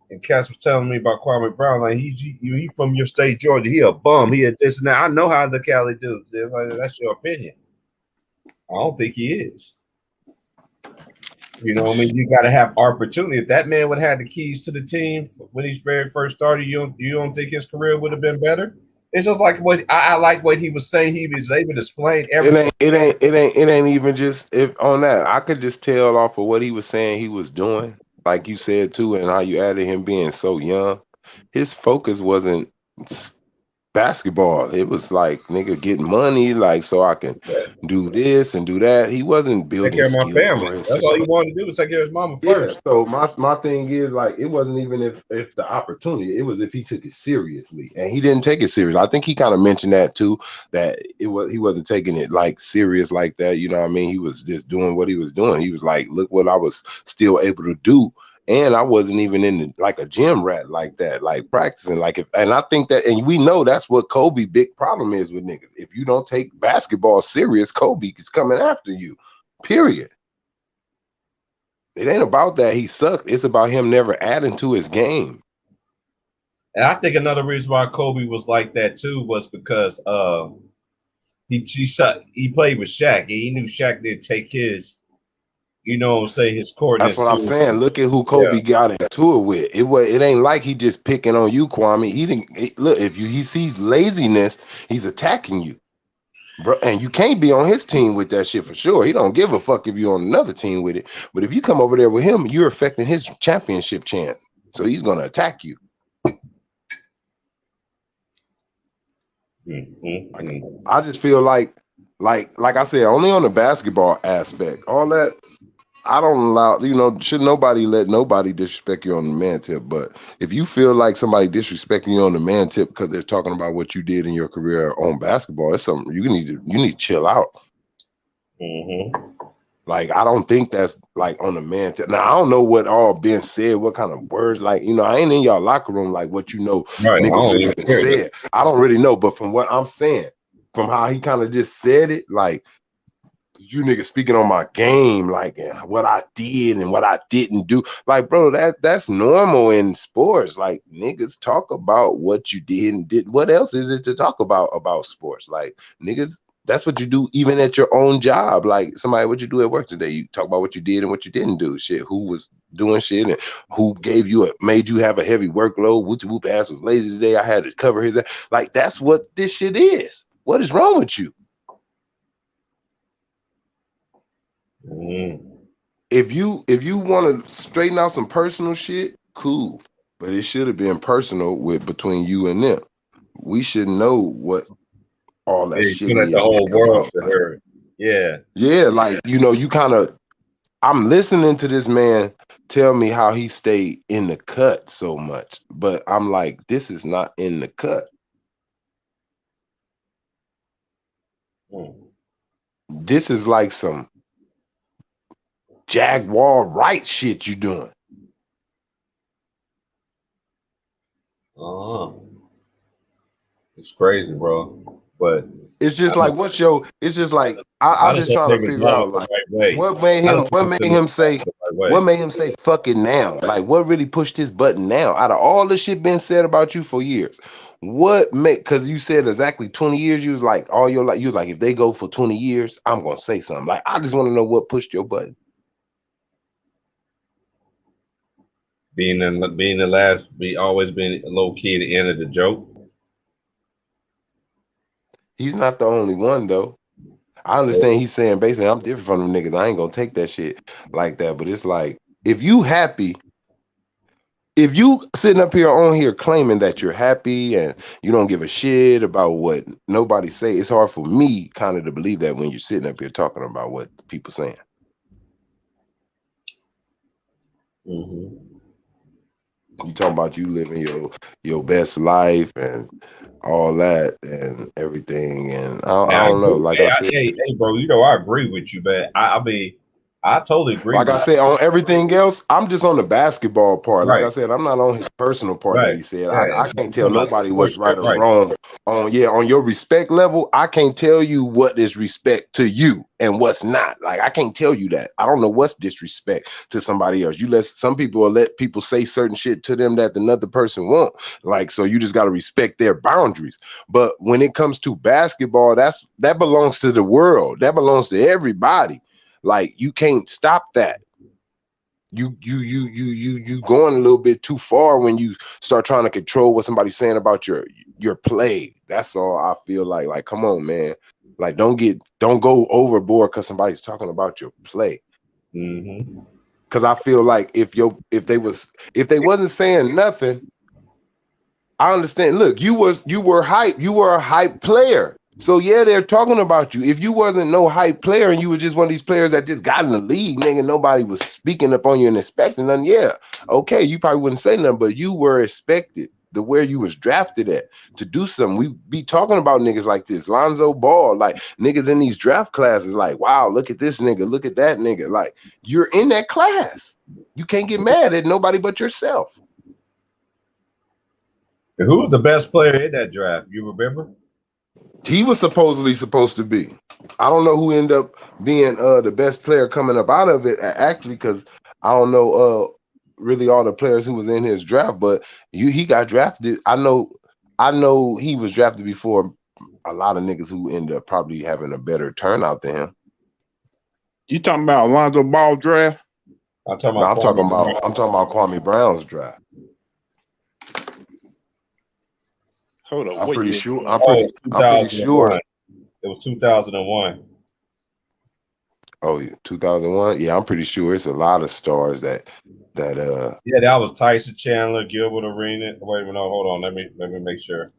and Cass was telling me about Kwame Brown, like he from your state, Georgia. He a bum. He a this and that. I know how the Cali dudes. Like, that's your opinion. I don't think he is. You know what I mean? You got to have opportunity. If that man would have had the keys to the team when he very first started, you don't think his career would have been better? It's just like what I like what he was saying. He was able to explain everything. It ain't even just if on that. I could just tell off of what he was saying he was doing. Like you said too, and how you added him being so young, his focus wasn't basketball. It was like, nigga, get money, like so I can do this and do that. He wasn't building take care of my family. That's all he wanted to do was take care of his mama first. Yeah, so my thing is like it wasn't even if the opportunity, it was if he took it seriously, and he didn't take it serious. I think he kind of mentioned that too, that he wasn't taking it like serious like that. You know what I mean? He was just doing what he was doing. He was like, look what I was still able to do. And I wasn't even in like a gym rat like that, like practicing. And I think that, and we know that's what Kobe big problem is with niggas. If you don't take basketball serious, Kobe is coming after you, period. It ain't about that he sucked. It's about him never adding to his game. And I think another reason why Kobe was like that too was because he played with Shaq. And he knew Shaq didn't take his, his coordinates. That's what I'm saying. Look at who Kobe got into it with. It ain't like he just picking on you, Kwame. He didn't look. If he sees laziness, he's attacking you, bro. And you can't be on his team with that shit for sure. He don't give a fuck if you're on another team with it. But if you come over there with him, you're affecting his championship chance. So he's gonna attack you. I just feel like I said, only on the basketball aspect, all that. I don't allow, should nobody let nobody disrespect you on the man tip. But if you feel like somebody disrespecting you on the man tip because they're talking about what you did in your career on basketball, it's something you need to chill out. Mm-hmm. Like, I don't think that's like on the man. Now, I don't know what all been said, what kind of words, like, you know, I ain't in y'all locker room, like what you know, Right. niggas really been said. I don't really know, but from what I'm saying, from how he kind of just said it, like, you niggas speaking on my game, like what I did and what I didn't do. Like, bro, that's normal in sports. Like, niggas talk about what you did and did. What else is it to talk about sports? Like, niggas, that's what you do even at your own job. Like, somebody, what you do at work today? You talk about what you did and what you didn't do. Shit, who was doing shit and who made you have a heavy workload. Whoop ass was lazy today. I had to cover his ass. Like, that's what this shit is. What is wrong with you? If you want to straighten out some personal shit, cool. But it should have been personal between you and them. We should know what all that shit is. The whole world about. to her. Yeah. Yeah, like, you know, you kind of, I'm listening to this man tell me how he stayed in the cut so much, but I'm like, this is not in the cut. This is like some Jaguar right shit you doing. It's crazy, bro. But it's just like, it's just like, I'm just trying to figure out, like, what made him say fuck it now? Like, what really pushed his button now? Out of all the shit been said about you for years, what make, because you said exactly 20 years, you was like, all your life, you was like, if they go for 20 years, I'm gonna say something. Like, I just want to know what pushed your button. Always been low key at the end of the joke. He's not the only one though. I understand he's saying basically I'm different from them niggas. I ain't gonna take that shit like that. But it's like, if you happy, if you sitting up here on here claiming that you're happy and you don't give a shit about what nobody say, it's hard for me kind of to believe that when you're sitting up here talking about what people saying. You talking about you living your best life and all that and everything, and I don't know. Like I said, hey, bro, you know I agree with you, but I mean, I totally agree. Like I said, on everything else, I'm just on the basketball part. Right. Like I said, I'm not on his personal part that he said. I can't tell nobody what's right or right. wrong. On your respect level, I can't tell you what is respect to you and what's not. Like, I can't tell you that. I don't know what's disrespect to somebody else. Some people will let people say certain shit to them that another person won't. Like, so you just got to respect their boundaries. But when it comes to basketball, that belongs to the world. That belongs to everybody. Like, you can't stop that. You going a little bit too far when you start trying to control what somebody's saying about your play. That's all I feel like. Like, come on, man. Like, don't go overboard because somebody's talking about your play. Because I feel like if they wasn't saying nothing, I understand. Look, you were hype. You were a hype player. So yeah, they're talking about you. If you wasn't no hype player and you were just one of these players that just got in the league, nigga, nobody was speaking up on you and expecting nothing. Yeah, okay, you probably wouldn't say nothing, but you were expected to where you was drafted at to do something. We be talking about niggas like this, Lonzo Ball, like niggas in these draft classes, like, wow, look at this nigga, look at that nigga. Like, you're in that class. You can't get mad at nobody but yourself. And who was the best player in that draft? You remember? He was supposed to be. I don't know who ended up being the best player coming up out of it, actually, because I don't know really all the players who was in his draft, but he got drafted. I know he was drafted before a lot of niggas who ended up probably having a better turnout than him. You talking about Alonzo Ball draft? I'm talking about Kwame Brown's draft. Hold on, I'm pretty sure. I'm pretty sure it was 2001. Oh, yeah, 2001. Yeah, I'm pretty sure it's a lot of stars that. Yeah, that was Tyson Chandler, Gilbert Arena. Wait a minute, no, hold on. Let me make sure.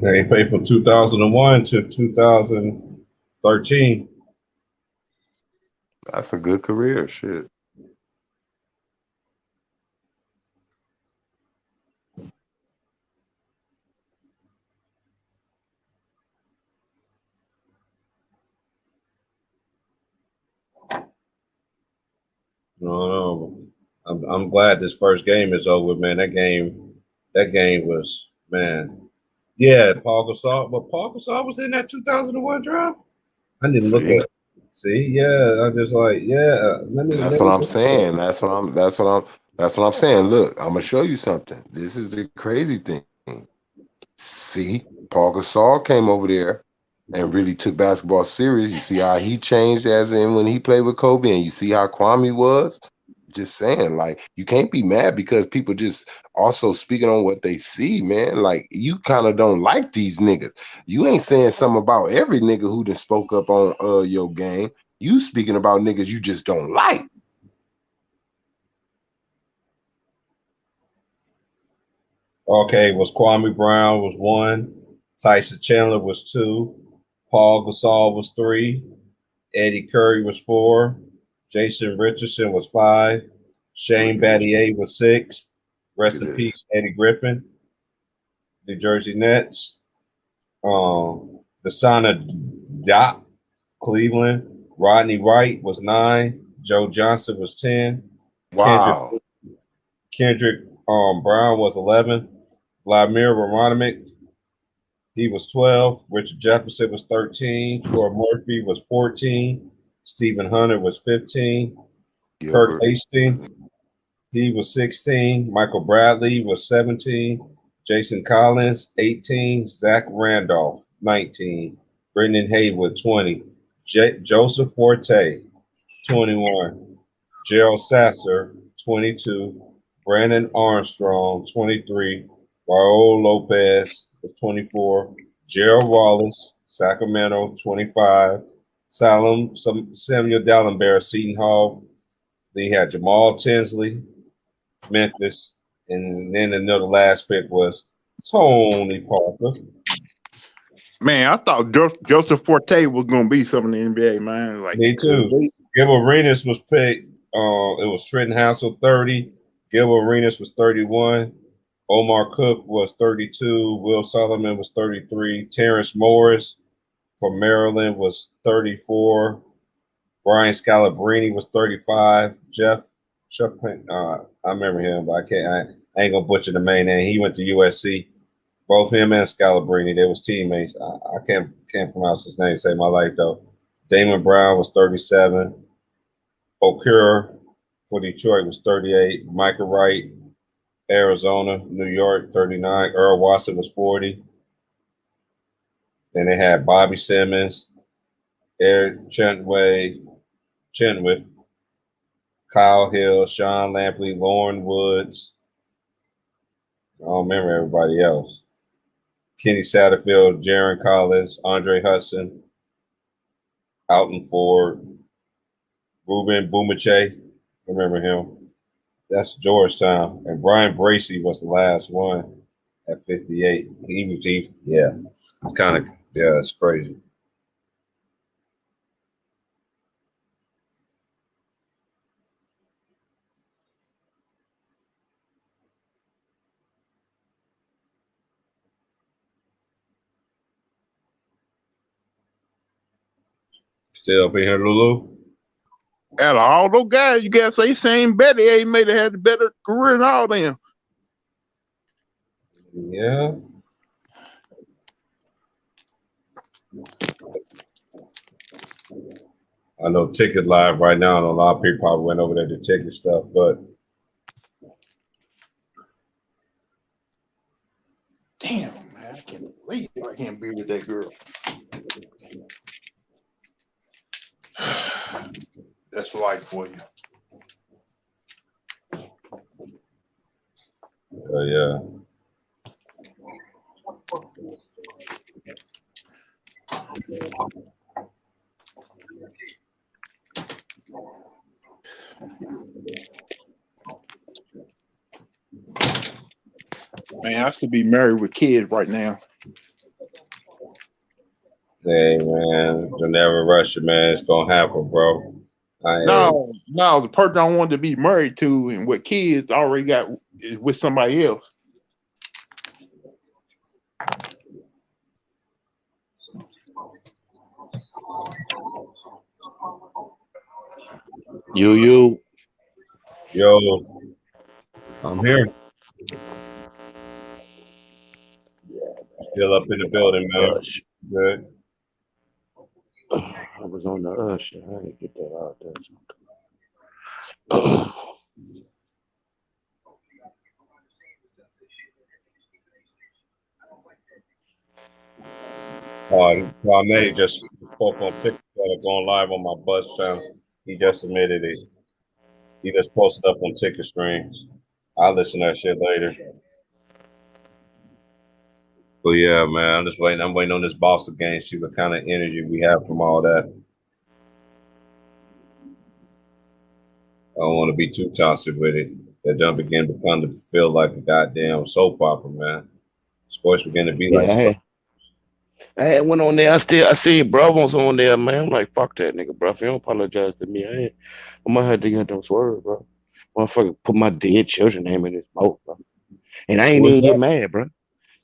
They played from 2001 to 2013. That's a good career. Shit. No, I'm glad this first game is over, man. That game was, man. Yeah, Paul Gasol, but Paul Gasol was in that 2001 draft. I didn't look See? at. See, yeah, I'm just like, yeah. That's what I'm saying. That's what I'm saying. Look, I'm gonna show you something. This is the crazy thing. See, Paul Gasol came over there and really took basketball serious. You see how he changed as in when he played with Kobe, and you see how Kwame was. Just saying, like, you can't be mad because people just also speaking on what they see, man. Like, you kind of don't like these niggas. You ain't saying something about every nigga who done spoke up on your game. You speaking about niggas you just don't like. Okay, was Kwame Brown was 1, Tyson Chandler was 2, Paul Gasol was 3, Eddie Curry was 4, Jason Richardson was 5, Shane Battier was 6. Rest in peace, Eddie Griffin, New Jersey Nets. Desana Doc, Cleveland. Rodney Wright was 9. Joe Johnson was 10. Wow. Kendrick Brown was 11. Vladimir Romanovic, he was 12. Richard Jefferson was 13. Troy Murphy was 14. Stephen Hunter was 15. Kirk Hastings, he was 16. Michael Bradley was 17. Jason Collins, 18. Zach Randolph, 19. Brendan Haywood, 20. Joseph Forte, 21. Gerald Sasser, 22. Brandon Armstrong, 23. Raul Lopez, 24. Gerald Wallace, Sacramento, 25. Samuel Dallenberg, Seton Hall. Then you had Jamal Tinsley, Memphis. And then another last pick was Tony Parker. Man, I thought Joseph Forte was going to be something in the NBA, man. Like, Me too. Gil Arenas was picked. It was Trenton Hansel, 30. Gil Arenas was 31. Omar Cook was 32. Will Solomon was 33. Terrence Morris from Maryland was 34. Brian Scalabrine was 35. Chuck, I remember him, but I ain't gonna butcher the main name. He went to USC. Both him and Scalabrine, they was teammates. I can't pronounce his name to save my life though. Damon Brown was 37. Okur for Detroit was 38. Michael Wright, Arizona, New York, 39. Earl Watson was 40. Then they had Bobby Simmons, Eric Chenwith, Kyle Hill, Sean Lampley, Lauren Woods. I don't remember everybody else. Kenny Satterfield, Jaron Collins, Andre Hudson, Alton Ford, Ruben Bumache. Remember him? That's Georgetown. And Brian Bracey was the last one at 58. Yeah. It's kind of, yeah, it's crazy. Still up in here, Lulu? Out of all those guys, you got to say Shane Battier may have had a better career than all them. Yeah. I know Ticket Live right now, and a lot of people probably went over there to ticket stuff, but damn, man, I can't believe I can't be with that girl. That's life for you. Yeah. Man, I should be married with kids right now. Hey man, don't never rush it, man. It's gonna happen, bro. No, the person I wanted to be married to and with kids already got is with somebody else. Yo, I'm here. Still up in the building, man. Good. I was on the shit. I didn't get that out there. Kwame just spoke on TikTok, going live on my bus channel. He just admitted it. He just posted up on Ticket Stream. I'll listen to that shit later. But yeah, man, I'm just waiting. I'm waiting on this Boston game, see what kind of energy we have from all that. I don't want to be too toxic with it. That jump begin to become to feel like a goddamn soap opera, man. Sports begin to be like stuff. I had one on there. I seen Bravo's on there, man. I'm like, fuck that nigga, bro. If you don't apologize to me, I might have to get them swerve, bro. Motherfucker put my dead children name in his mouth, bro. And I ain't even get mad, bro.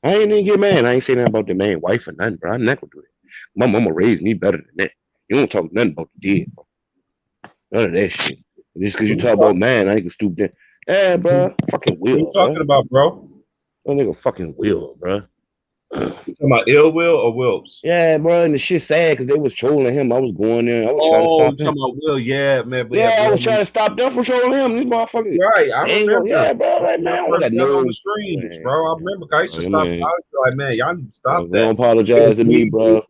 I ain't even get mad. I ain't saying nothing about the man, wife, or nothing, bro. I'm not gonna do that. My mama raised me better than that. You don't talk nothing about the dead, bro. None of that shit. And just because you talk about man, I ain't gonna stoop down. Yeah, bro. Fucking Will. What you talking about, bro? That nigga fucking Will, bro. You talking about Ill Will or Wilps? Yeah, bro, and the shit sad because they was trolling him. I was going there. I was trying to Oh, stop you him. talking about Will? Yeah, man. But Yeah, I was trying to stop them from trolling him. These motherfuckers. Right, I remember. Yeah, bro. Like, man, I got got on the no. streams, bro. I remember. I used to Yeah, stop. I man. was like, man, y'all need to stop Don't that. apologize to me, bro.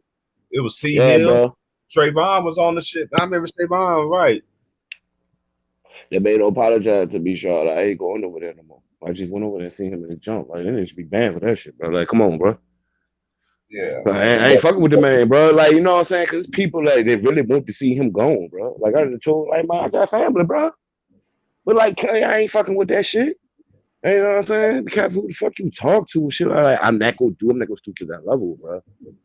It was C Yeah, Hill. bro. Trayvon was on the shit. I remember Trayvon, right? They made no apologize to me, Charlotte. I ain't going over there no more. I just went over there and seen him in the jump. Like, they need to be banned for that shit, bro. Like, come on, bro. Yeah. I ain't fucking with the man, bro. Like, you know what I'm saying? Because people, like, they really want to see him gone, bro. Like, I done told, like, man, I got family, bro. But, like, I ain't fucking with that shit. You know what I'm saying? Be careful who the fuck you talk to and shit. Like, I'm not gonna stoop to that level, bro. You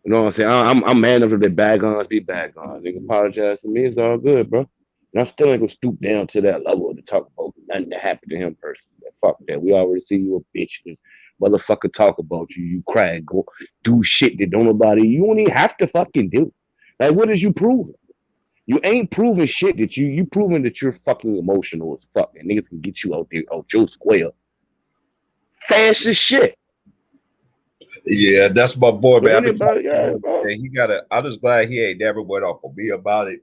know what I'm saying? I'm man enough to let bad guns be bad guns. Nigga apologize to me, it's all good, bro. And I still ain't gonna stoop down to that level to talk about nothing that happened to him personally. Fuck that. We already see you a bitch. This motherfucker talk about you. You cry, go do shit that don't nobody. You don't even have to fucking do. Like, what is you proving? You ain't proving shit that you proving that you're fucking emotional as fuck. And niggas can get you out there out your square fast as shit. Yeah, that's my boy, man. He got it. I'm just glad he ain't never went off on me about it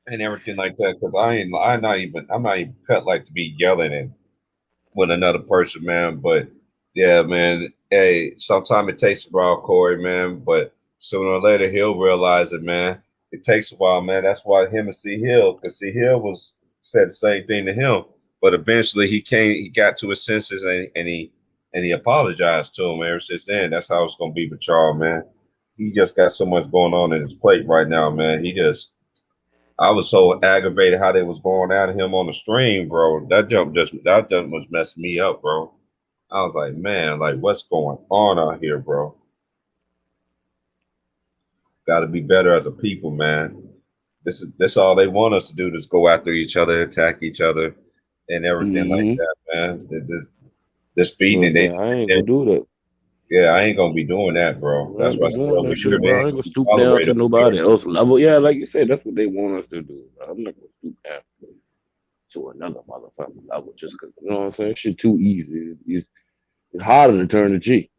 and everything like that. Because I'm not even cut like to be yelling and with another person, man. But yeah, man. Hey, sometimes it takes a while, Corey, man. But sooner or later he'll realize it, man. It takes a while, man. That's why him and C Hill, because C Hill said the same thing to him, but eventually he got to his senses and he apologized to him. Ever since then, that's how it's gonna be with Charles, man. He just got so much going on in his plate right now, man. I was so aggravated how they was going at him on the stream, bro. That jump was messing me up, bro. I was like, man, like what's going on out here, bro? Got to be better as a people, man. This all they want us to do, is go after each other, attack each other, and everything like that, man. This beating it. I ain't gonna do that. Yeah, I ain't gonna be doing that, bro. That's why I said over here, bro. I ain't gonna stoop down to nobody else level. Yeah, like you said, that's what they want us to do. Bro. I'm not gonna stoop down to another motherfucking level just because, you know what I'm saying? Shit too easy. It's harder to turn the G.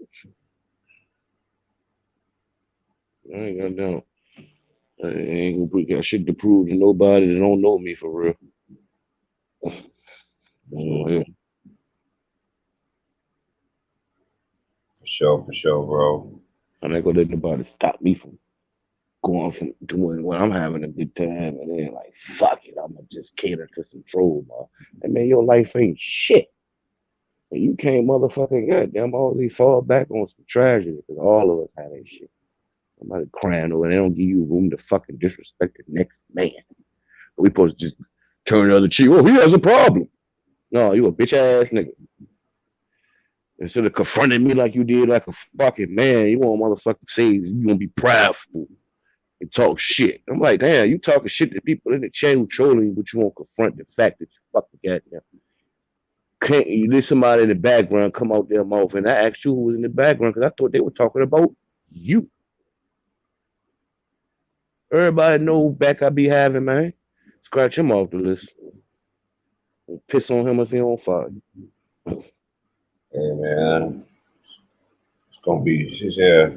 I ain't got down. I ain't gonna put that shit to prove to nobody that don't know me for real. Yeah. For sure, bro. I'm not gonna let nobody stop me from going from doing what I'm having a good time and then like fuck it, I'm gonna just cater to some troll, man. And man, your life ain't shit. And you can't motherfucking goddamn always fall back on some tragedy because all of us had that shit. Somebody crying over, they don't give you room to fucking disrespect the next man. We supposed to just turn the other cheek. Oh, he has a problem. No, you a bitch ass nigga. Instead of confronting me like you did like a fucking man, you want motherfucking say you gonna be prideful and talk shit. I'm like, damn, you talking shit to people in the chat who trolling you, but you won't confront the fact that you fucking goddamn. Can't you let somebody in the background come out their mouth and I asked you who was in the background because I thought they were talking about you. Everybody know who back I be having, man. Scratch him off the list. And piss on him if he don't fire you. Hey man, it's gonna be yeah.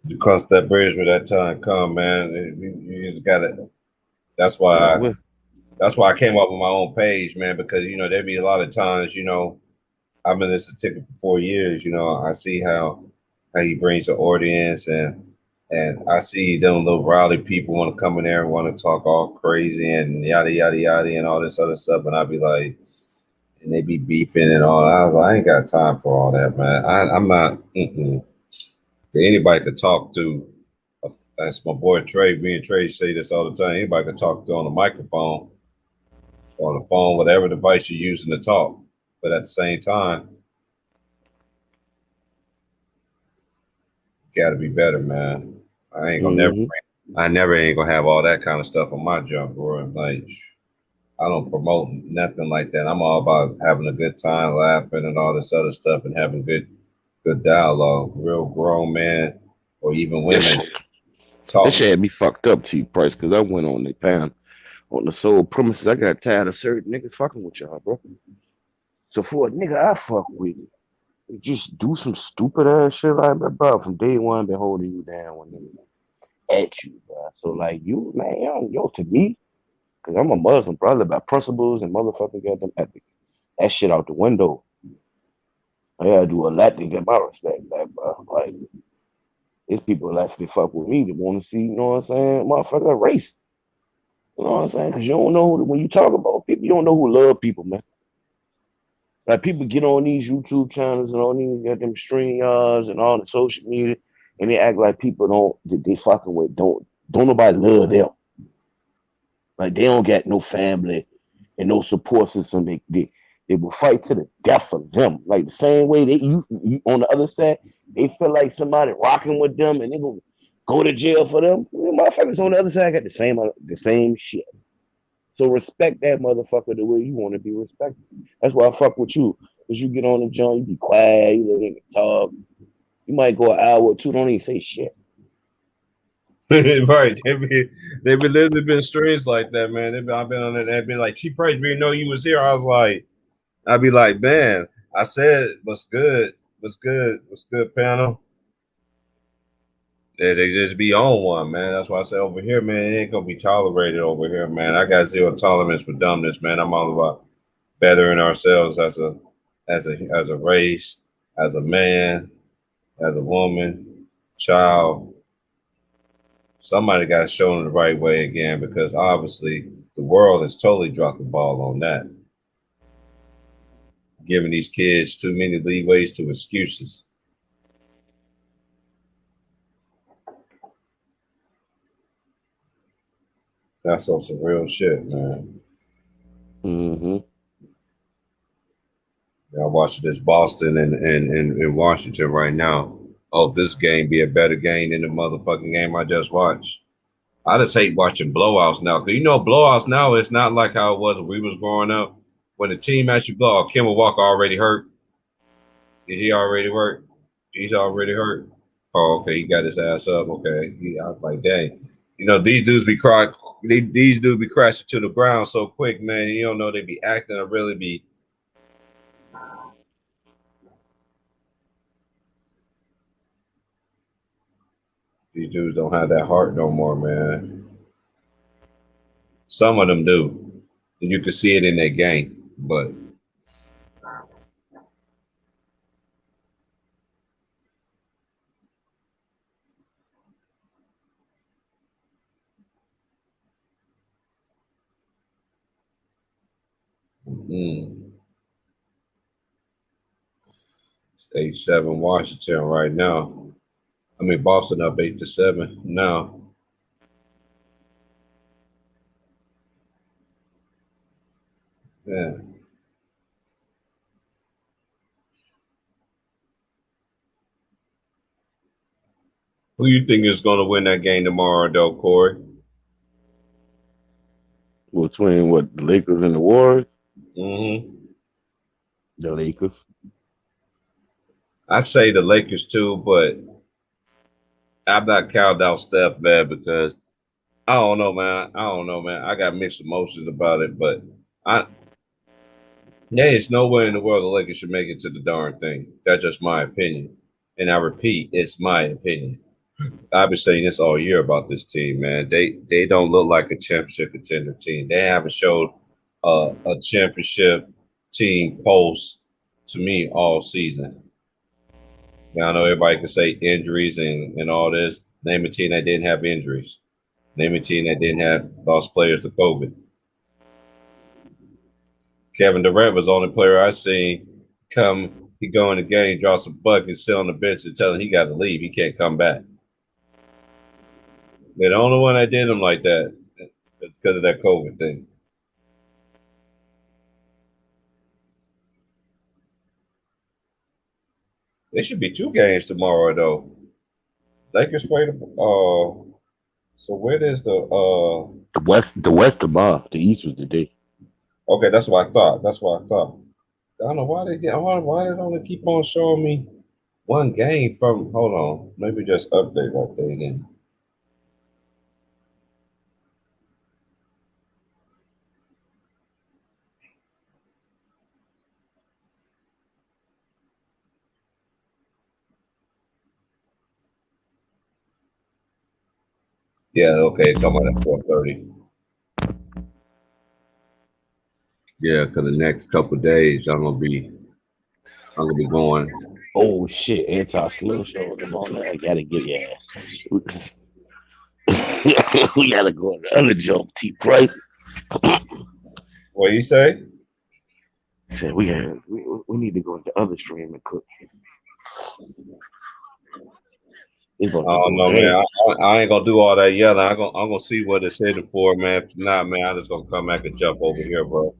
To cross that bridge when that time come, man. You just gotta. That's why. That's why I came up with my own page, man. Because there'd be a lot of times, I've been this ticket for 4 years. I see how he brings the audience, and I see them little rowdy people want to come in there and want to talk all crazy and yada yada yada and all this other stuff, and I'd be like, and they be beefing and all. I was like, I ain't got time for all that, man. I'm not. Anybody could talk to. That's my boy Trey. Me and Trey say this all the time. Anybody can talk to on the microphone, on the phone, whatever device you're using to talk. But at the same time, you gotta be better, man. I ain't gonna never ain't gonna have all that kind of stuff on my jump, bro. Like, I don't promote nothing like that. I'm all about having a good time, laughing, and all this other stuff, and having good dialogue. Real grown man, or even women. That shit had me fucked up, T Price, because I went on the panel on the sole premises. I got tired of certain niggas fucking with y'all, bro. So for a nigga I fuck with, just do some stupid ass shit like that, bro. From day one, been holding you down when niggas at you, bro. So like you, man, yo, to me, because I'm a Muslim, brother, about principles and motherfucking goddamn ethics. That shit out the window. I gotta do a lot to get my respect back, bro. Like, there's people that actually fuck with me that want to see, you know what I'm saying, motherfucker race. You know what I'm saying? Because you don't know when you talk about people, you don't know who love people, man. Like people get on these YouTube channels and on these goddamn stream yards and all the social media, and they act like people that they fucking with don't nobody love them. Like they don't get no family and no support system. They will fight to the death for them. Like the same way you on the other side, they feel like somebody rocking with them and they gonna go to jail for them. The motherfuckers on the other side got the same shit. So respect that motherfucker the way you want to be respected. That's why I fuck with you. Cause you get on the joint, you be quiet, you let nigga talk. You might go an hour or two, don't even say shit. Right. They be literally been strange like that, man. I've been on it. They've been like, T Price, we didn't know you was here. I was like, I'd be like, man, I said, what's good? What's good? What's good, panel? Yeah, they just be on one, man. That's why I say over here, man, it ain't gonna be tolerated over here, man. I got zero tolerance for dumbness, man. I'm all about bettering ourselves as a race, as a man, as a woman, child. Somebody got shown the right way again, because obviously the world has totally dropped the ball on that. Giving these kids too many leeways to excuses. That's on some real shit, man. Mm-hmm. I'm watching this Boston and Washington right now. Oh, this game be a better game than the motherfucking game I just watched. I just hate watching blowouts now. Because blowouts now, it's not like how it was when we was growing up. When the team actually blow out, Kemba Walker already hurt. Is he already hurt? He's already hurt. Oh, okay. He got his ass up. Okay. I was like, dang. These dudes be crying. These dudes be crashing to the ground so quick, man. You don't know they be acting or really be. These dudes don't have that heart no more, man. Some of them do. You can see it in their game, but. 8-7 Washington right now. I mean, Boston up 8-7 now. Yeah. Who you think is going to win that game tomorrow, though, Corey? Between what, the Lakers and the Warriors? Mm-hmm. The Lakers. I say the Lakers too, but I'm not counting out Steph, man, because I don't know, man. I got mixed emotions about it, but there's no way in the world the Lakers should make it to the darn thing. That's just my opinion. And I repeat, it's my opinion. I've been saying this all year about this team, man. They don't look like a championship contender team. They haven't showed a championship team pulse to me all season. Now I know everybody can say injuries and all this. Name a team that didn't have injuries. Name a team that didn't have lost players to COVID. Kevin Durant was the only player I seen he go in the game, draw some buckets, sit on the bench and tell him he got to leave. He can't come back. They're the only one that did him like that because of that COVID thing. There should be 2 games tomorrow, though. Lakers play so where is the West tomorrow. The East was the day. Okay, that's what I thought. I don't know why they don't keep on showing me one game from. Hold on, maybe just update right there again. Yeah, okay, come on at 4:30. Yeah, because the next couple of days I'm gonna be going. Oh shit, anti-slim show tomorrow. I gotta get your ass. We gotta go on the other jump, T Price. What you say? Said we need to go to the other stream and cook. Oh no, man! I ain't gonna do all that yelling. I'm gonna see what it's headed for, man. If not, man, I'm just gonna come back and jump over here, bro.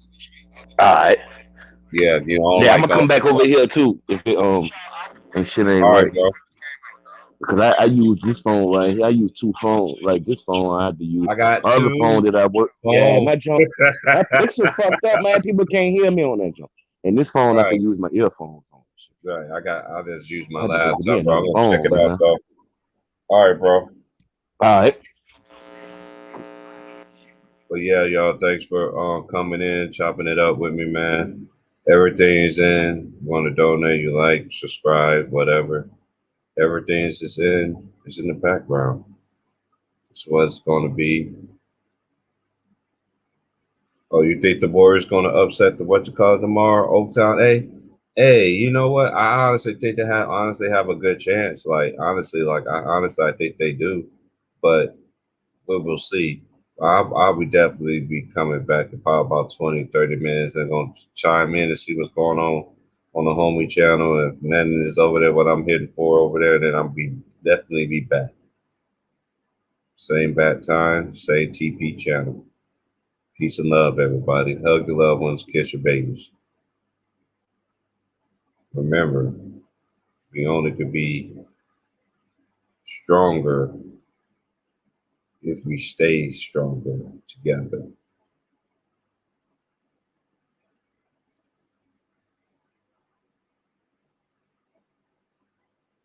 All right. Yeah, you know. Yeah, I'm gonna come back over here too if it and shit ain't all right, right, bro. Because I use this phone right here. I use 2 phones. Like this phone, I have to use. I got my other 2 phone that I work. phones. Yeah, my jump. My picture fucked up, man. People can't hear me on that jump. And this phone, I can use my earphones on. Right. I'll just use my I had to go laptop, get bro. I'm another gonna check phone, it out, man. though. All right, bro. All right. But yeah, y'all, thanks for coming in, chopping it up with me, man. Everything's in. You want to donate, you like, subscribe, whatever. Everything's just in. It's in the background. It's what it's going to be. Oh, you think the Warriors going to upset the tomorrow, Oaktown? Hey, you know what? I honestly think they have a good chance. I think they do. But we will see. I will definitely be coming back in probably about 20, 30 minutes and going to chime in and see what's going on the homie channel. If nothing is over there, what I'm hitting for over there, then I'll definitely be back. Same bat time, same TP channel. Peace and love, everybody. Hug your loved ones, kiss your babies. Remember, we only could be stronger if we stay stronger together.